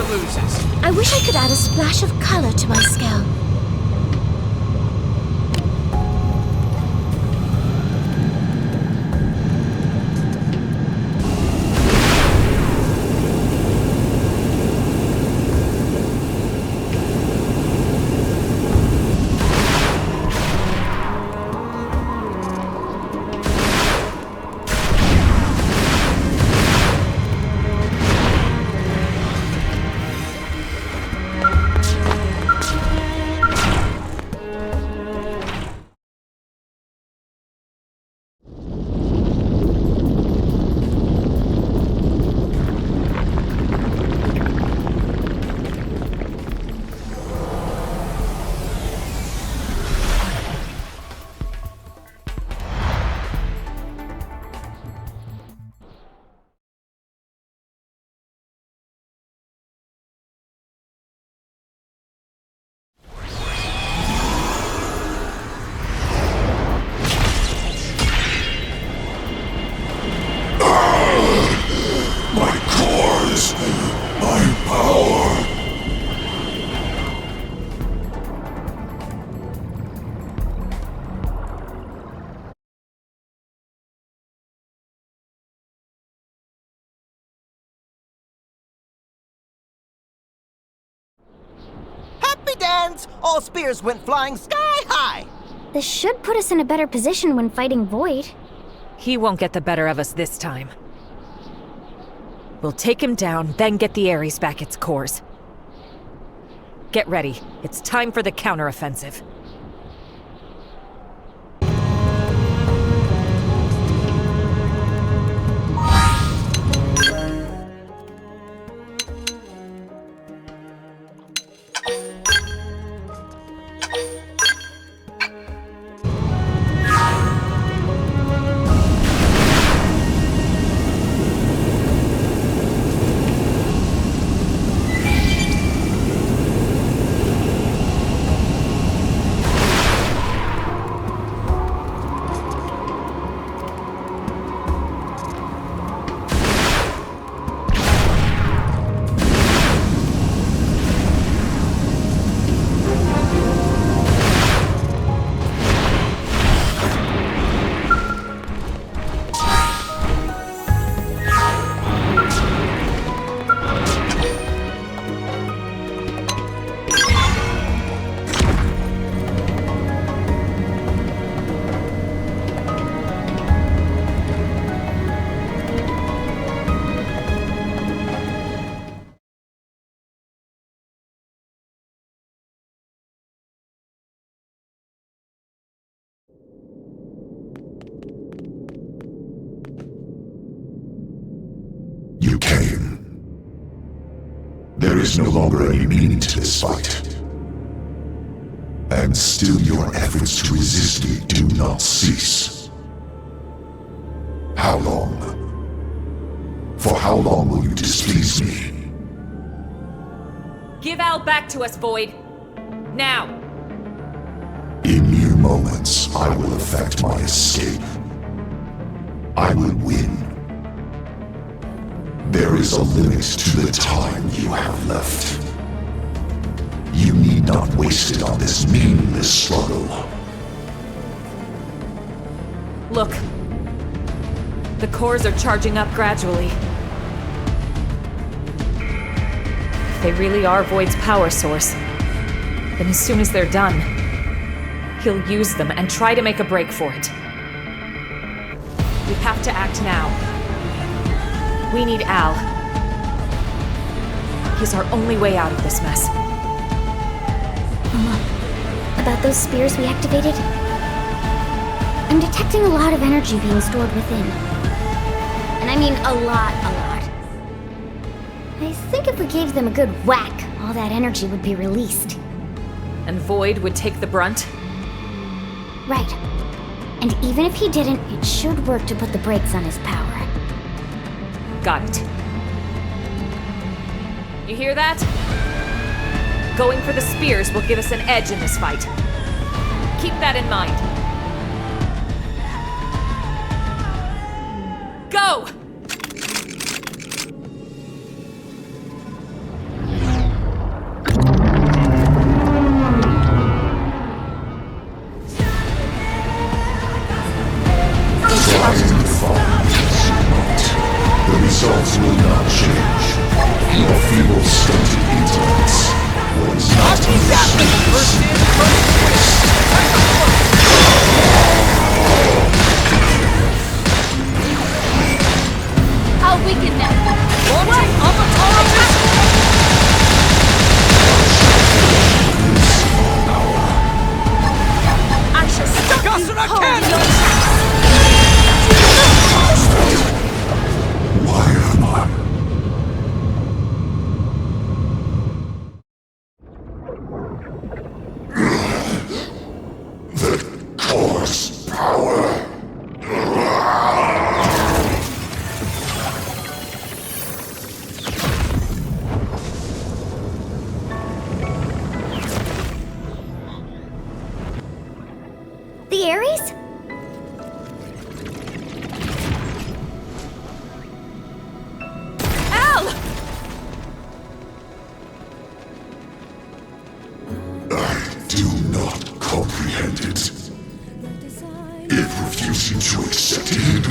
never loses. I wish I could add a splash of color to my Skell. Happy dance! All spears went flying sky high! This should put us in a better position when fighting Void. He won't get the better of us this time. We'll take him down, then get the Ares back its cores. Get ready. It's time for the counteroffensive. You came. There is no longer any meaning to this fight. And still your efforts to resist me do not cease. How long? For how long will you displease me? Give Al back to us, Void. Now! In mere moments, I will effect my escape. I will win. There is a limit to the time you have left. You need not waste it on this meaningless struggle. Look. The cores are charging up gradually. If they really are Void's power source, then as soon as they're done, he'll use them and try to make a break for it. We have to act now. We need Al. He's our only way out of this mess. About those spears we activated? I'm detecting a lot of energy being stored within. And I mean a lot. I think if we gave them a good whack, all that energy would be released. And Void would take the brunt? Right. And even if he didn't, it should work to put the brakes on his power. Got it. You hear that? Going for the spears will give us an edge in this fight. Keep that in mind. Go!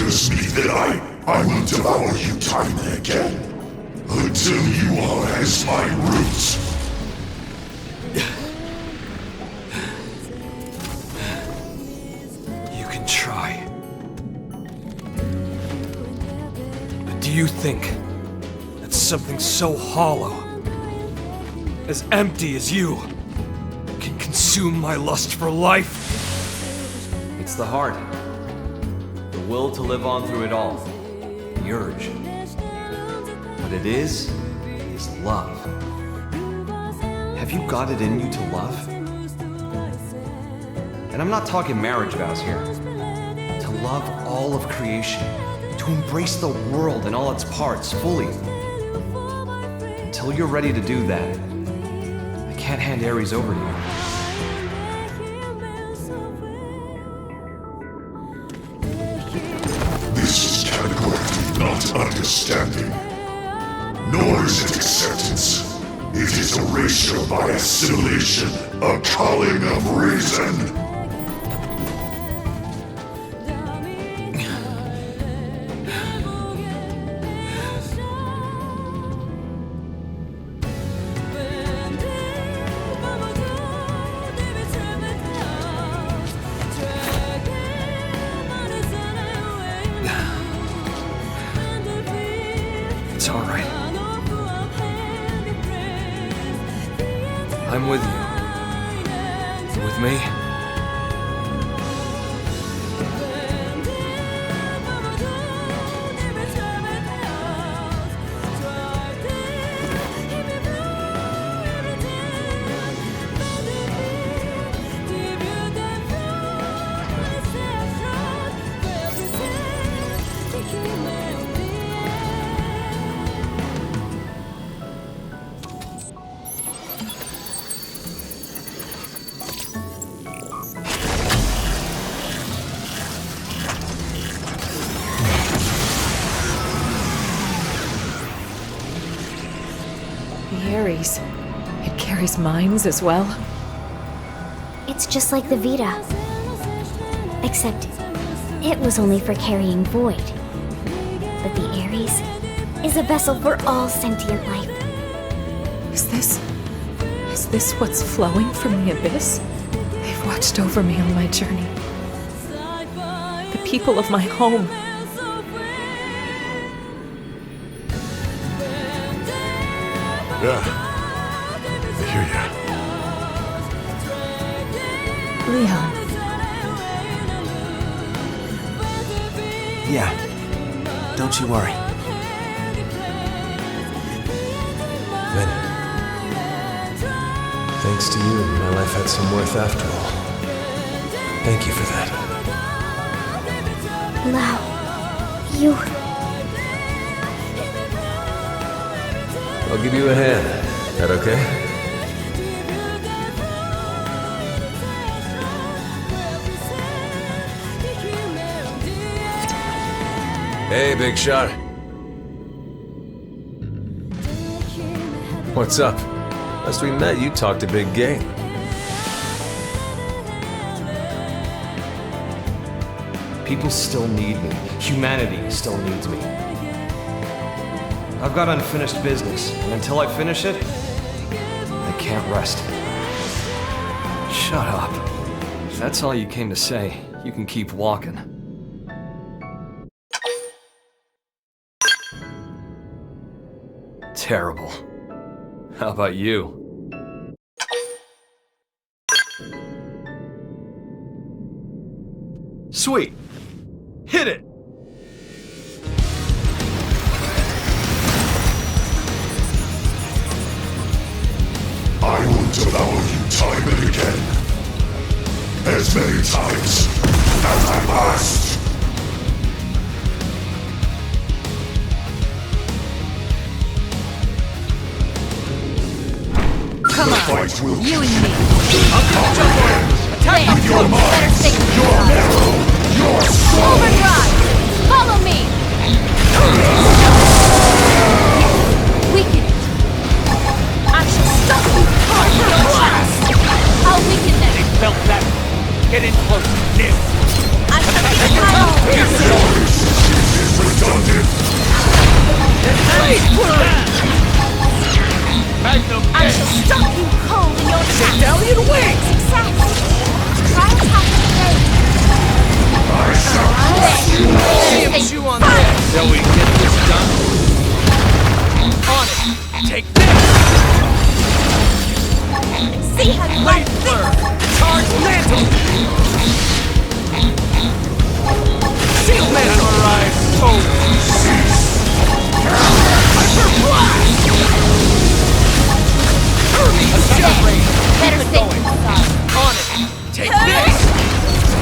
promise me that I will devour you time and again, until you are as my roots. You can try. But do you think that something so hollow, as empty as you, can consume my lust for life? It's the heart. The will to live on through it all. The urge. What it is love. Have you got it in you to love? And I'm not talking marriage vows here. To love all of creation. To embrace the world and all its parts fully. Until you're ready to do that, I can't hand Ares over to you. This is categorically not understanding. Nor is it acceptance. It is erasure by assimilation, a calling of reason. It's all right. I'm with you. You with me? Ares. It carries minds as well. It's just like the Vita. Except it was only for carrying void. But the Ares is a vessel for all sentient life. Is this what's flowing from the abyss? They've watched over me on my journey. The people of my home. Yeah, I hear ya. Leon. Yeah. Don't you worry. Vin. Thanks to you, my life had some worth after all. Thank you for that. Lau, you... I'll give you a hand. That okay? Hey, big shot. What's up? Last we met, you talked a big game. People still need me. Humanity still needs me. I've got unfinished business, and until I finish it, I can't rest. Shut up. If that's all you came to say, you can keep walking. Terrible. How about you? Sweet. Hit it! I will devour you time and again. As many times as I must. Come on, fight will you and me. Attack with your mind, your marrow, your soul. Overdrive! Follow me! Weaken it! I shall stop you hard for a blast! I'll weaken them! They felt that. Get in close, Nim. I shall keep my own! Magnum I shall stop you cold in your tracks. Gangelion wings! Success! Try attacking the rain. See him chew on this! Shall we get this done? On it! Take this! See how you Blade Fleur! Charge Mantle! Seal Mesmerize! Oh! Hyper Blast! Hurry! Attack Rain! better Keep it think going! inside. On it! Take this!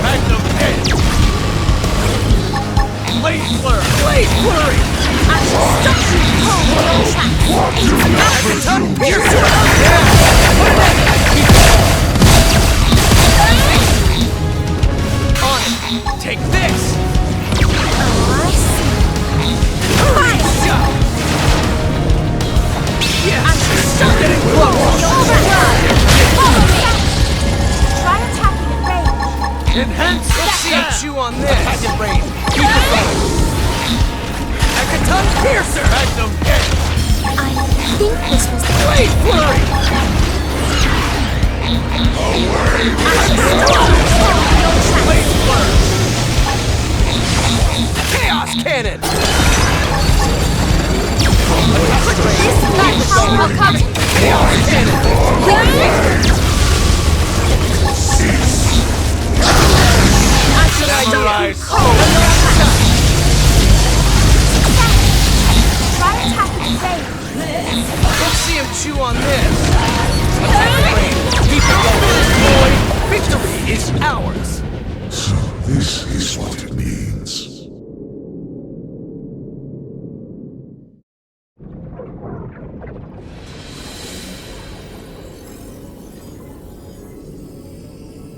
Magnum Edge! Blade Fleur! Blade Flurry! I shall stop you cold in your tracks. Akaton Piercer! On it! Take this! Oh, I see. Hurry! Shot! Yes! I shall stop you Getting cold in close! your tracks. Follow me. Try attacking at range. Enhance! Let's see him chew on this! Attack at range! Keep it going! Akaton Piercer! Magnum Edge! I think this was the Blade Flurry! Blade Flurry! Chaos Cannon! I'll come. Chaos Cannon! Mesmerize! Try attacking at range. Let's see him chew on this! Attack range! Keep it going, boy! Victory is ours! So this is what it means.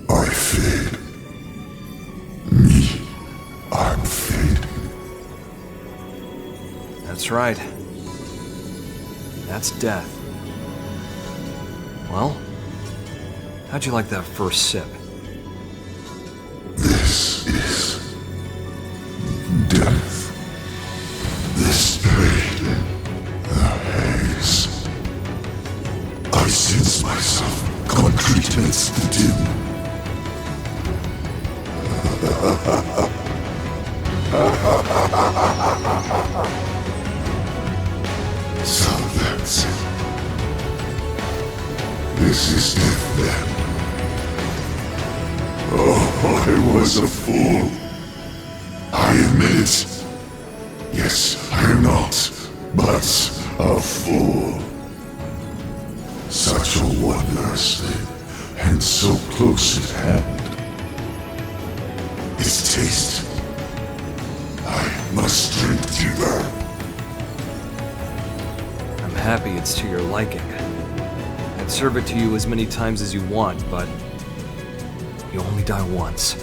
I fade. Me, I'm fading. That's right. That's death. Well, how'd you like that first sip? This is death. This pain, the haze. I sense myself concrete amidst the dim. So that's it. This is death then. Oh, I was a fool. I admit it. Yes, I am not, but a fool. Such a wondrous thing, and so close at hand. Its taste. I must drink deeper. I'm happy it's to your liking. I'd serve it to you as many times as you want, but you only die once.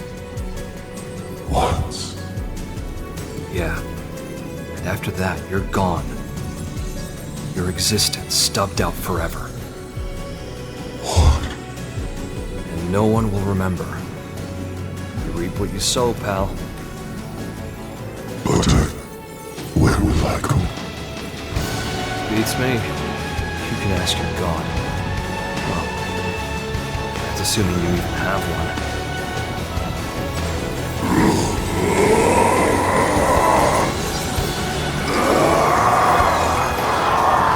Once? Yeah. And after that, you're gone. Your existence stubbed out forever. What? And no one will remember. You reap what you sow, pal. But where will I go? Beats me. You can ask your god. Well, that's assuming you even have one.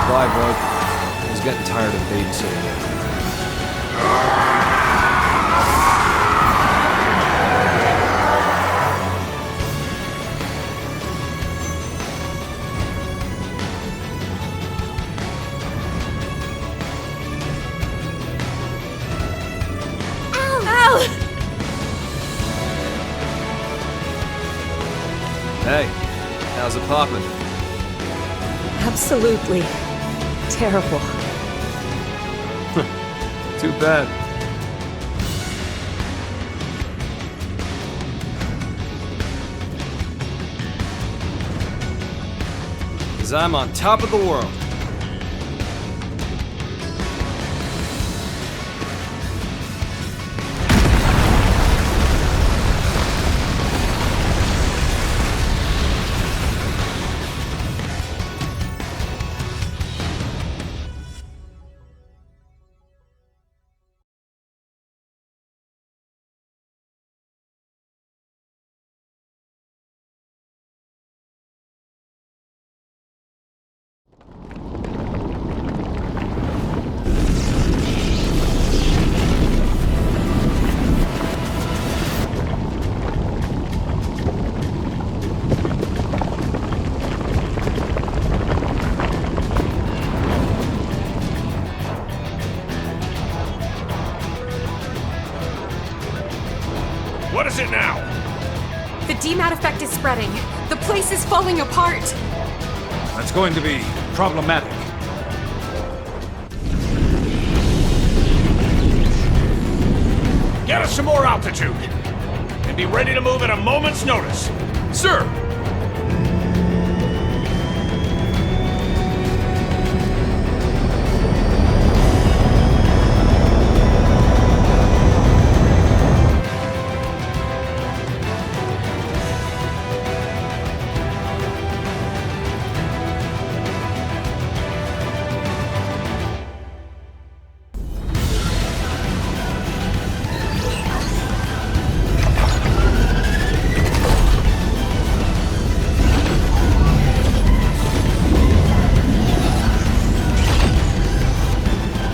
Bye, bud. I was getting tired of babysitting you. Hey, how's it poppin'? Absolutely terrible. Too bad. Cause I'm on top of the world. is it now? The DMAT effect is spreading. The place is falling apart. That's going to be problematic. Get us some more altitude. And be ready to move at a moment's notice. Sir!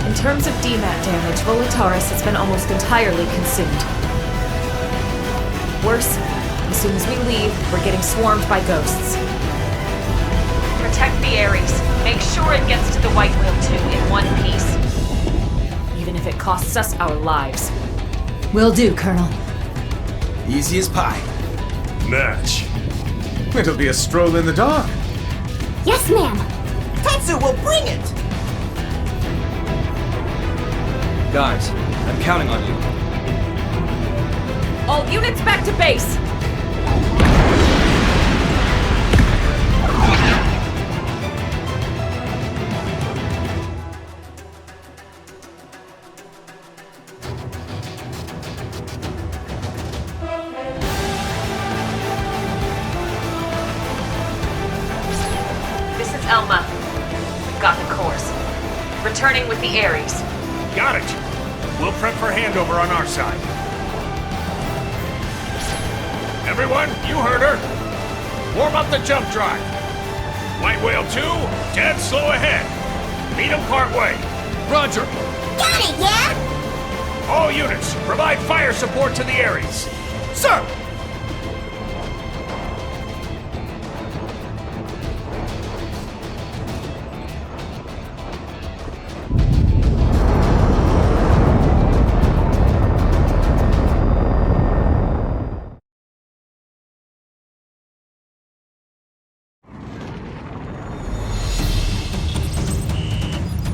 In terms of DMAT damage, Volataris has been almost entirely consumed. Worse, as soon as we leave, we're getting swarmed by ghosts. Protect the Ares. Make sure it gets to the White Whale 2 in one piece. Even if it costs us our lives. Will do, Colonel. Easy as pie. Match. It'll be a stroll in the dark. Yes, ma'am. Tatsu will bring it! Guys, I'm counting on you. All units back to base! This is Elma. We've got the course. Returning with the Ares. Got it. We'll prep for handover on our side. Everyone, you heard her. Warm up the jump drive. White Whale 2, dead slow ahead. Meet him part way. Roger. Got it, yeah? All units, provide fire support to the Ares. Sir!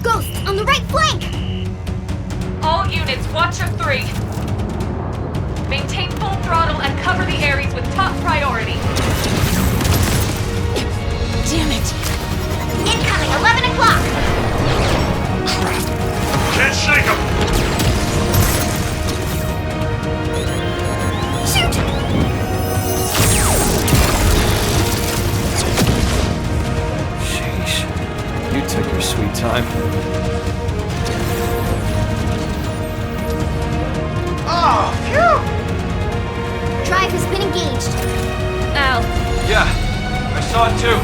Ghosts on the right flank! All units, watch of 3. Maintain full throttle and cover the Ares with top priority. Damn it! Incoming, 11 o'clock! Can't shake him! Shoot! Sheesh. You took your sweet time. Oh, phew! Drive has been engaged. Al. Yeah, I saw it too.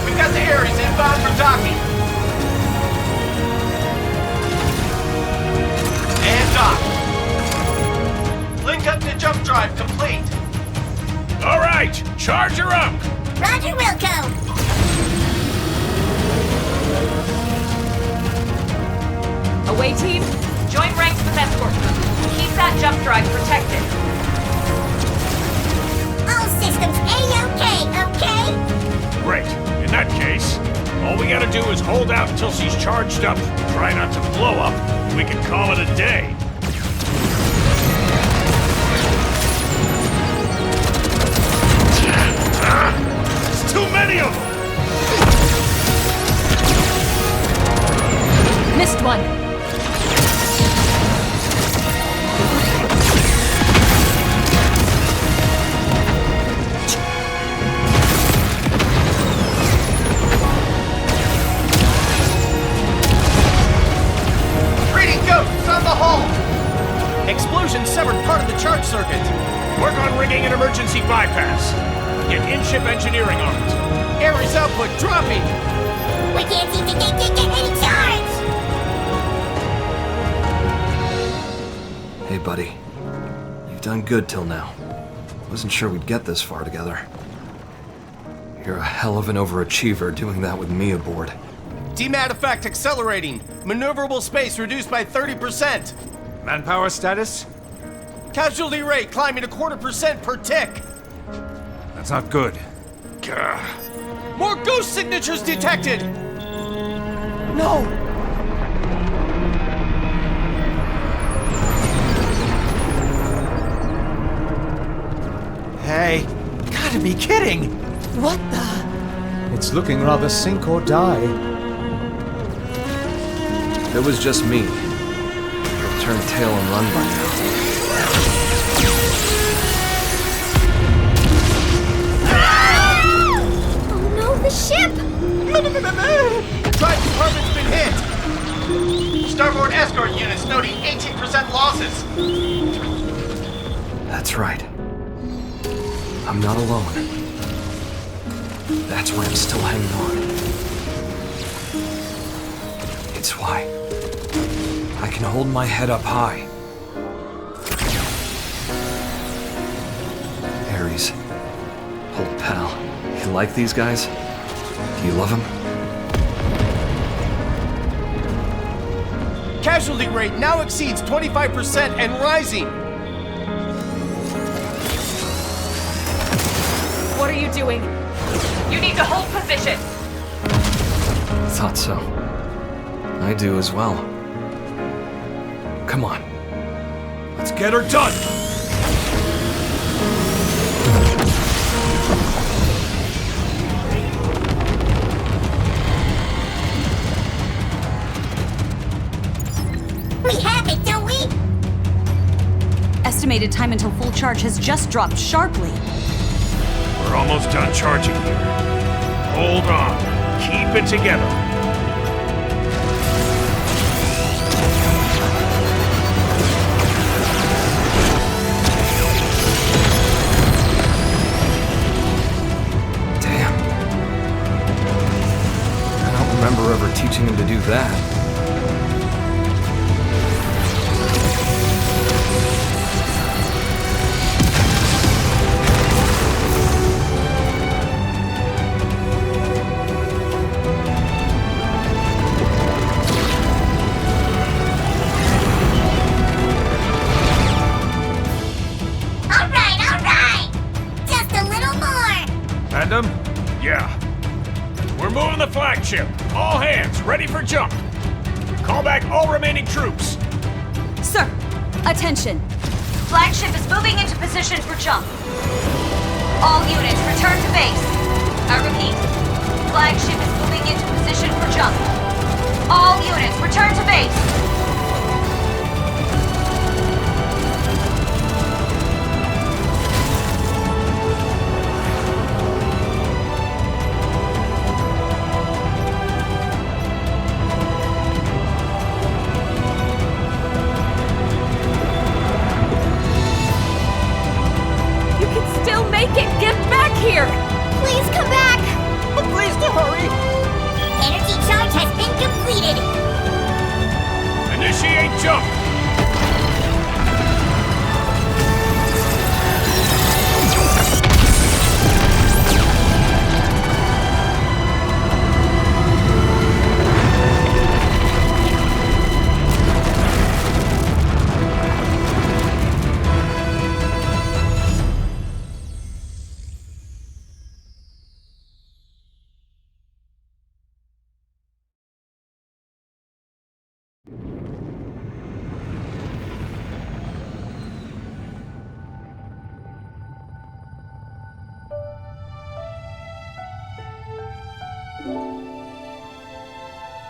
We've got the Ares inbound for docking. And dock. Link up to jump drive complete. All right, charge her up. Roger, Wilco. Away team, join ranks with escort group. Keep that jump drive protected. All systems A-OK, okay? Great. In that case, all we gotta do is hold out until she's charged up, try not to blow up, and we can call it a day. There's too many of them! Missed one. Reading ghosts on the hull! Explosion severed part of the charge circuit. Work on rigging an emergency bypass. Get in-ship engineering on it. Ares output dropping! We can't seem to get any charge! Hey, buddy. You've done good till now. Wasn't sure we'd get this far together. You're a hell of an overachiever doing that with me aboard. DMAT effect accelerating. Maneuverable space reduced by 30%. Manpower status? Casualty rate climbing 0.25% per tick. That's not good. Gah. More ghost signatures detected! No! Hey, gotta be kidding! What the? It's looking rather sink or die. If it was just me, I'd turn tail and run by now. Oh no, the ship! Drive department's been hit! Starboard escort units noting 18% losses. That's right. I'm not alone. That's why I'm still hanging on. It's why I can hold my head up high. Ares, old pal, you like these guys? Do you love them? Casualty rate now exceeds 25% and rising. What are you doing? You need to hold position! Thought so. I do as well. Come on. Let's get her done! We have it, don't we? Estimated time until full charge has just dropped sharply. We're almost done charging here. Hold on. Keep it together. Damn. I don't remember ever teaching him to do that. Yeah. We're moving the flagship. All hands, ready for jump. Call back all remaining troops. Sir, attention. Flagship is moving into position for jump. All units, return to base. I repeat, flagship is moving into position for jump. All units, return to base. Here! Please come back! Please to hurry! Energy charge has been completed! Initiate jump!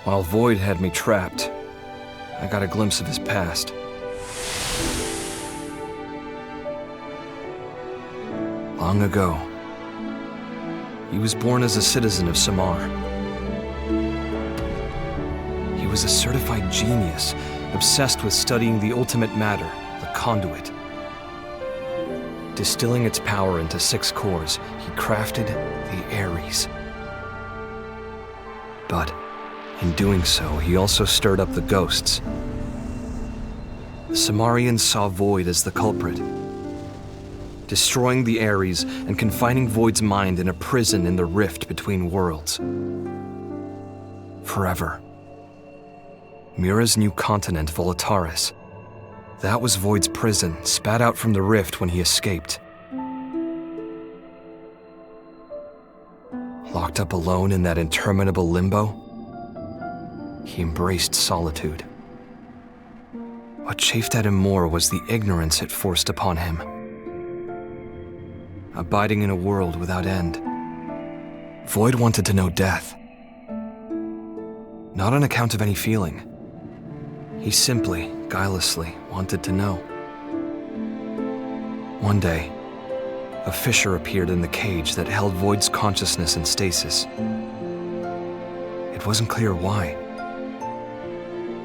While Void had me trapped, I got a glimpse of his past. Long ago, he was born as a citizen of Samar. He was a certified genius, obsessed with studying the ultimate matter, the conduit. Distilling its power into 6 cores, he crafted the Ares. But in doing so, he also stirred up the ghosts. The Samarians saw Void as the culprit, destroying the Ares and confining Void's mind in a prison in the rift between worlds. Forever. Mira's new continent, Volataris, That was Void's prison, spat out from the rift when he escaped. Locked up alone in that interminable limbo, he embraced solitude. What chafed at him more was the ignorance it forced upon him. Abiding in a world without end, Void wanted to know death. Not on account of any feeling. He simply, guilelessly, wanted to know. One day, a fissure appeared in the cage that held Void's consciousness in stasis. It wasn't clear why.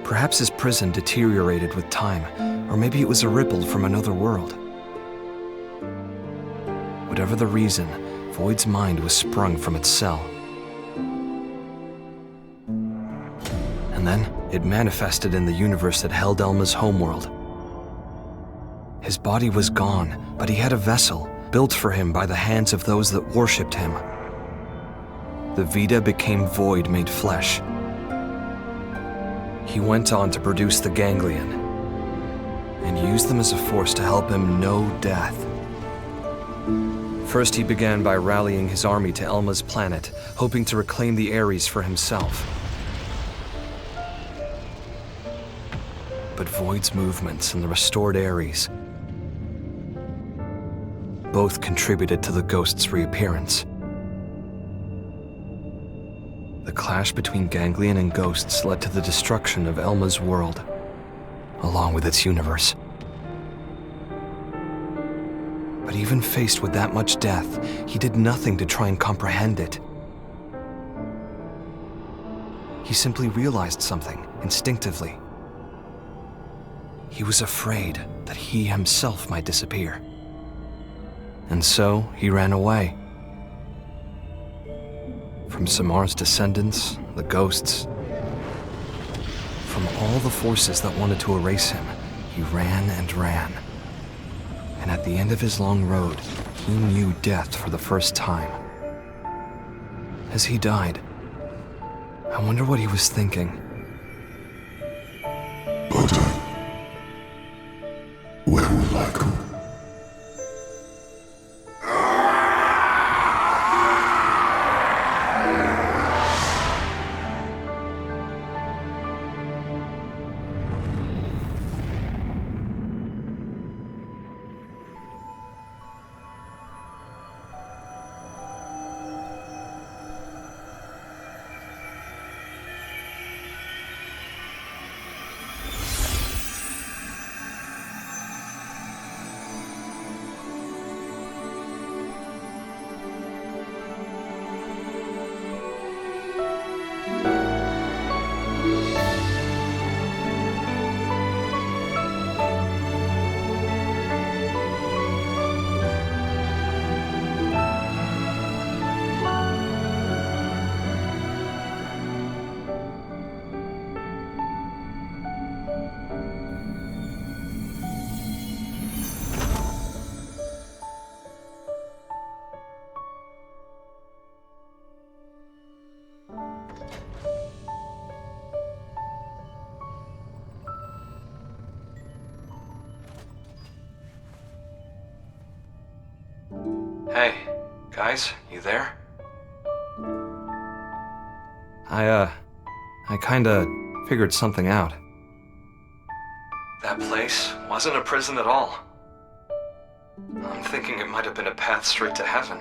Perhaps his prison deteriorated with time, or maybe it was a ripple from another world. Whatever the reason, Void's mind was sprung from its cell. And then, it manifested in the universe that held Elma's homeworld. His body was gone, but he had a vessel, built for him by the hands of those that worshipped him. The Vita became Void made flesh. He went on to produce the Gangelion, and used them as a force to help him know death. First, he began by rallying his army to Elma's planet, hoping to reclaim the Ares for himself. But Void's movements and the restored Ares both contributed to the ghost's reappearance. The clash between Gangelion and ghosts led to the destruction of Elma's world, along with its universe. But even faced with that much death, he did nothing to try and comprehend it. He simply realized something, instinctively. He was afraid that he himself might disappear. And so, he ran away. From Samar's descendants, the ghosts, from all the forces that wanted to erase him, he ran and ran. And at the end of his long road, he knew death for the first time. As he died, I wonder what he was thinking. Where will I go? Hey, guys, you there? I kinda figured something out. That place wasn't a prison at all. I'm thinking it might have been a path straight to heaven.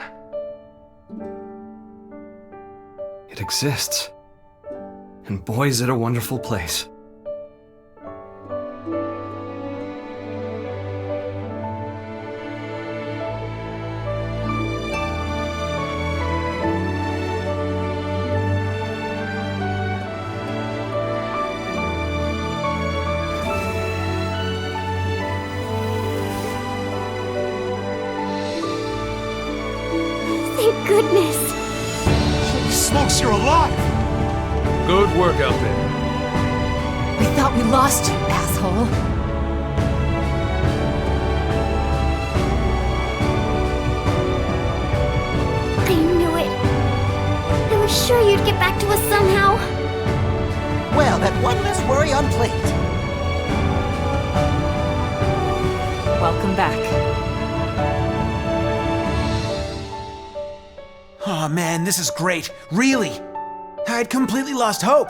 It exists. And boy, is it a wonderful place. Thank goodness. Holy smokes, you're alive! Good work out there. We thought we lost you, asshole. I knew it. I was sure you'd get back to us somehow. Well, that one less worry on plate. man, this is great. Really. I'd completely lost hope.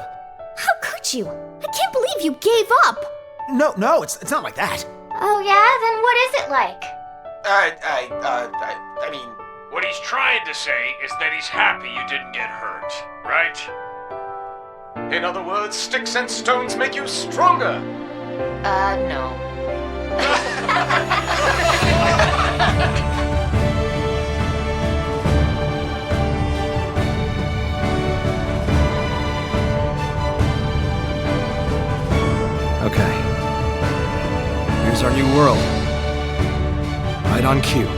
How could you? I can't believe you gave up! No, it's not like that. Oh yeah? Then what is it like? I mean... What he's trying to say is that he's happy you didn't get hurt, right? In other words, sticks and stones make you stronger. No. Okay. Here's our new world. Right on cue.